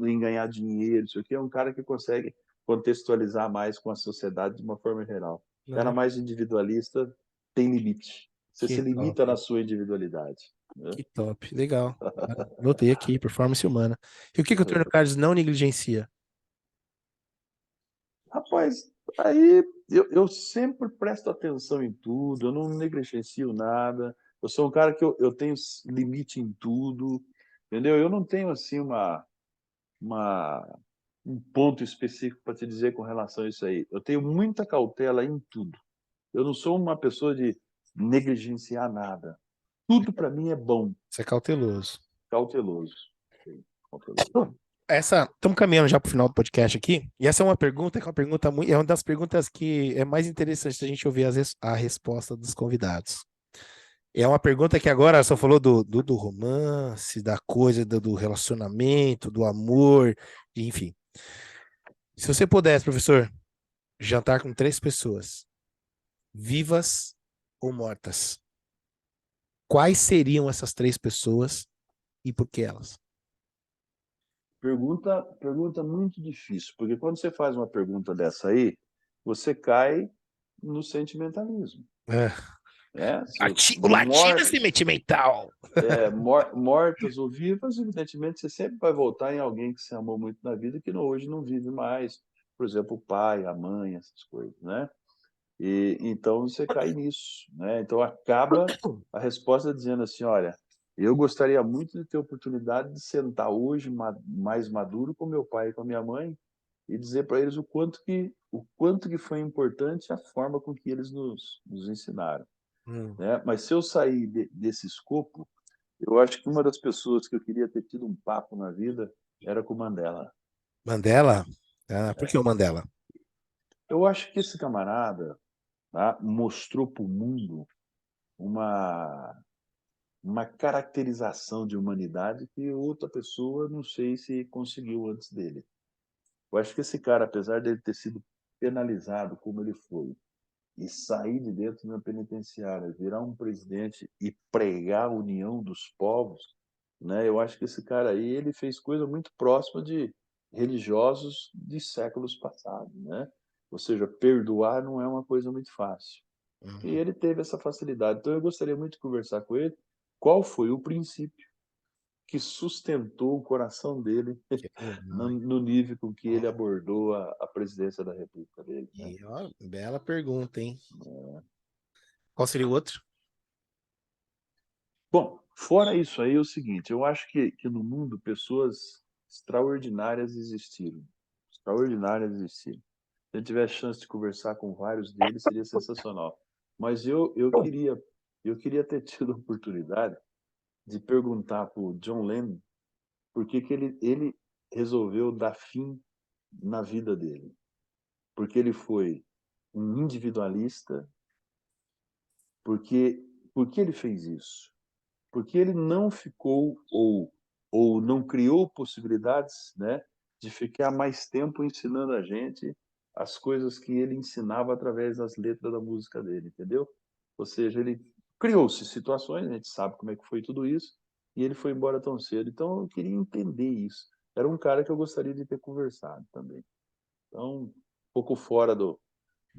em ganhar dinheiro, isso aqui é um cara que consegue contextualizar mais com a sociedade de uma forma geral. O cara Ah, mais individualista tem limite. Você que se top. limita na sua individualidade, né? Que top. Legal. Anotei aqui, performance humana. E o que o Antônio Carlos não negligencia? Rapaz, aí eu sempre presto atenção em tudo, eu não negligencio nada. Eu sou um cara que eu tenho limite em tudo, entendeu? Eu não tenho assim uma, um ponto específico para te dizer com relação a isso aí. Eu tenho muita cautela em tudo. Eu não sou uma pessoa de negligenciar nada. Tudo para mim é bom, Você é cauteloso. cauteloso. Sim, cauteloso. Estamos caminhando já para o final do podcast aqui, e essa é uma pergunta que é uma pergunta muito, é uma das perguntas que é mais interessante a gente ouvir a resposta dos convidados. É uma pergunta que agora só falou do romance, da coisa, do relacionamento, do amor, enfim. Se você pudesse, professor, jantar com 3 pessoas, vivas ou mortas, quais seriam essas 3 pessoas e por que elas? Pergunta muito difícil, porque quando você faz uma pergunta dessa aí, você cai no sentimentalismo, É. né? Artigo latino sentimental. Mortas ou vivas, evidentemente, você sempre vai voltar em alguém que você amou muito na vida, que hoje não vive mais. Por exemplo, o pai, a mãe, essas coisas, né? E então você cai nisso, né? Então acaba a resposta dizendo assim, olha, eu gostaria muito de ter a oportunidade de sentar hoje mais maduro com meu pai e com a minha mãe e dizer para eles o quanto que foi importante a forma com que eles nos ensinaram, Hum. né? Mas se eu sair desse escopo, eu acho que uma das pessoas que eu queria ter tido um papo na vida era com o Mandela. Mandela? Ah, por que o Mandela? Eu acho que esse camarada, tá, mostrou para o mundo uma uma caracterização de humanidade que outra pessoa não sei se conseguiu antes dele. Eu acho que esse cara, apesar dele ter sido penalizado como ele foi, e sair de dentro de uma penitenciária, virar um presidente e pregar a união dos povos, né? Eu acho que esse cara aí, ele fez coisa muito próxima de religiosos de séculos passados, né? Ou seja, perdoar não é uma coisa muito fácil. E Uhum. ele teve essa facilidade. Então eu gostaria muito de conversar com ele. Qual foi o princípio que sustentou o coração dele Que legal, hein? no nível com que Ó, ele abordou a presidência da República dele, né? e, ó, bela pergunta, hein? Qual seria o outro? Bom, fora isso aí, é o seguinte, eu acho que no mundo pessoas extraordinárias existiram. Extraordinárias existiram. Se eu tiver chance de conversar com vários deles, seria sensacional. Mas eu queria ter tido a oportunidade de perguntar para o John Lennon por que que ele resolveu dar fim na vida dele. Porque ele foi um individualista, porque por que ele fez isso? Porque ele não ficou ou não criou possibilidades, né, de ficar mais tempo ensinando a gente as coisas que ele ensinava através das letras da música dele, entendeu? Ou seja, ele criou-se situações, a gente sabe como é que foi tudo isso, e ele foi embora tão cedo. Então eu queria entender isso. Era um cara que eu gostaria de ter conversado também. Então, um pouco fora do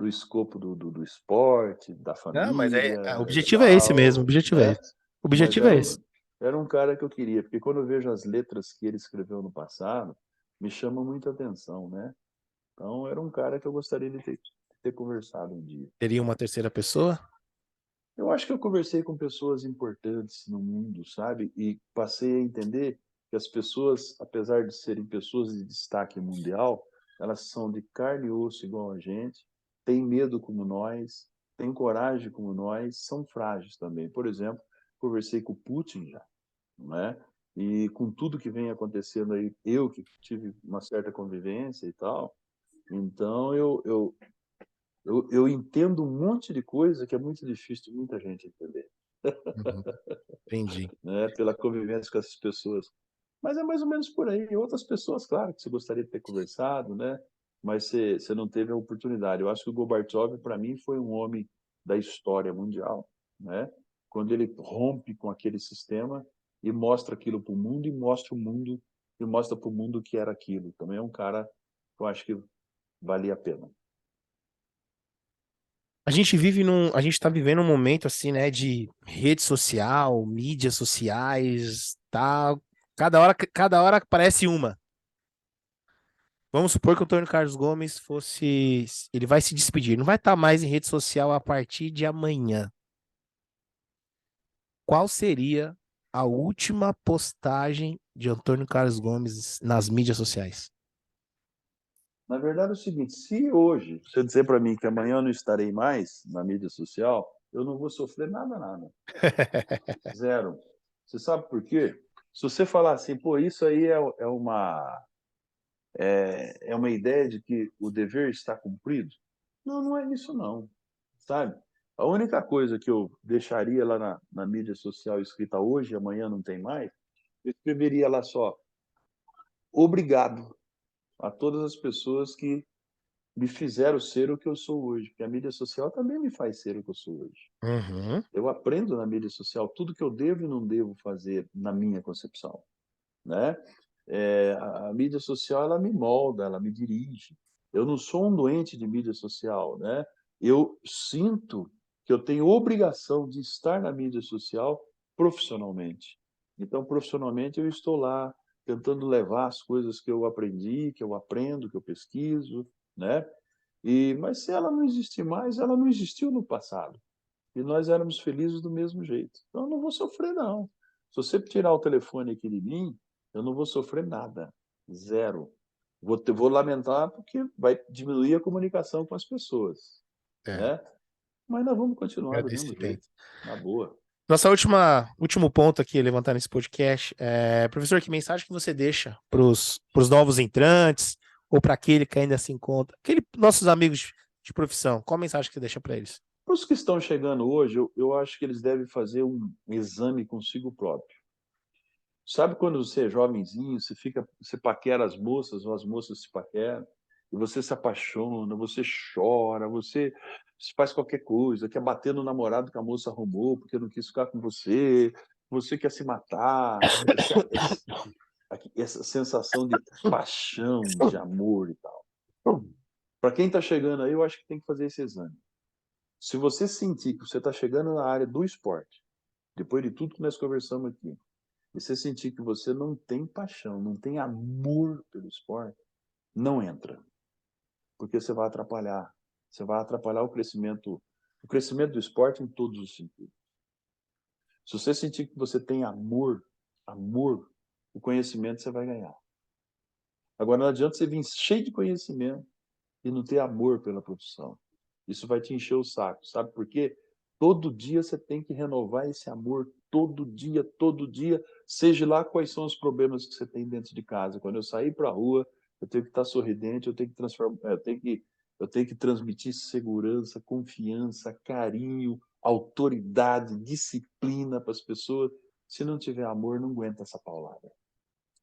escopo do esporte, da Não, mas família, o objetivo é esse mesmo, o legal, objetivo é né? esse. O Mas objetivo é esse. era um cara que eu queria, porque quando eu vejo as letras que ele escreveu no passado, me chama muita atenção, né? Então era um cara que eu gostaria de ter conversado um dia. Teria uma terceira pessoa? Eu acho que eu conversei com pessoas importantes no mundo, sabe? E passei a entender que as pessoas, apesar de serem pessoas de destaque mundial, elas são de carne e osso igual a gente, têm medo como nós, têm coragem como nós, são frágeis também. Por exemplo, conversei com o Putin já, não é? E com tudo que vem acontecendo aí, eu que tive uma certa convivência e tal, então eu entendo um monte de coisa que é muito difícil de muita gente entender, Uhum, entendi. né? Pela convivência com essas pessoas. Mas é mais ou menos por aí. Outras pessoas, claro, que você gostaria de ter conversado, né? Mas você não teve a oportunidade. Eu acho que o Gorbachev, para mim, foi um homem da história mundial, né? Quando ele rompe com aquele sistema e mostra aquilo para o mundo e mostra o mundo e mostra para o mundo o que era aquilo. Também é um cara que eu acho que valia a pena. A gente tá vivendo um momento assim, né, de rede social, mídias sociais, tá, cada hora aparece uma. Vamos supor que o Antônio Carlos Gomes fosse, ele vai se despedir, não vai estar mais em rede social a partir de amanhã. Qual seria a última postagem de Antônio Carlos Gomes nas mídias sociais? Na verdade é o seguinte, se hoje você dizer para mim que amanhã eu não estarei mais na mídia social, eu não vou sofrer nada, nada. Zero. Você sabe por quê? Se você falar assim, pô, isso aí é uma ideia de que o dever está cumprido. Não, não é isso não, sabe? A única coisa que eu deixaria lá na mídia social escrita hoje, amanhã não tem mais, eu escreveria lá só, obrigado a todas as pessoas que me fizeram ser o que eu sou hoje, porque a mídia social também me faz ser o que eu sou hoje. Uhum. Eu aprendo na mídia social tudo que eu devo e não devo fazer na minha concepção, né? A mídia social ela me molda, ela me dirige. Eu não sou um doente de mídia social, né? Eu sinto que eu tenho obrigação de estar na mídia social profissionalmente. Então, profissionalmente, eu estou lá tentando levar as coisas que eu aprendi, que eu aprendo, que eu pesquiso, né? Mas se ela não existir mais, ela não existiu no passado. E nós éramos felizes do mesmo jeito. Então, eu não vou sofrer, não. Se você tirar o telefone aqui de mim, eu não vou sofrer nada. Zero. Vou lamentar porque vai diminuir a comunicação com as pessoas, né? Mas nós vamos continuar do mesmo jeito, na boa. Nossa último ponto aqui, levantar nesse podcast, professor, que mensagem que você deixa para os novos entrantes ou para aquele que ainda se encontra, nossos amigos de profissão, qual mensagem que você deixa para eles? Para os que estão chegando hoje, eu acho que eles devem fazer um exame consigo próprio. Sabe quando você é jovenzinho, você paquera as moças, ou as moças se paqueram, e você se apaixona, você chora, você faz qualquer coisa, quer bater no namorado que a moça arrumou porque não quis ficar com você quer se matar, essa sensação de paixão, de amor e tal. Para quem está chegando aí, eu acho que tem que fazer esse exame. Se você sentir que você está chegando na área do esporte, depois de tudo que nós conversamos aqui, e você sentir que você não tem paixão, não tem amor pelo esporte, não entra. Porque você vai atrapalhar. Você vai atrapalhar o crescimento do esporte em todos os sentidos. Se você sentir que você tem amor, o conhecimento você vai ganhar. Agora, não adianta você vir cheio de conhecimento e não ter amor pela profissão. Isso vai te encher o saco. Sabe por quê? Todo dia você tem que renovar esse amor, todo dia, seja lá quais são os problemas que você tem dentro de casa. Quando eu sair para a rua, eu tenho que estar sorridente, eu tenho que transmitir segurança, confiança, carinho, autoridade, disciplina para as pessoas. Se não tiver amor, não aguenta essa paulada.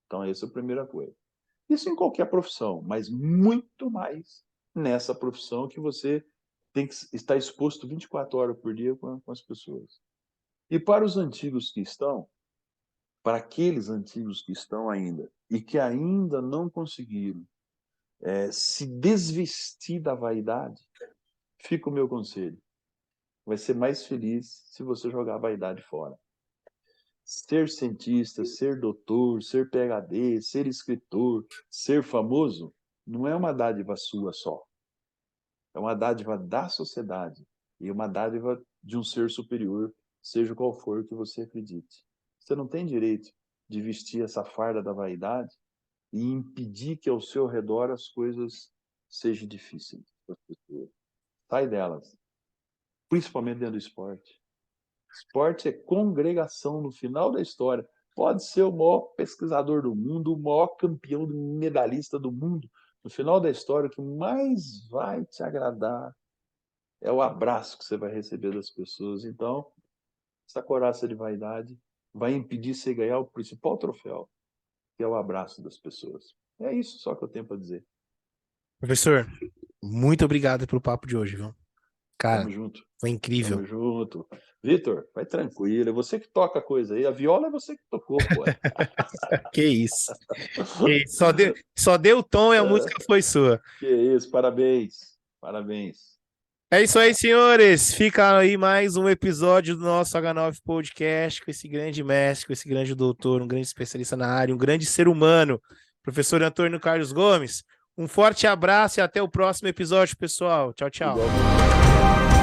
Então, essa é a primeira coisa. Isso em qualquer profissão, mas muito mais nessa profissão que você tem que estar exposto 24 horas por dia com as pessoas. E para os antigos que estão, para aqueles antigos que estão ainda e que ainda não conseguiram se desvestir da vaidade, fica o meu conselho. Vai ser mais feliz se você jogar a vaidade fora. Ser cientista, ser doutor, ser PhD, ser escritor, ser famoso, não é uma dádiva sua só. É uma dádiva da sociedade e uma dádiva de um ser superior, seja qual for que você acredite. Você não tem direito de vestir essa farda da vaidade e impedir que ao seu redor as coisas sejam difíceis para as pessoas. Sai delas, principalmente dentro do esporte. Esporte é congregação no final da história. Pode ser o maior pesquisador do mundo, o maior campeão medalhista do mundo. No final da história, o que mais vai te agradar é o abraço que você vai receber das pessoas. Então, essa couraça de vaidade vai impedir você ganhar o principal troféu, que é o abraço das pessoas. É isso só que eu tenho para dizer. Professor, muito obrigado pelo papo de hoje, viu? Cara, Tamo junto. foi incrível. Tamo junto. Vitor, vai tranquilo. É você que toca a coisa aí. A viola é você que tocou, pô. Que isso. Só deu o tom e a música foi sua. Que isso, parabéns. Parabéns. É isso aí, senhores. Fica aí mais um episódio do nosso H9 Podcast com esse grande mestre, com esse grande doutor, um grande especialista na área, um grande ser humano, professor Antônio Carlos Gomes. Um forte abraço e até o próximo episódio, pessoal. Tchau, tchau. Igualmente.